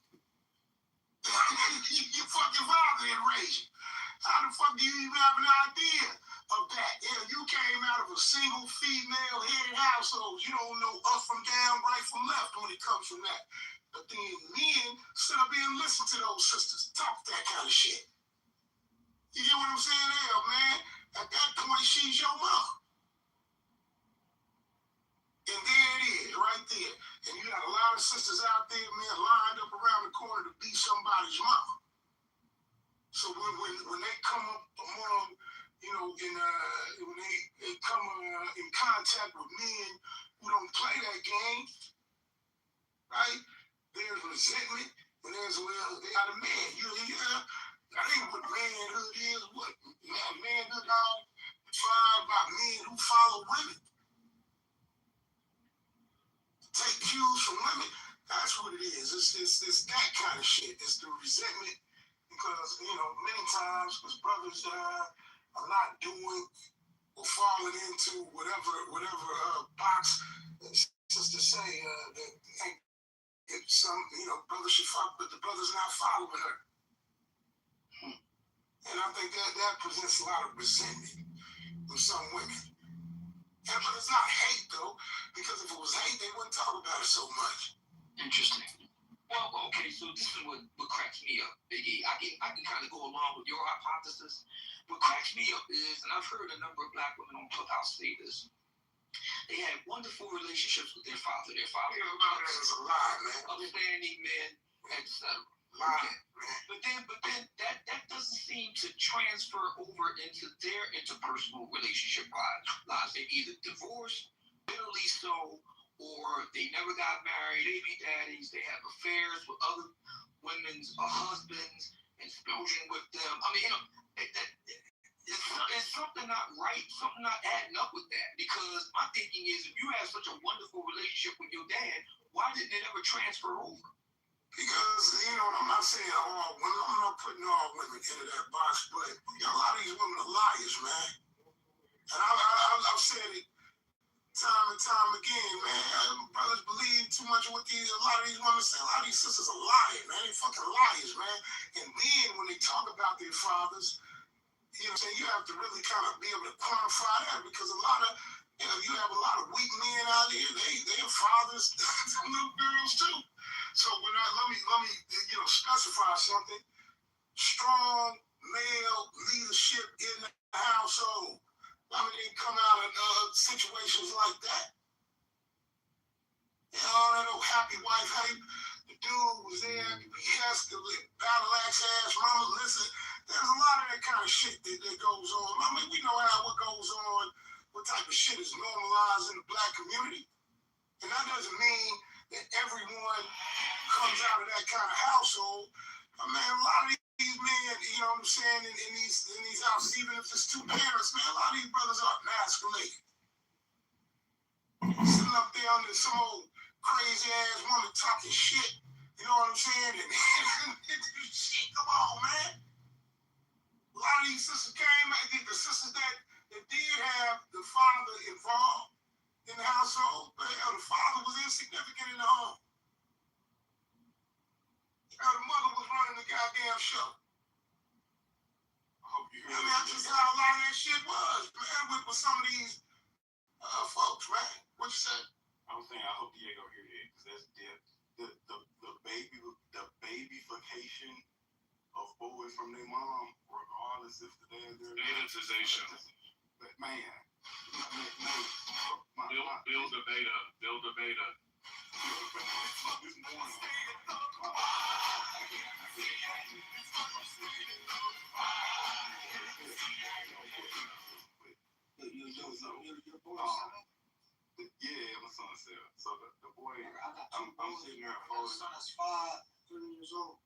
[SPEAKER 3] Your fucking father didn't raise you. How the fuck do you even have an idea of that? Yeah, you came out of a single female-headed household. You don't know up from down, right from left when it comes from that. But then men sit up here and listen to those sisters talk that kind of shit. You get what I'm saying? Hell, man, at that point, she's your mom. And there it is, right there. And you got a lot of sisters out there, man, lined up around the corner to be somebody's mama. So when they come up among when they come in contact with men who don't play that game, right? There's resentment, and there's they got a man. I think what manhood is, manhood now defined by men who follow women, take cues from women. That's what it is. It's that kind of shit. It's the resentment because many times because brothers are not doing or falling into whatever box sisters say that some brothers should fuck, but the brother's not following her. And I think that presents a lot of resentment with some women. But it's not hate though, because if it was hate, they wouldn't talk about it so much.
[SPEAKER 9] Interesting. Well, okay, so this is what cracks me up, Biggie. I can kind of go along with your hypothesis. What cracks me up is, and I've heard a number of black women on Clubhouse say this, they had wonderful relationships with their father. Their father
[SPEAKER 3] was a lie, man.
[SPEAKER 9] Upstanding men, etc.
[SPEAKER 3] Lie,
[SPEAKER 9] man. But then that doesn't seem to transfer over into their interpersonal relationship lives. They either divorced, bitterly so, or they never got married, baby daddies, they have affairs with other women's husbands and splurging with them. I mean, it's something not right, something not adding up with that. Because my thinking is, if you have such a wonderful relationship with your dad, why didn't it ever transfer over?
[SPEAKER 3] Because, I'm not saying all women, I'm not putting all women into that box, but a lot of these women are liars, man. And I've said it time and time again, man. Brothers believe too much of what a lot of these women say. A lot of these sisters are lying, man. They fucking liars, man. And then when they talk about their fathers, you have to really kind of be able to quantify that because a lot of, you have a lot of weak men out here. They're fathers to little girls too. So let me specify something. Strong male leadership in the household. I mean, they come out of situations like that. That old happy wife, the dude was there, yes, the battle axe ass mama. Listen, there's a lot of that kind of shit that goes on. I mean, we know what goes on, what type of shit is normalized in the black community. And that doesn't mean that everyone comes out of that kind of household. I mean, a lot of these men, you know what I'm saying, in these houses, even if it's two parents, man, a lot of these brothers are emasculated. Sitting up there under some old crazy ass woman talking shit, you know what I'm saying? And shit, come on, man. A lot of these sisters came, I think the sisters that did have the father involved in the household, but the father was insignificant in the home. The mother was running the goddamn show.
[SPEAKER 8] I hope you hear
[SPEAKER 3] I mean, that's just how a lot of that shit was, man, with some of these folks, man. What you say?
[SPEAKER 8] I was saying, I hope Diego hear that because that's the babyfication of boys from their mom, regardless if the dad they're
[SPEAKER 2] Sanitization.
[SPEAKER 8] But man,
[SPEAKER 2] Build the beta.
[SPEAKER 8] This morning.
[SPEAKER 3] Your boy,
[SPEAKER 8] Yeah, my son said. So the boy, I'm sitting there
[SPEAKER 3] my son is 5 years old.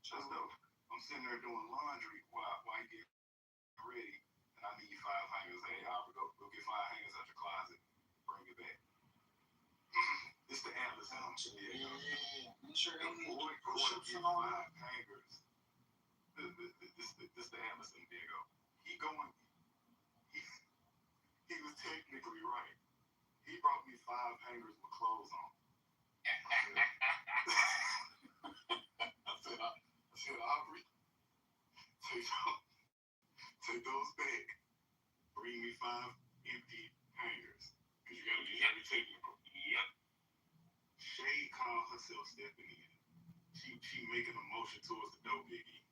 [SPEAKER 8] That's dope. I'm sitting there doing laundry while I get ready, and I need 5 hangers. Hey, I'll go get 5 hangers out your closet, bring it back. It's the Atlas and I'm
[SPEAKER 3] Yeah. Make sure they need
[SPEAKER 8] boy
[SPEAKER 3] push-ups
[SPEAKER 8] get
[SPEAKER 3] and all
[SPEAKER 8] 5
[SPEAKER 3] that.
[SPEAKER 8] hangers. This the Atlas and Diego. He was technically right. He brought me 5 hangers with clothes on. I said, Aubrey, take those back. Bring me 5 empty hangers. Because you gotta be very technical. Yep. Shay called herself stepping in. She making a motion towards the door, Biggie.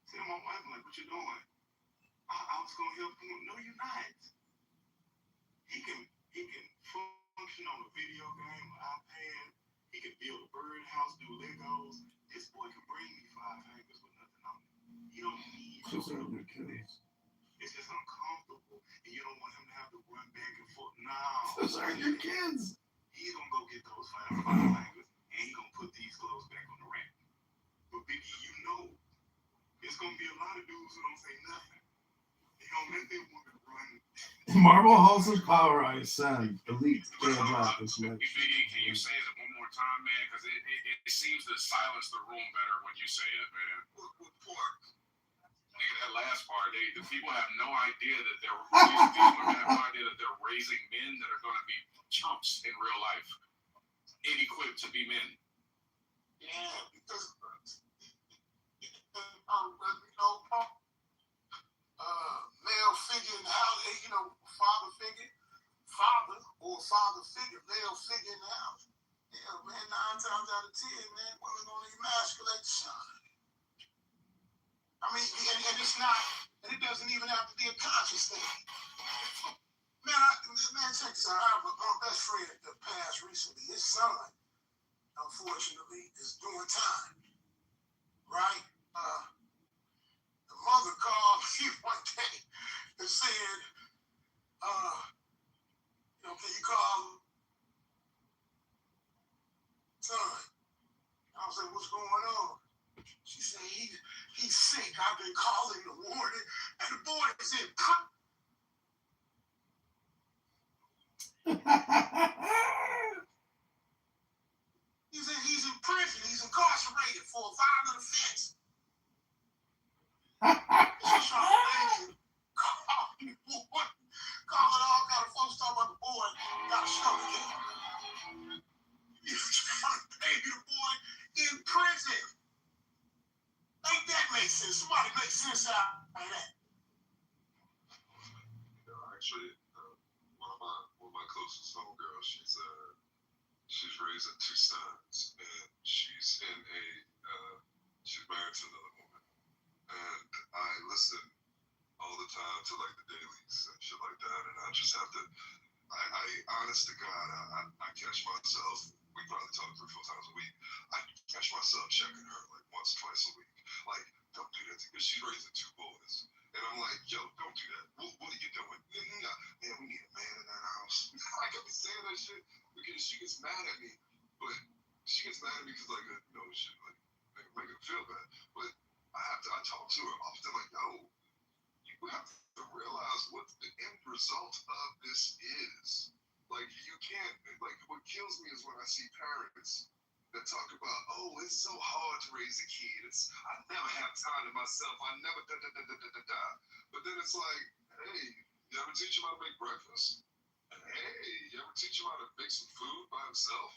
[SPEAKER 8] Said, my wife, I'm like, what you doing? I was gonna help him. No, you're not. He can function on a video game, an iPad. He can build a birdhouse, do Legos. This boy can bring me 5 hangers with nothing on it. He don't need your help with this. it's just uncomfortable, and you don't want him to have to run back and forth. No,
[SPEAKER 1] Those aren't your kids.
[SPEAKER 8] he's gonna go get those five fingers, and he's gonna put these clothes back on the rack. But Biggie, you know, it's gonna be a lot of dudes who don't say nothing. They gonna let their woman run.
[SPEAKER 1] Marble Halls' power, I send. Elite. Can't drop this much.
[SPEAKER 2] Biggie, can you say it one more time, man? Because it seems to silence the room better when you say it, man.
[SPEAKER 8] What part?
[SPEAKER 2] Nigga, that last part, the people have no idea that they're raising men that are going to be chumps in real life, inequipped to be men.
[SPEAKER 3] Yeah, because male figure in the house, father figure, male figure in the house. Yeah, man, 9 times out of 10, man, women gonna emasculate the son. I mean, and it's not, and it doesn't even have to be a conscious thing. Man, check this out. I have a best friend that passed recently. His son, unfortunately, is doing time. Right? The mother called me one day and said, can you call son? I was like, what's going on? She said, he's sick. I've been calling the warden, and the boy is in he's in prison. He's incarcerated for a violent offense. She's trying to call it all kind of folks talking about the boy got a stomach ache. He's trying to baby the boy in prison. Make that make sense. Somebody make sense out of that.
[SPEAKER 10] Actually, one of my closest homegirls, she's raising 2 sons, and she's married to another woman. And I listen all the time to like the dailies and shit like that, and I just have to. I honest to God, I catch myself. We probably talk 3-4 times a week. I catch myself checking her like once, twice a week. Like, don't do that because she's raising 2 boys. And I'm like, yo, don't do that. What are you doing? Man, we need a man in that house. I could be saying that shit because she gets mad at me. But she gets mad at me because, like, she make her feel bad. But I talk to her often, like, yo, you have to realize what the end result of this is. Like, you can't, like, what kills me is when I see parents that talk about, oh, it's so hard to raise a kid. I never have time to myself. I never da. But then it's like, hey, you ever teach him how to make breakfast? Hey, you ever teach him how to make some food by himself?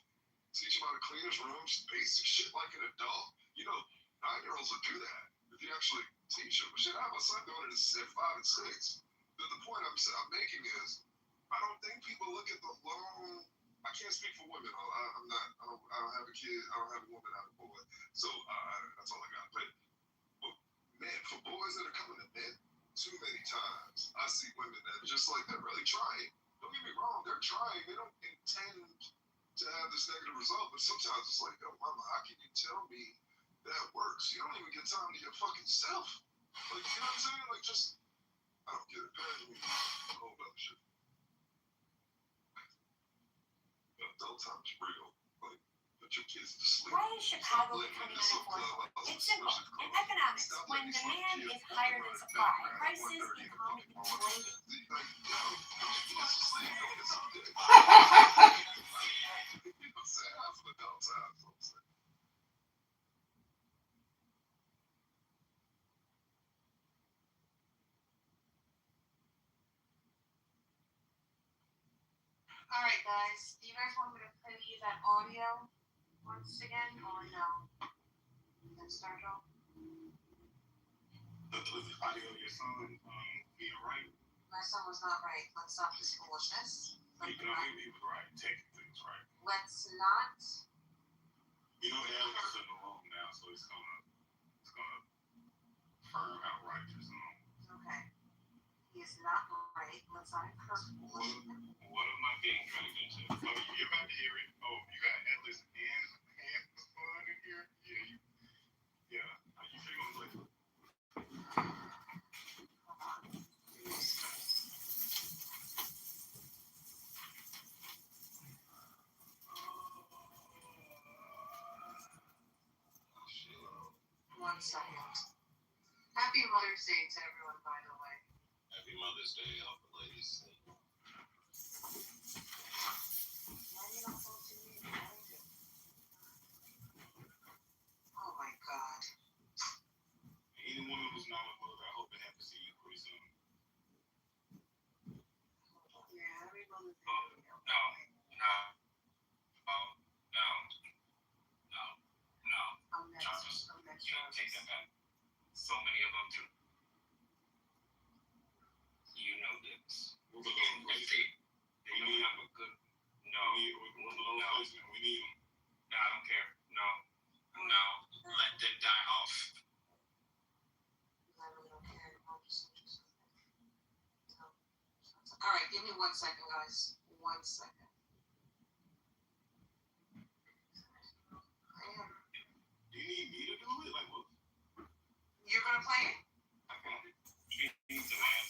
[SPEAKER 10] Teach him how to clean his room, just basic shit like an adult. 9-year-olds will do that if you actually teach them. Shit, I have a son doing it at 5 and 6. The point I'm making is, I don't think people look at the long. I can't speak for women. I don't have a kid. I don't have a woman. I have a boy. So that's all I got. But man, for boys that are coming to men, too many times I see women that just like they're really trying. Don't get me wrong, they're trying. They don't intend to have this negative result. But sometimes it's like, yo, mama, how can you tell me that works? You don't even get time to your fucking self. Like, you know what I'm saying? Like, just I don't get it. A whole other shit. Adult time's real. Like, put your kids to sleep.
[SPEAKER 11] Why is Chicago becoming unaffordable? It's simple. In economics, when demand is higher than supply, prices become inflated. All right, guys. Do you guys want me to play that audio once again, or no? Let's start off.
[SPEAKER 8] The audio of your son being right.
[SPEAKER 11] My son was not right. Let's stop this foolishness.
[SPEAKER 8] He was right. Technically, he was right.
[SPEAKER 11] Let's not.
[SPEAKER 8] Alex is in the room now, so it's gonna firm out right your son.
[SPEAKER 11] Okay. He is not right. Let's not encourage foolishness.
[SPEAKER 8] What am I being trying to get to? Oh, you're about to hear it. Oh, you got Atlas and the fun in here? Yeah. How you feeling, like?
[SPEAKER 11] Hold on.
[SPEAKER 2] Mother's Day of the ladies.
[SPEAKER 6] Oh my God.
[SPEAKER 8] Anyone who's not a mother, I hope it happens to you pretty soon.
[SPEAKER 6] Yeah, every mother thing.
[SPEAKER 2] No.
[SPEAKER 6] I'm next.
[SPEAKER 2] Travis,
[SPEAKER 6] I'm next.
[SPEAKER 2] you don't take that back. So many of them do. You know this.
[SPEAKER 8] We're going to go crazy.
[SPEAKER 2] They don't have a good. No.
[SPEAKER 8] We need them.
[SPEAKER 2] No, I don't care. No. Let them die off.
[SPEAKER 6] I really don't care. I'm just interested. All right, give me 1 second, guys. 1 second.
[SPEAKER 8] Do you need me to do it? Like, what?
[SPEAKER 6] You're gonna play it?
[SPEAKER 8] I got it.
[SPEAKER 2] He's the man.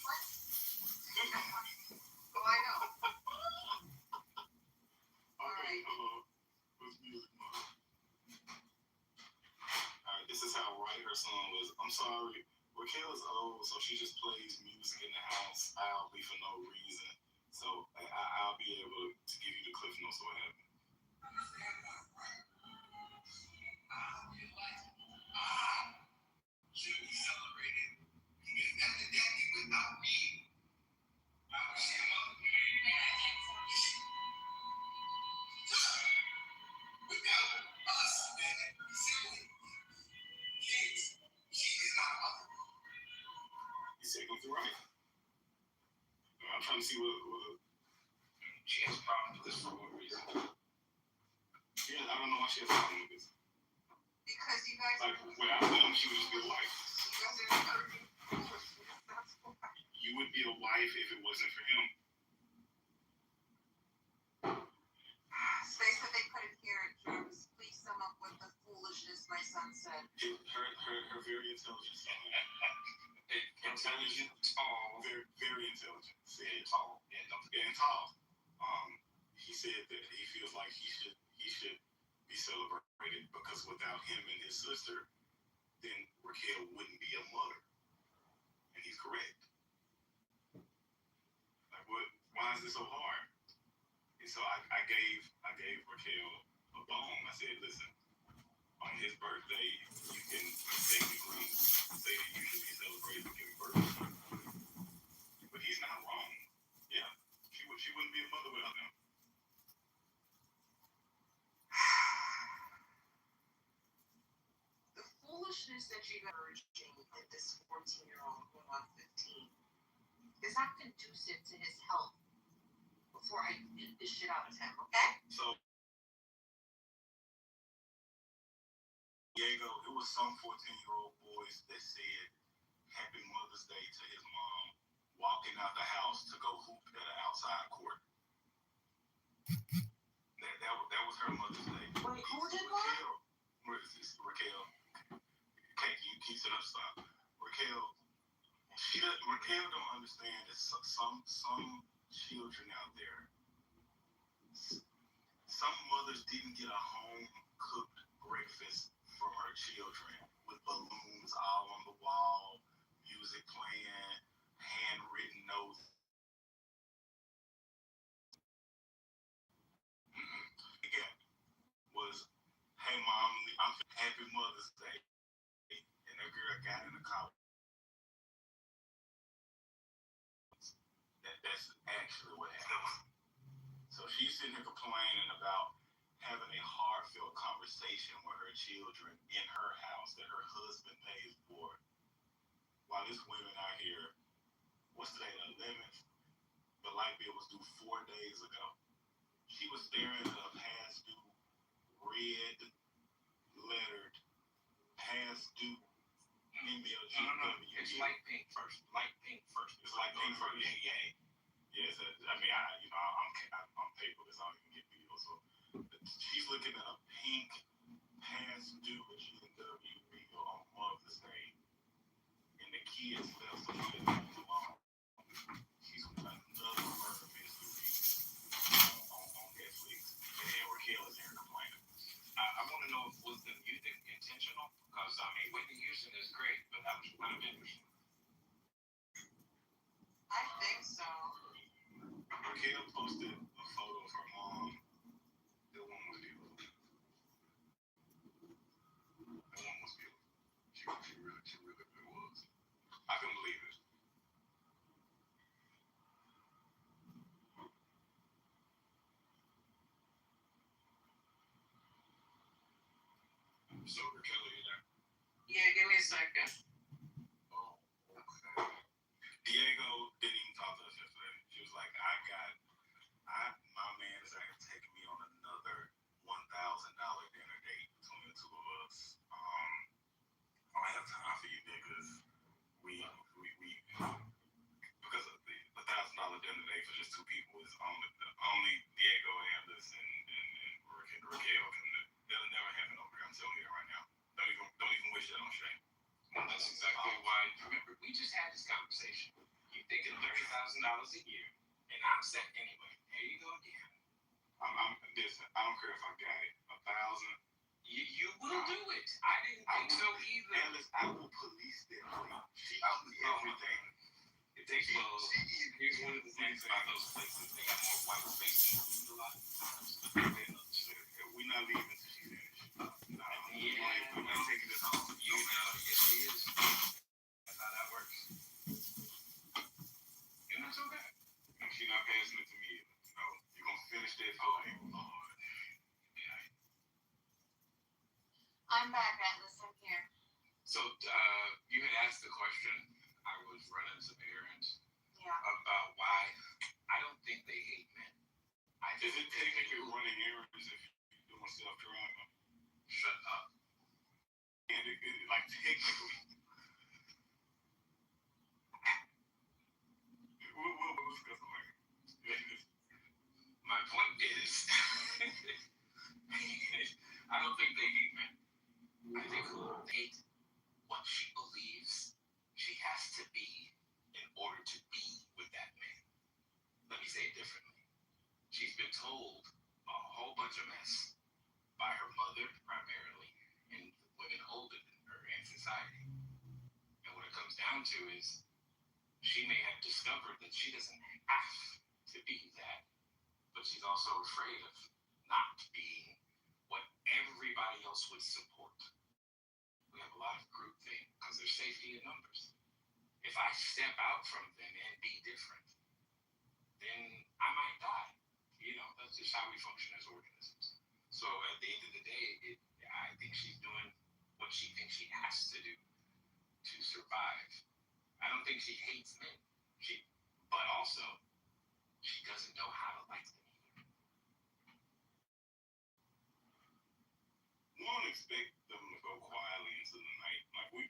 [SPEAKER 6] Oh, I know.
[SPEAKER 8] Okay, what's music, mother? Alright, this is how right her song was. I'm sorry, Raquel is old, so she just plays music in the house loudly for no reason. So I'll be able to give you the cliff notes of what happened.
[SPEAKER 10] Should be celebrated. You get evidently without me. I will see a mother. Without us, then simply kids, she is not a mother.
[SPEAKER 8] You said go through right. I'm trying to see what
[SPEAKER 2] She has a problem with this for what reason?
[SPEAKER 8] yeah, I don't know why she has a problem with this.
[SPEAKER 6] Because you guys
[SPEAKER 8] Like, without them, she would just be a wife.
[SPEAKER 6] That's why.
[SPEAKER 8] You would be a wife if it wasn't for him.
[SPEAKER 6] Space that they put in here, Jarvis. Please sum up what the foolishness my son said.
[SPEAKER 8] Her very intelligent son.
[SPEAKER 2] Intelligent, tall,
[SPEAKER 8] Very, very intelligent. Said
[SPEAKER 2] tall. Yeah, don't forget.
[SPEAKER 8] and tall. He said that he feels like he should be celebrated because without him and his sister, then Raquel wouldn't be a mother. And he's correct. Like, what? Why is this so hard? And so I gave Raquel a bone. I said, listen, on his birthday, you can technically say that you should be celebrated for giving birth. But he's not wrong. Yeah, she wouldn't be a mother without him.
[SPEAKER 6] The foolishness that you guys are urging in this 14-year-old going on 15 is not conducive to his health before I beat this shit out of him, okay?
[SPEAKER 8] So, Diego, it was some 14-year-old boys that said Happy Mother's Day to his mom walking out the house to go hoop at an outside court. That was her Mother's Day.
[SPEAKER 6] Wait, who did that?
[SPEAKER 8] Raquel. Okay, you keep it up, stop. Raquel don't understand that some children out there, some mothers didn't get a home cooked breakfast for her children with balloons all on the wall, music playing, handwritten notes. Again, was, hey mom, I'm happy Mother's Day. And that girl got in the car. That's actually what happened. So she's sitting here complaining about having a heartfelt conversation with her children in her house that her husband pays for. While this women out here, what's today, the 11th? The light bill was due 4 days ago. She was staring at a past due, red, lettered, past due email.
[SPEAKER 2] No. It's light pink first. Light pink first.
[SPEAKER 8] It's light pink first. Yeah. Yes, I mean, I'm paperless. I don't even get bills. So she's looking at a pink past due GW bill on Mother's Day, and the kids left some of it alone. She's with another murder mystery on Netflix, and Raquel is here complaining.
[SPEAKER 2] I want to know, was the music intentional? Because, I mean, Whitney Houston is great, but that was kind of interesting.
[SPEAKER 6] I think
[SPEAKER 2] So, Kelly, you there?
[SPEAKER 6] Yeah, give me a second.
[SPEAKER 8] Oh, okay. Diego didn't even talk to us yesterday. She was like, my man is actually taking me on another $1,000 dinner date between the two of us. I don't have time for you niggas. Because of the $1,000 dinner date for just two people is only Diego Anders and Raquel can do. That'll never happen over here. I'm telling you that right now. Don't even wish that on Shay.
[SPEAKER 2] Well, that's exactly why. Remember, we just had this conversation. You're thinking $30,000 a year, and I'm set anyway. Here you go again.
[SPEAKER 8] Listen, I don't care if I got it. 1,000.
[SPEAKER 2] You will do it. I didn't think so either.
[SPEAKER 8] Alice, I will police that place. She owns everything.
[SPEAKER 2] It takes well. Here's one of the things about those places. They got more white space than food a lot of times.
[SPEAKER 8] We're not leaving till she finished. We're not taking this home.
[SPEAKER 2] You know, yes, she is. That's how that works. And that's okay.
[SPEAKER 8] And she's not passing it to me. No, you're going to finish that for me. Lord. Yeah.
[SPEAKER 11] I'm back, Atlas. I'm here.
[SPEAKER 2] So, you had asked the question. I was running some errands
[SPEAKER 11] Yeah.
[SPEAKER 2] about why I don't think they hate men.
[SPEAKER 8] Is it technically running errands if you're doing self-driving?
[SPEAKER 2] Shut up.
[SPEAKER 8] And like technically. We'll discuss it later.
[SPEAKER 2] My point is, I don't think they hate men. I think who hate what she believes she has to be in order to be with that man. Let me say it differently. She's been told a whole bunch of mess by her mother primarily and women older than her in society. And what it comes down to is she may have discovered that she doesn't have to be that, but she's also afraid of not being what everybody else would support. We have a lot of groupthink because there's safety in numbers. If I step out from them and be different, then I might die. You know, that's just how we function as organisms. So at the end of the day, I think she's doing what she thinks she has to do to survive. I don't think she hates men. But also, she doesn't know how to like them either.
[SPEAKER 8] We don't expect them to go quietly into the night. Like we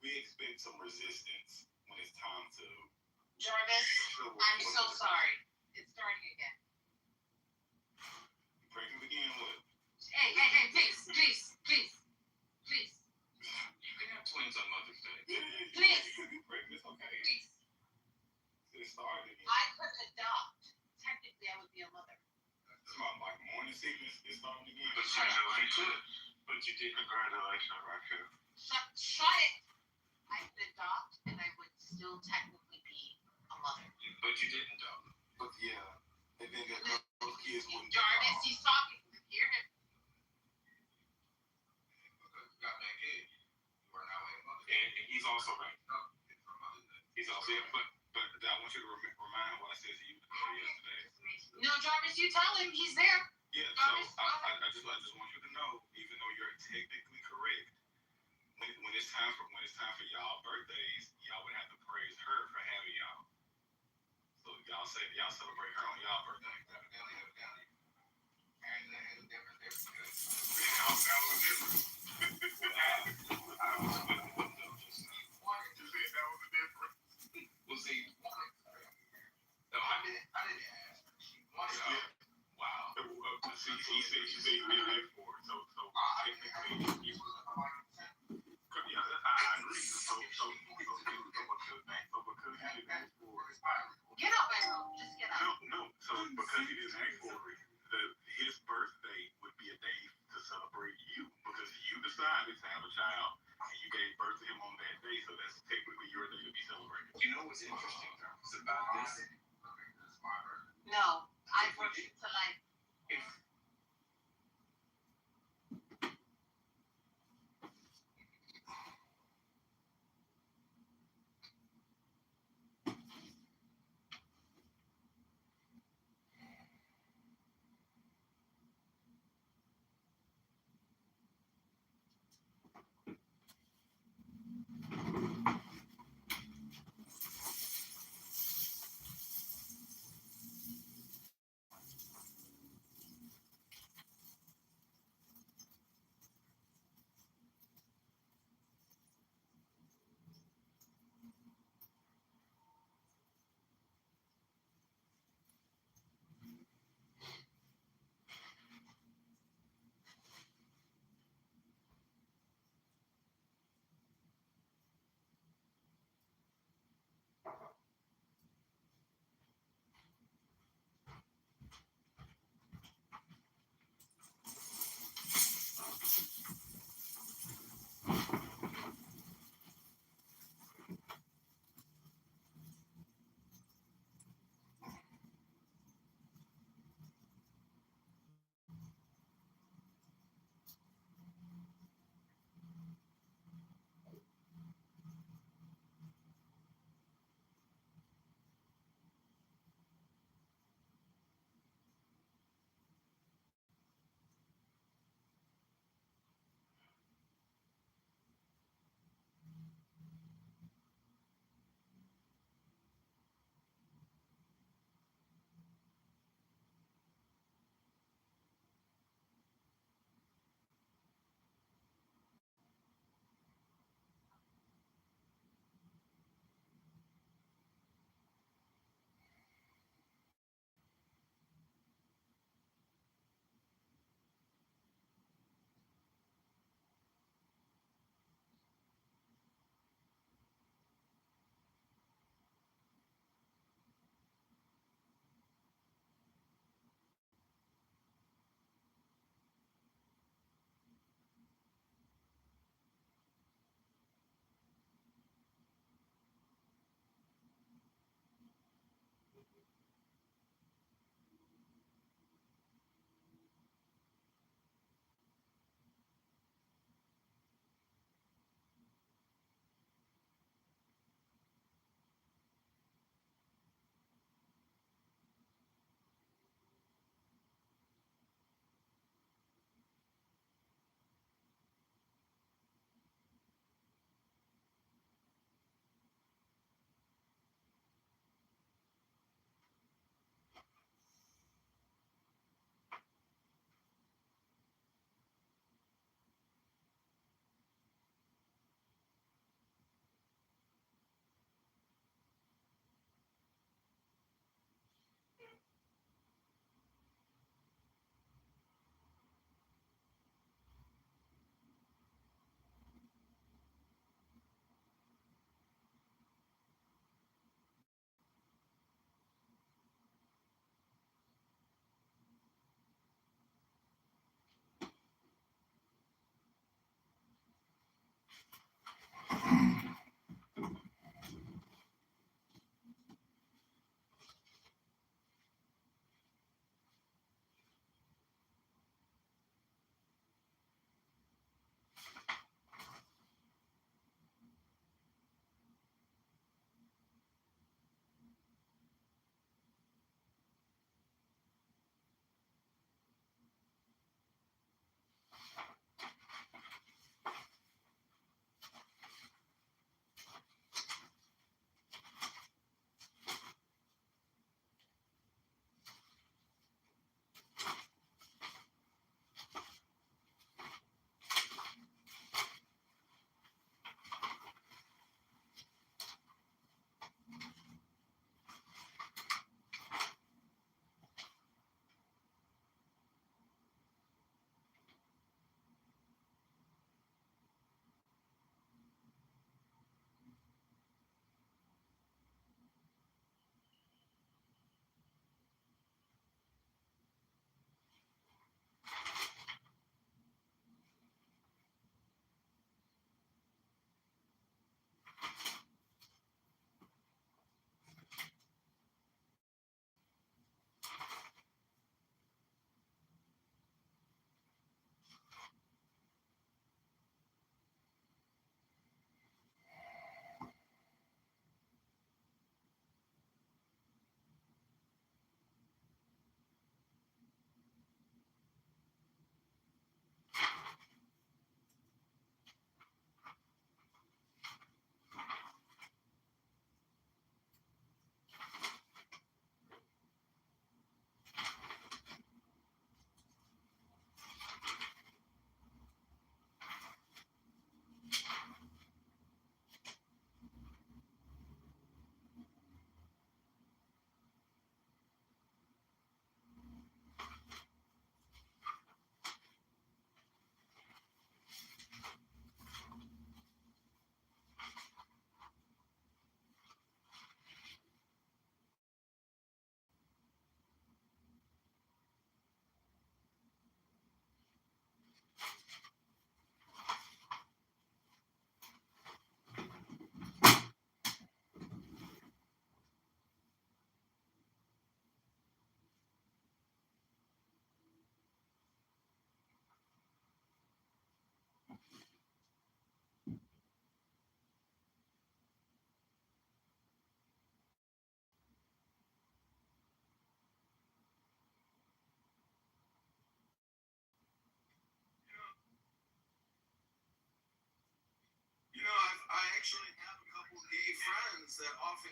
[SPEAKER 8] expect some resistance when it's time to.
[SPEAKER 11] Jarvis, I'm so sorry. It's starting again.
[SPEAKER 8] Breaking again, what?
[SPEAKER 11] Hey, please.
[SPEAKER 2] You can have twins on Mother's Day.
[SPEAKER 11] Please.
[SPEAKER 8] You can be pregnant, it's okay.
[SPEAKER 11] Please.
[SPEAKER 8] It started again.
[SPEAKER 11] I could adopt. Technically, I would be a mother.
[SPEAKER 8] It's about like morning sickness. It's starting again.
[SPEAKER 2] But you know, you could. But you did.
[SPEAKER 8] Congratulations, Raquel.
[SPEAKER 11] Shut it. I could adopt, and I would still technically be a mother.
[SPEAKER 2] But you didn't, though.
[SPEAKER 8] But yeah, and then those kids wouldn't.
[SPEAKER 11] Jarvis, he's talking. You hear him?
[SPEAKER 2] Because you got that kid. You are now a mother. And he's also right. No, it's her mother. He's also right. But I want you to remind what I said to you yesterday.
[SPEAKER 11] No, Jarvis, you tell him he's there.
[SPEAKER 8] Yeah,
[SPEAKER 11] Jarvis,
[SPEAKER 8] so I just want you to know, even though you're technically correct, when it's time for y'all birthdays, y'all would have to praise her for having y'all. So y'all celebrate her on y'all birthday.
[SPEAKER 2] We'll see. No, I didn't ask. She wanted it. Wow.
[SPEAKER 8] He said you didn't ask for it, so technically, yeah, I agree. So because you didn't ask for it.
[SPEAKER 11] Get out my room. Just get out.
[SPEAKER 8] No. So because you didn't ask for it, his birthday would be a day to celebrate you because you decided to have a child and you gave birth to him on that day. So that's technically your day to be celebrated.
[SPEAKER 2] You know what's interesting about this?
[SPEAKER 11] No, I brought you to life.
[SPEAKER 2] If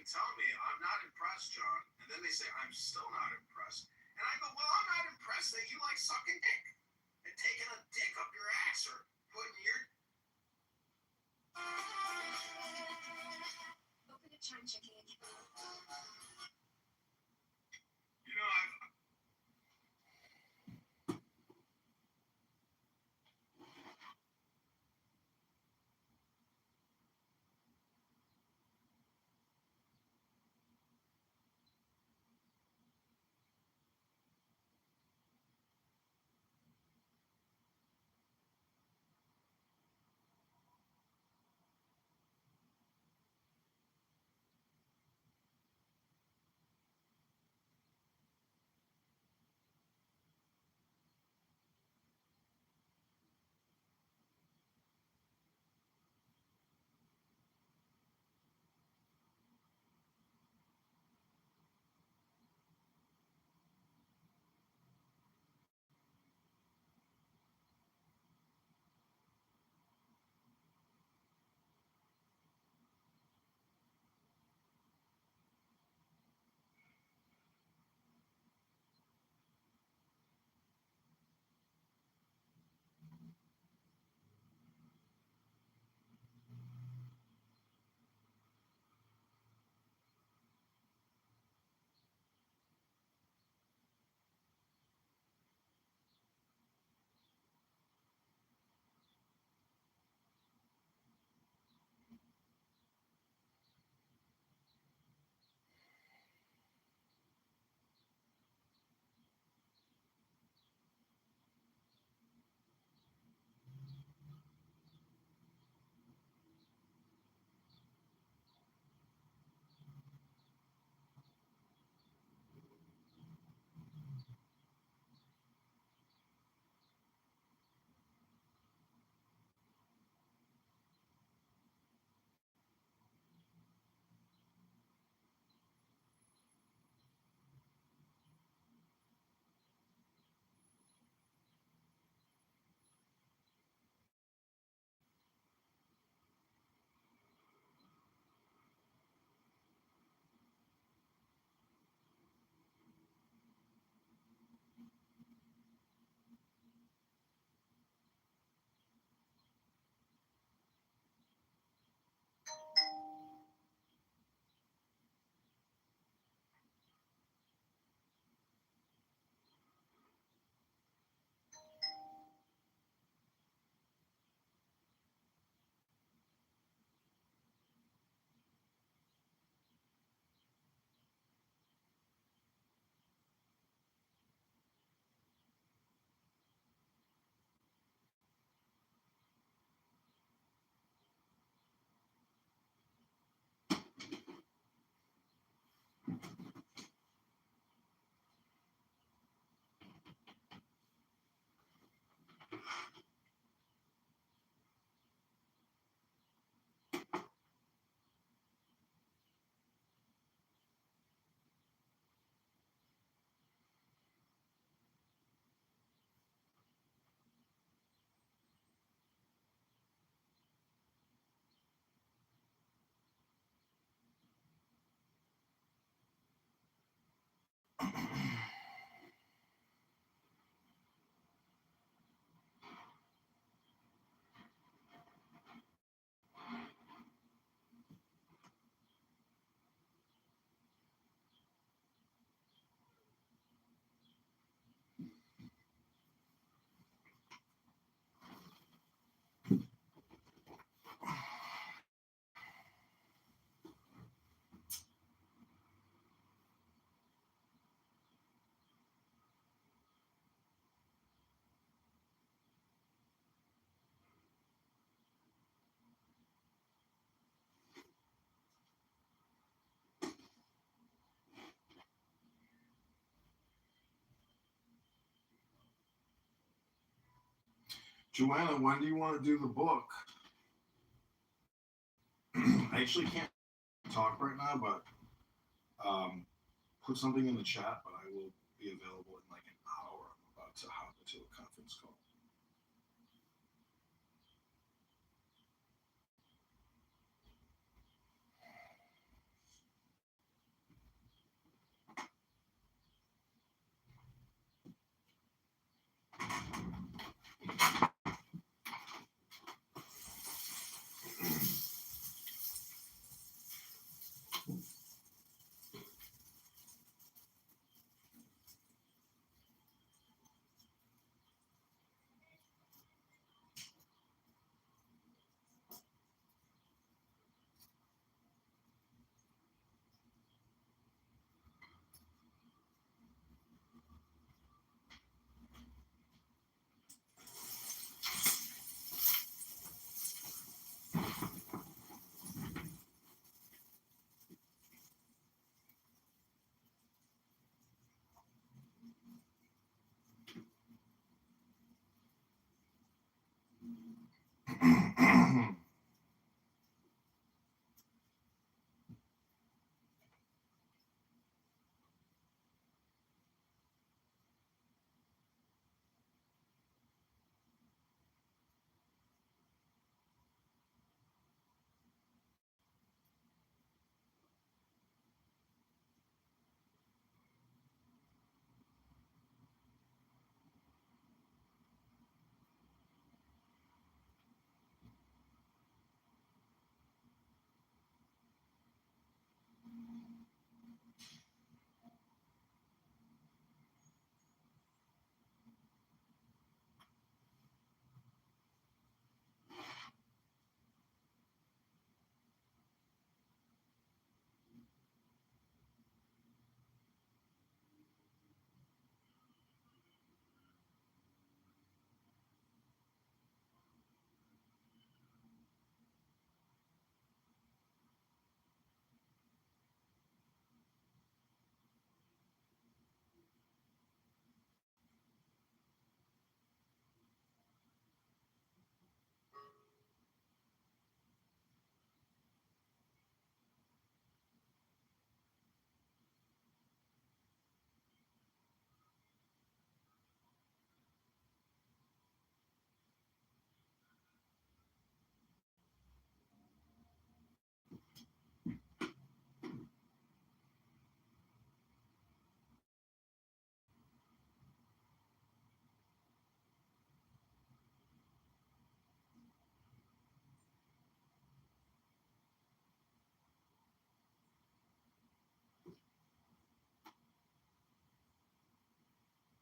[SPEAKER 1] tell me, I'm not impressed, John, and then they say, I'm still not impressed. And I go, well, I'm not impressed that you like sucking dick and taking a dick up your ass or putting your...
[SPEAKER 11] Open a chime checking.
[SPEAKER 1] You know, I've... Joanna, when do you want to do the book? I actually can't talk right now, but put something in the chat, but I will be available in like an hour. I'm about to hop into a conference call.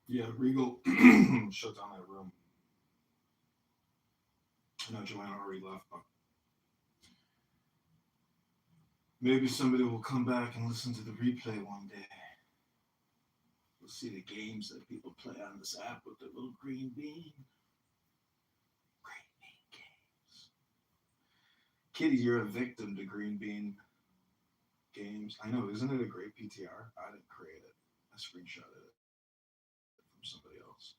[SPEAKER 1] Yeah, Regal shut down that room. I know Joanna already left, but maybe somebody will come back and listen to the replay one day. We'll see the games that people play on this app with their little green bean. Green bean games. Kitty, you're a victim to green bean games. I know, isn't it a great PTR? I didn't create it. I screenshotted it from somebody else.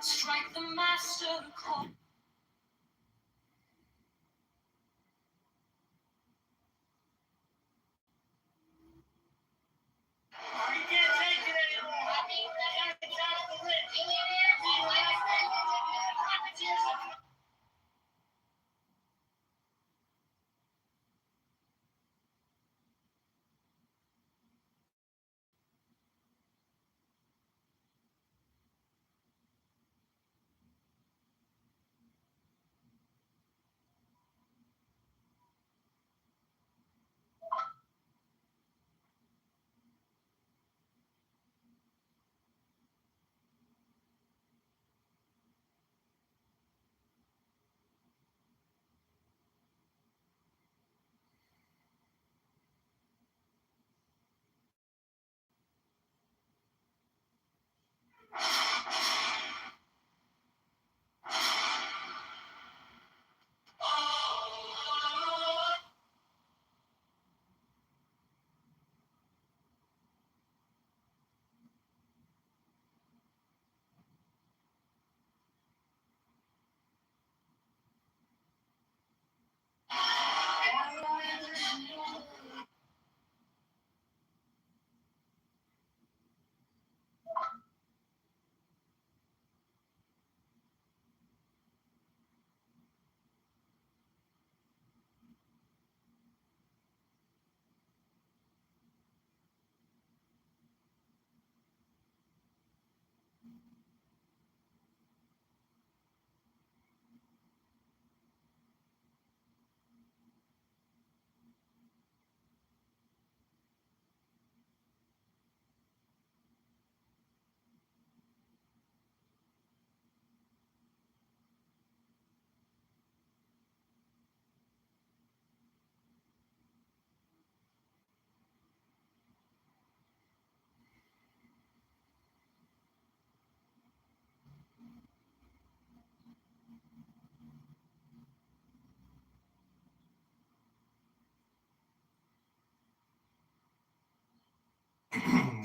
[SPEAKER 11] Strike the master chord. You can't take it anymore. I mean, I gotta get out of the rich.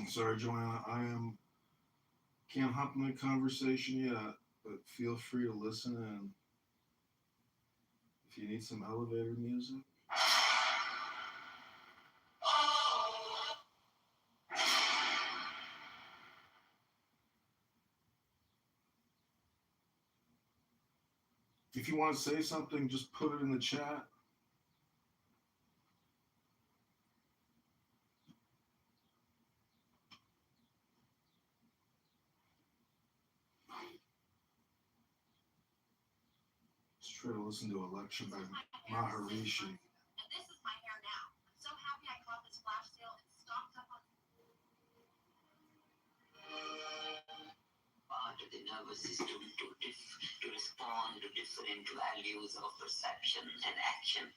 [SPEAKER 1] Sorry, Joanna, can't hop in the conversation yet, but feel free to listen in. If you need some elevator music. If you want to say something, just put it in the chat. Let's try to listen to a lecture by Maharishi.
[SPEAKER 11] And this is my hair now. I'm so happy I caught this flash sale and stocked up on
[SPEAKER 6] part of the nervous system to respond to different values of perception and action.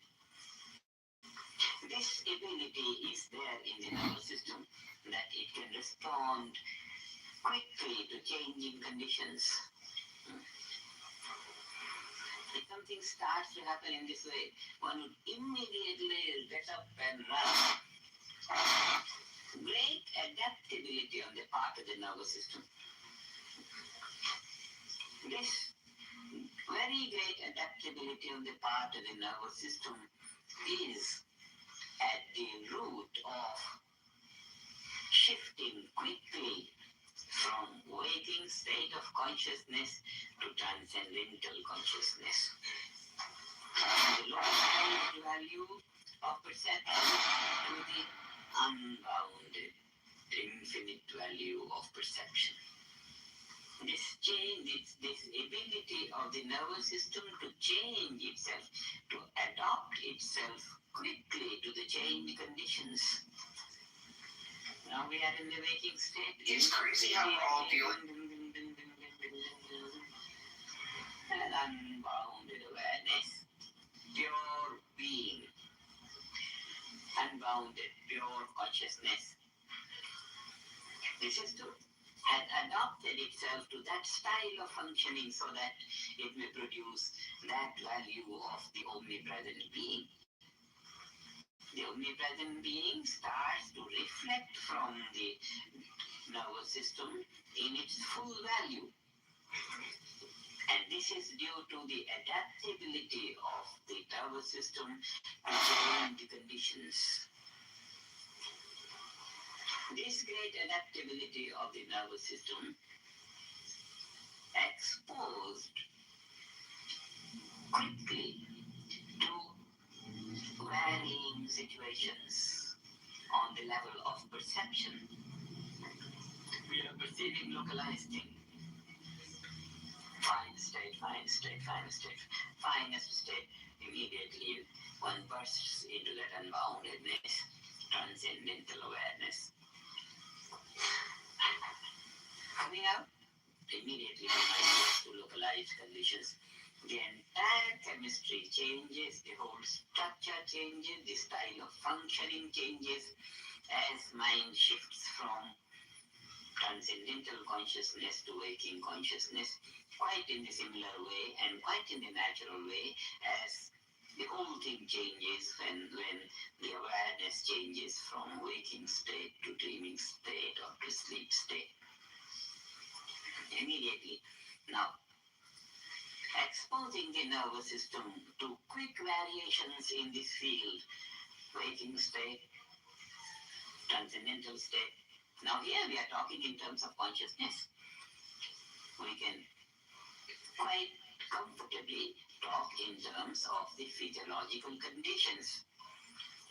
[SPEAKER 6] This ability is there in the nervous system that it can respond quickly to changing conditions. If something starts to happen in this way, one would immediately get up and run. Great adaptability on the part of the nervous system. This very great adaptability on the part of the nervous system is at the root of shifting quickly from waking state of consciousness to transcendental consciousness. From the localized value of perception to the unbounded, infinite value of perception. This change, this ability of the nervous system to change itself, to adapt itself quickly to the changed conditions. Now we are in the waking state.
[SPEAKER 7] It's crazy how we're all dealing.
[SPEAKER 6] An unbounded awareness, pure being, unbounded, pure consciousness. The system has adopted itself to that style of functioning so that it may produce that value of the omnipresent being. The omnipresent being starts to reflect from the nervous system in its full value. This is due to the adaptability of the nervous system to change conditions. This great adaptability of the nervous system exposed quickly to varying situations on the level of perception. We are perceiving localized thing. Fine state, fine state, fine state, finest state. Immediately one bursts into that unboundedness, transcendental awareness. Coming out, immediately we might go to localized conditions. The entire chemistry changes, the whole structure changes, the style of functioning changes as mind shifts from transcendental consciousness to waking consciousness, quite in the similar way and quite in the natural way as the whole thing changes when the awareness changes from waking state to dreaming state or to sleep state. Immediately. Now, exposing the nervous system to quick variations in this field, waking state, transcendental state. Now here we are talking in terms of consciousness. We can quite comfortably talk in terms of the physiological conditions.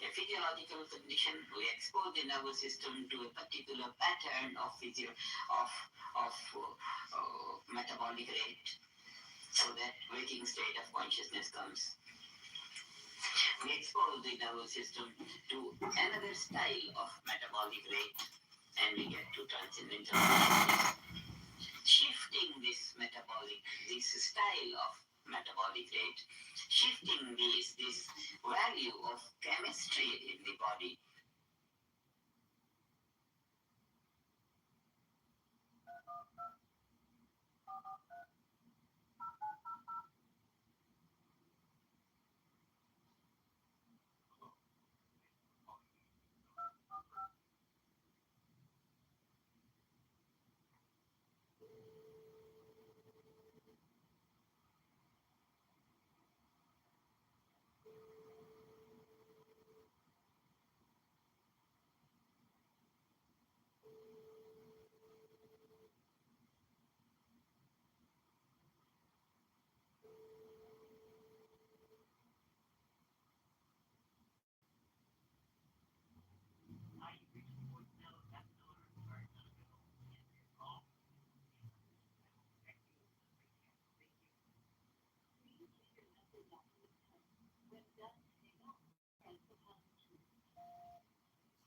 [SPEAKER 6] A physiological condition, we expose the nervous system to a particular pattern of metabolic rate, so that waking state of consciousness comes. We expose the nervous system to another style of metabolic rate, and we get to transcendental consciousness. Shifting this style of metabolic rate, shifting this value of chemistry in the body.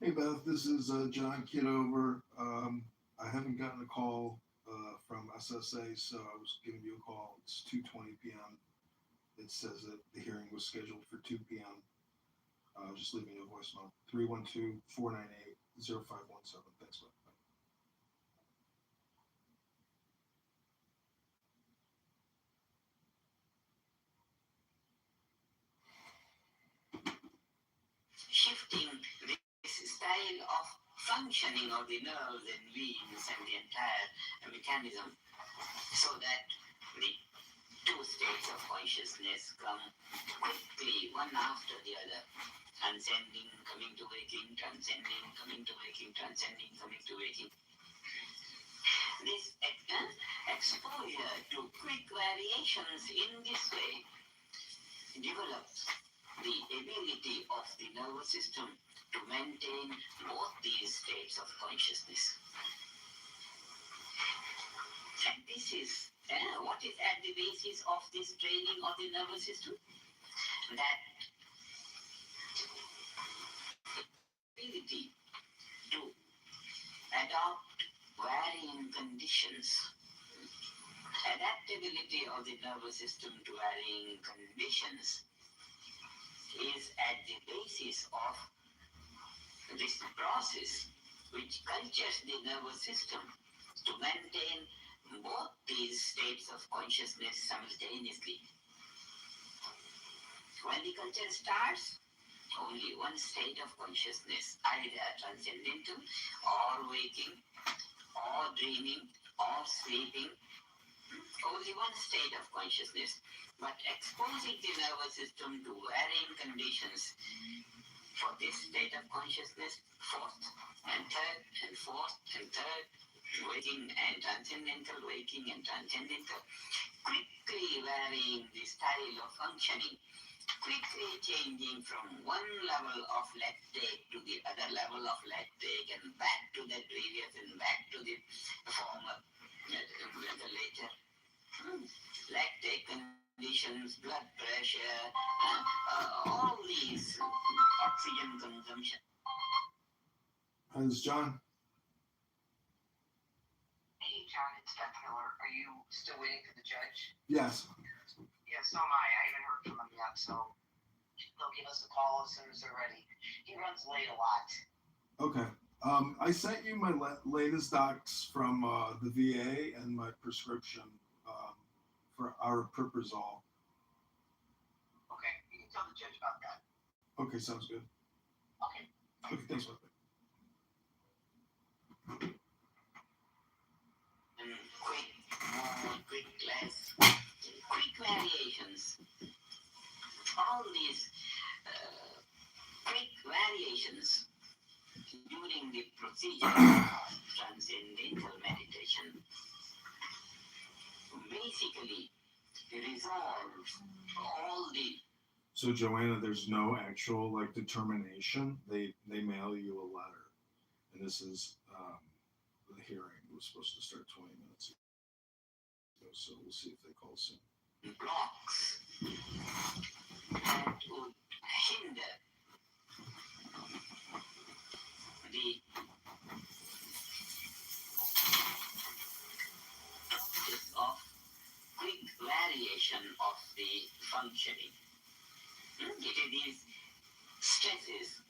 [SPEAKER 1] Hey Beth, this is John Kitover. I haven't gotten a call from SSA, so I was giving you a call. It's 2:20 p.m. It says that the hearing was scheduled for 2 p.m. Just leaving you a voicemail. 312-498-0517. Thanks, Beth. Bye.
[SPEAKER 6] Shifting this style of functioning of the nerves and veins and the entire mechanism, so that the two states of consciousness come quickly, one after the other, transcending, coming to waking, transcending, coming to waking, transcending, coming to waking. This exposure to quick variations in this way develops the ability of the nervous system to maintain both these states of consciousness. And this is what is at the basis of this training of the nervous system? That ability to adopt varying conditions. Adaptability of the nervous system to varying conditions is at the basis of this process which cultures the nervous system to maintain both these states of consciousness simultaneously. When the culture starts, only one state of consciousness, either transcendental or waking or dreaming or sleeping, only one state of consciousness, but exposing the nervous system to varying conditions for this state of consciousness, fourth and third and fourth and third, waking and transcendental, waking and transcendental, quickly varying the style of functioning, quickly changing from one level of lactate to the other level of lactate and back to the previous and back to the former, the later. Lactate conditions, blood pressure, all these oxygen consumption.
[SPEAKER 1] Hi, this is John.
[SPEAKER 6] Hey, John, it's Beth Miller. Are you still waiting for the judge?
[SPEAKER 1] Yes.
[SPEAKER 6] Yeah, so am I. I haven't heard from him yet, so they'll give us a call as soon as they're ready. He runs late a lot.
[SPEAKER 1] Okay. I sent you my latest docs from the VA and my prescription for our Aripiprazole.
[SPEAKER 6] Okay, you can tell the judge about that.
[SPEAKER 1] Okay, sounds good.
[SPEAKER 6] Okay.
[SPEAKER 1] Okay, thanks, Wesley.
[SPEAKER 6] Quick less, quick variations. All these quick variations during the procedure of transcendental meditation basically resolves all the.
[SPEAKER 1] So Joanna, there's no actual like determination. They mail you a letter, and this is the hearing. It was supposed to start 20 minutes ago, so we'll see if they call soon.
[SPEAKER 6] Blocks that would hinder the process of quick variation of the functioning. It is stresses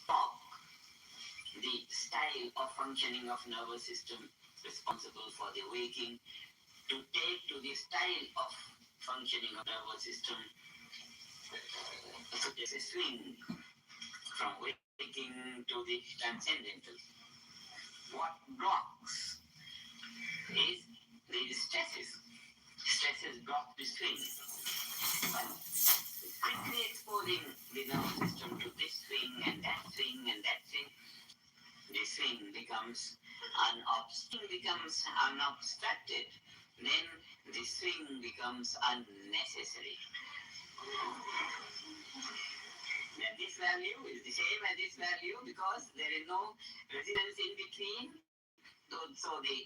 [SPEAKER 6] of the style of functioning of nervous system responsible for the waking to take to the style of functioning of nervous system so there's a swing from waking to the transcendental. What blocks is the stresses. Stresses block the swing. But quickly exposing the nervous system to this swing and that swing and that swing, the swing becomes unobstructed. Then the swing becomes unnecessary. Then this value is the same as this value because there is no resistance in between. So the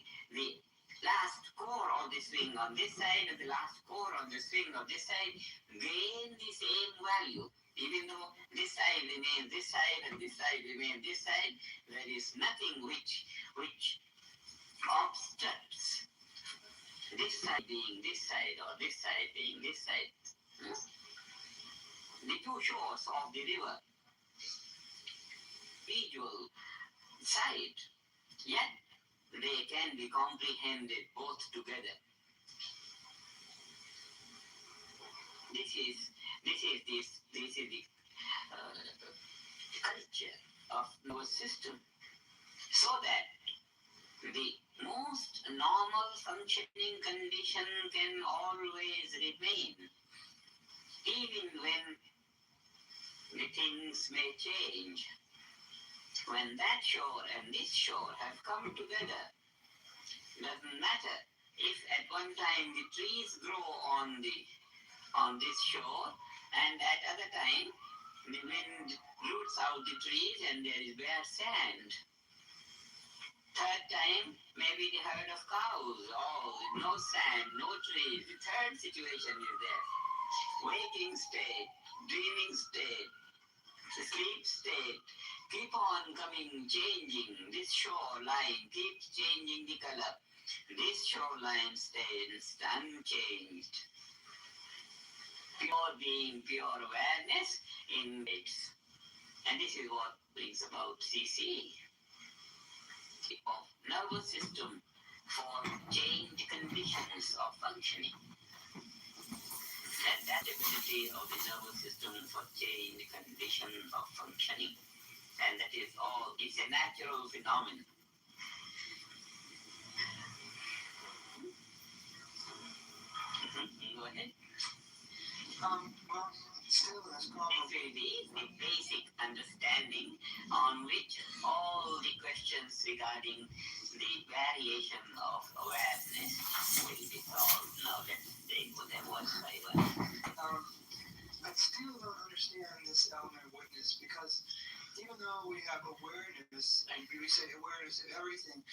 [SPEAKER 6] last core of the swing on this side and the last core of the swing on this side gain the same value. Even though this side remains this side and this side remains this side, there is nothing which obstructs this side being this side or this side being this side. The two shores of the river, visual side, yet they can be comprehended both together. This is the culture of our system, so that the most normal functioning condition can always remain, even when the things may change. When that shore and this shore have come together, doesn't matter if at one time the trees grow on this shore and at other time the wind roots out the trees and there is bare sand. Third time, maybe the herd of cows, no sand, no trees. The third situation is there. Waking state, dreaming state, sleep state, keep on coming, changing. This shoreline keeps changing the color. This shoreline stays unchanged. Pure being, pure awareness in its. And this is what brings about CC of nervous system for changed conditions of functioning. And that ability of the nervous system for changed conditions of functioning. And that is all, it's a natural phenomenon.
[SPEAKER 9] Well, still, that's probably.
[SPEAKER 12] So it is the basic understanding on which all the questions regarding the variation of awareness will be solved. Now let's take them one by one.
[SPEAKER 9] I still don't understand this element of witness because even though we have awareness, and we say awareness of everything,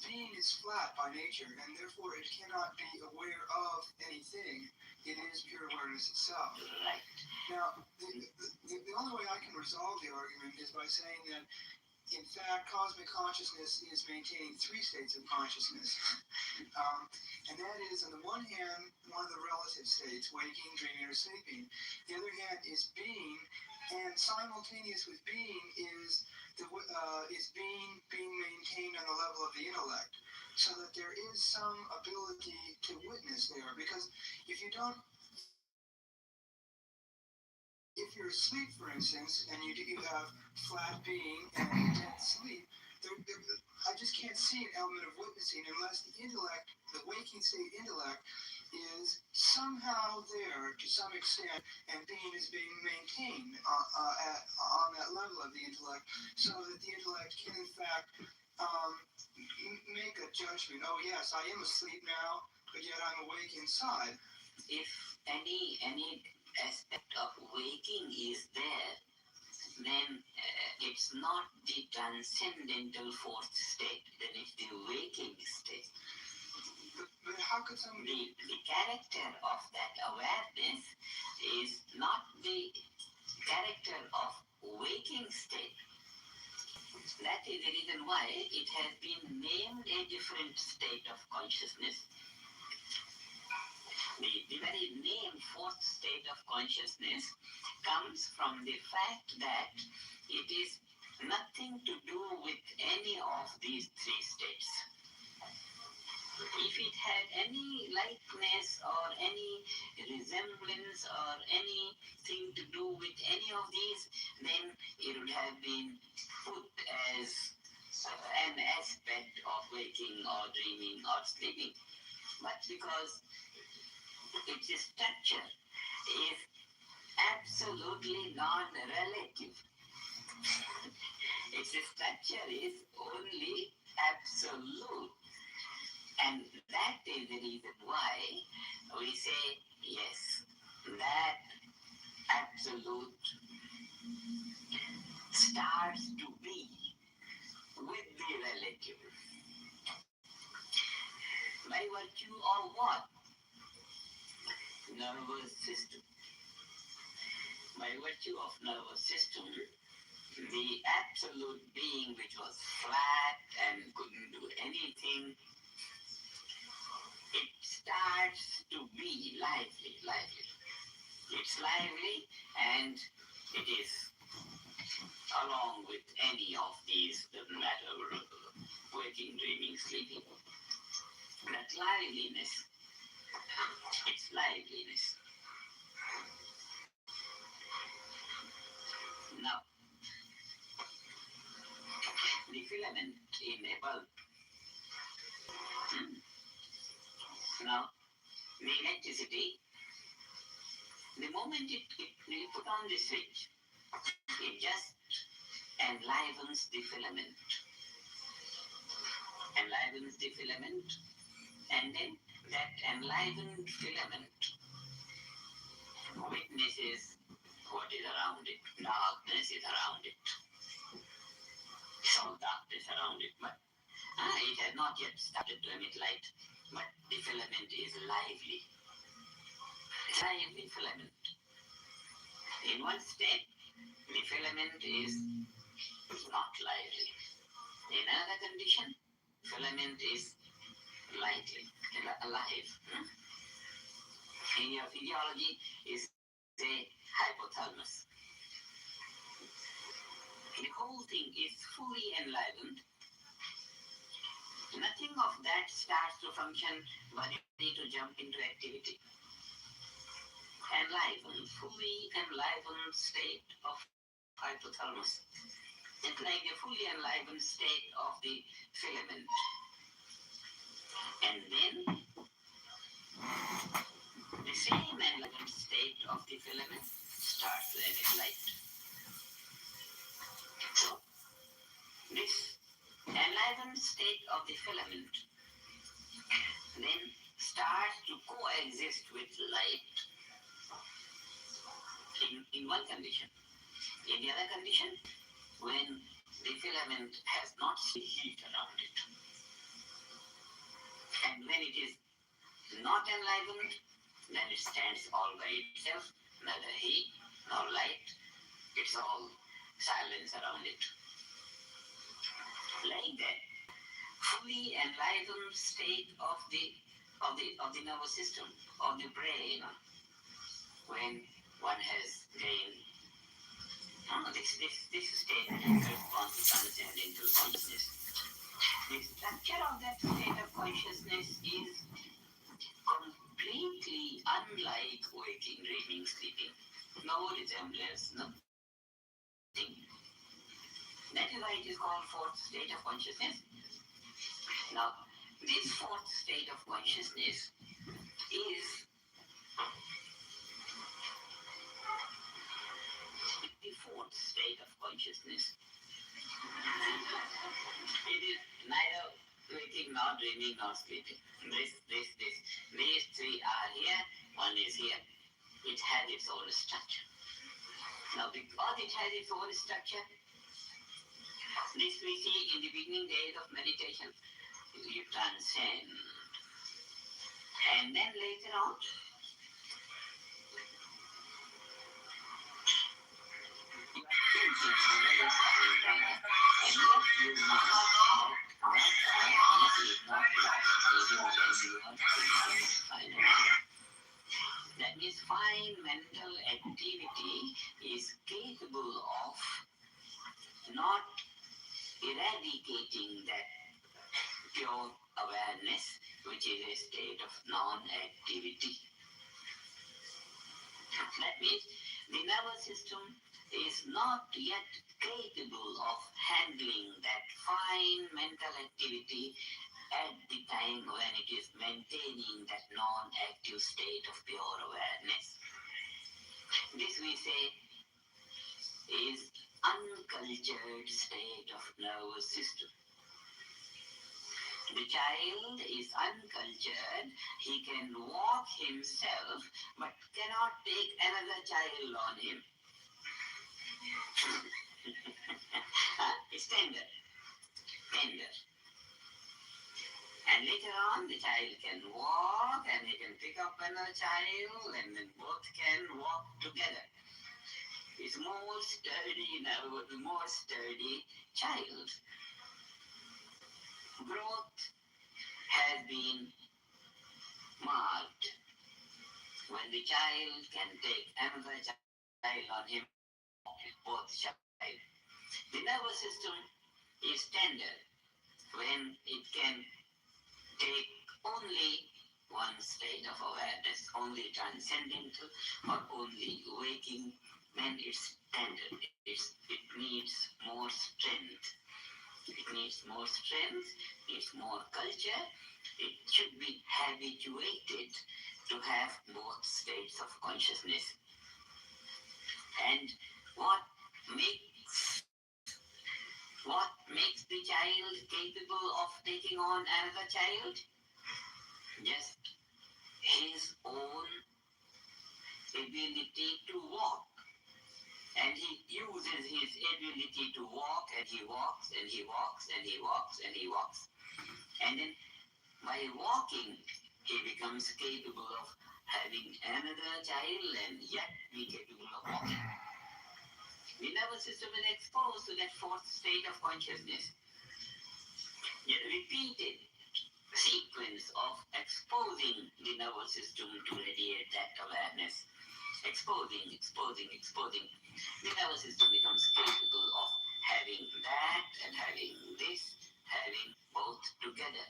[SPEAKER 9] being is flat by nature, and therefore it cannot be aware of anything. It is pure awareness itself.
[SPEAKER 12] Right.
[SPEAKER 9] Now, the only way I can resolve the argument is by saying that, in fact, cosmic consciousness is maintaining three states of consciousness. And that is, on the one hand, one of the relative states, waking, dreaming, or sleeping. The other hand is being, and simultaneous with being is being maintained on the level of the intellect, so that there is some ability to witness there. Because if you're asleep, for instance, and you have flat being and dead sleep, I just can't see an element of witnessing unless the intellect, the waking state intellect, is somehow there to some extent, and being is being maintained on that level of the intellect, so that the intellect can in fact make a judgment. Oh yes, I am asleep now, but yet I'm awake inside.
[SPEAKER 12] If any aspect of waking is there, then it's not the transcendental fourth state, then it's the waking state.
[SPEAKER 9] But how could somebody...
[SPEAKER 12] The character of that awareness is not the character of waking state. That is the reason why it has been named a different state of consciousness. The very name fourth state of consciousness comes from the fact that it is nothing to do with any of these three states. If it had any likeness or any resemblance or anything to do with any of these, then it would have been put as an aspect of waking or dreaming or sleeping. But because its structure is absolutely non-relative, its structure is only absolute. And that is the reason why we say, yes, that absolute starts to be with the relative. By virtue of what? Nervous system. By virtue of nervous system, the absolute being which was flat and couldn't do anything, it starts to be lively. It's lively and it is along with any of these, doesn't matter, waking, dreaming, sleeping. That liveliness, it's liveliness. Now, the filament in a bulb. Now, the electricity, the moment you put on the switch, it just enlivens the filament. Enlivens the filament, and then that enlivened filament witnesses what is around it. Darkness is around it. Some darkness around it, but it has not yet started to emit light, but the filament is lively. Lively filament. In one state, the filament is not lively. In another condition, filament is lively, alive. In your physiology, is say hypothalamus. The whole thing is fully enlivened. Nothing of that starts to function but ready to jump into activity. Enlivened, fully enlivened state of hypothalamus. It's like the fully enlivened state of the filament. And then the same enlivened state filament starts to emit light. So, this enlivened state of the filament then starts to coexist with light in one condition. In the other condition, when the filament has not heat around it, and when it is not enlivened, then it stands all by itself, neither heat nor light. It's all silence around it. Like that, fully enlivened state of the nervous system, of the brain, when one has gained this state corresponds to transcendental consciousness. The structure of that state of consciousness is completely unlike waking, dreaming, sleeping. No resemblance, nothing. That is why it is called fourth state of consciousness. Now, this fourth state of consciousness is the fourth state of consciousness. It is neither waking, nor dreaming, nor sleeping. These three are here, one is here. It has its own structure. Now, because it has its own structure, this we see in the beginning days of meditation. You transcend. And then later on, that means fine mental activity is capable of not eradicating that pure awareness, which is a state of non-activity. That means the nervous system is not yet capable of handling that fine mental activity at the time when it is maintaining that non-active state of pure awareness. This we say is uncultured state of nervous system. The child is uncultured. He can walk himself, but cannot take another child on him. It's tender. And later on, the child can walk and he can pick up another child, and then both can walk together. It's more sturdy now, the more sturdy child. Growth has been marked when the child can take another child on him, both child. The nervous system is tender when it can take only one state of awareness, only transcendental or only waking. Then it's tender. It needs more strength. It needs more strength, needs more culture. It should be habituated to have both states of consciousness. And what makes the child capable of taking on another child? Just his own ability to walk. And he uses his ability to walk, and he walks, and he walks, and he walks, and he walks. And then by walking, he becomes capable of having another child and yet be capable of walking. The nervous system is exposed to that fourth state of consciousness. A repeated sequence of exposing the nervous system to radiate that awareness. Exposing. The nervous system becomes capable of having that and having this, having both together.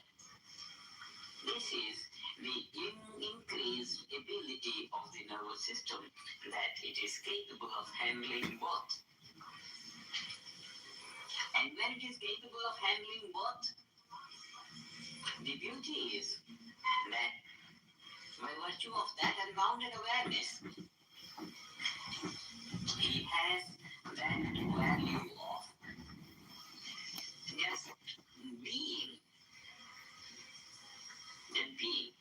[SPEAKER 12] This is the increased ability of the nervous system, that it is capable of handling both. And when it is capable of handling both, the beauty is that by virtue of that unbounded awareness, He has that value of just being, the being.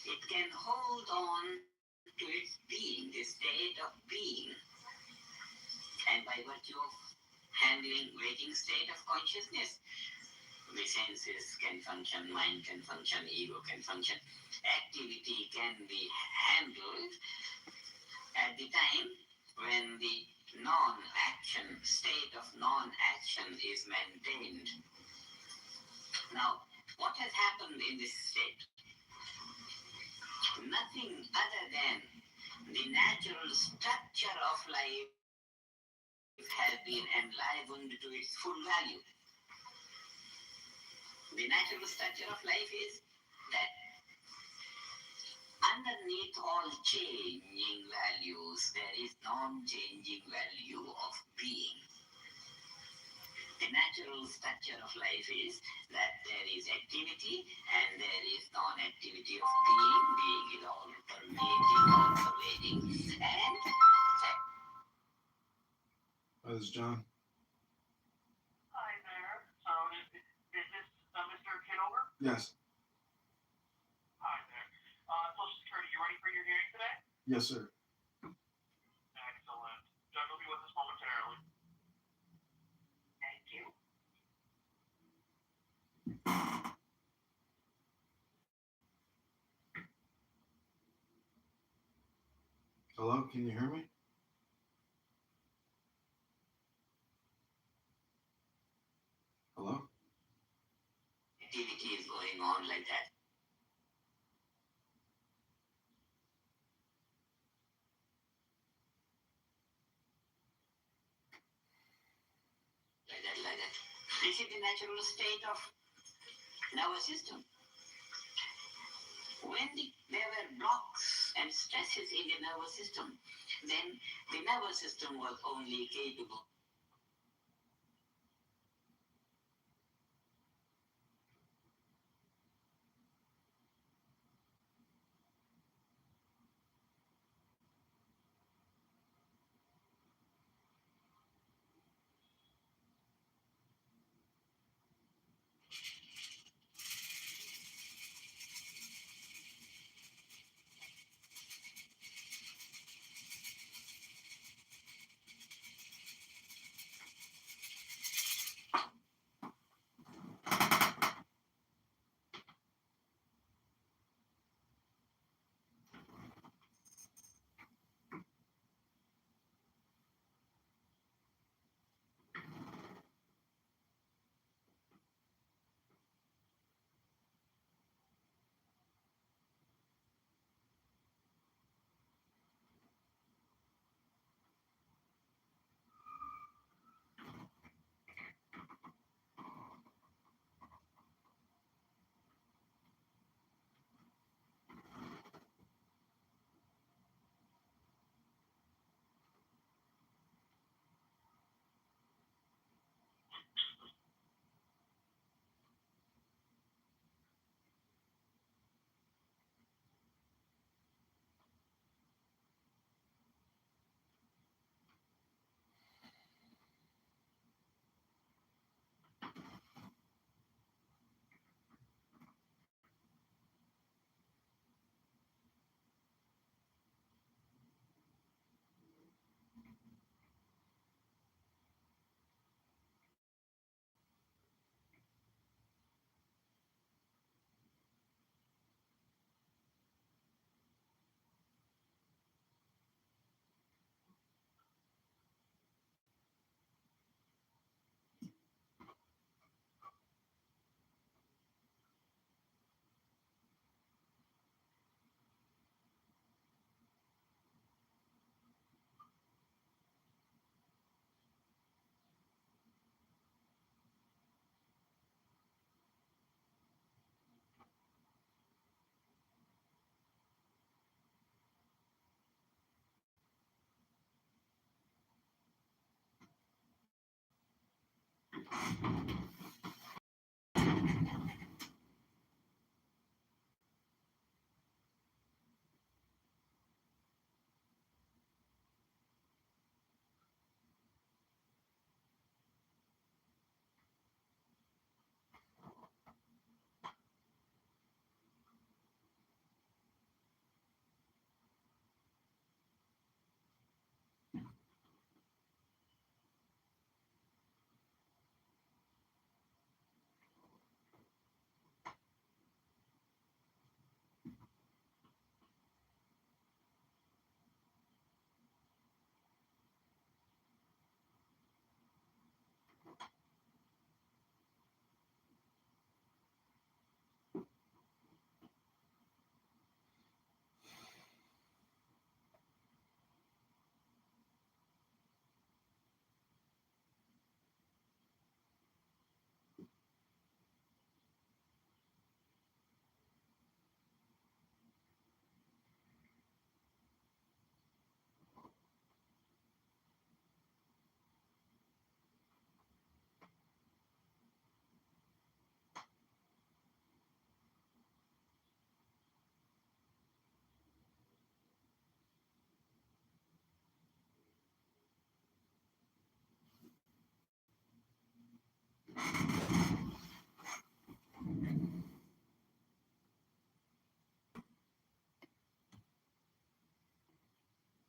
[SPEAKER 12] It can hold on to its being, the state of being, and by virtue of handling waking state of consciousness, the senses can function, mind can function, ego can function. Activity can be handled at the time when the non-action, state of non-action is maintained. Now, what has happened in this state? Nothing other than the natural structure of life has been enlivened to its full value. The natural structure of life is that underneath all changing values, there is non-changing value of being. The natural structure of life is that there is activity and there is non-activity of being. Being is all permeating, all pervading, and
[SPEAKER 1] Hi, this is John.
[SPEAKER 13] Hi there. So is this Mr. Kitover?
[SPEAKER 1] Yes.
[SPEAKER 13] Hi there. Social Security, you ready for your hearing today?
[SPEAKER 1] Yes, sir.
[SPEAKER 13] Excellent. Judge will be with us momentarily. Thank you.
[SPEAKER 1] Hello, can you hear me? Hello?
[SPEAKER 12] activity is going on like that. Like that. This is the natural state of nervous system. When there were blocks and stresses in the nervous system, then the nervous system was only capable.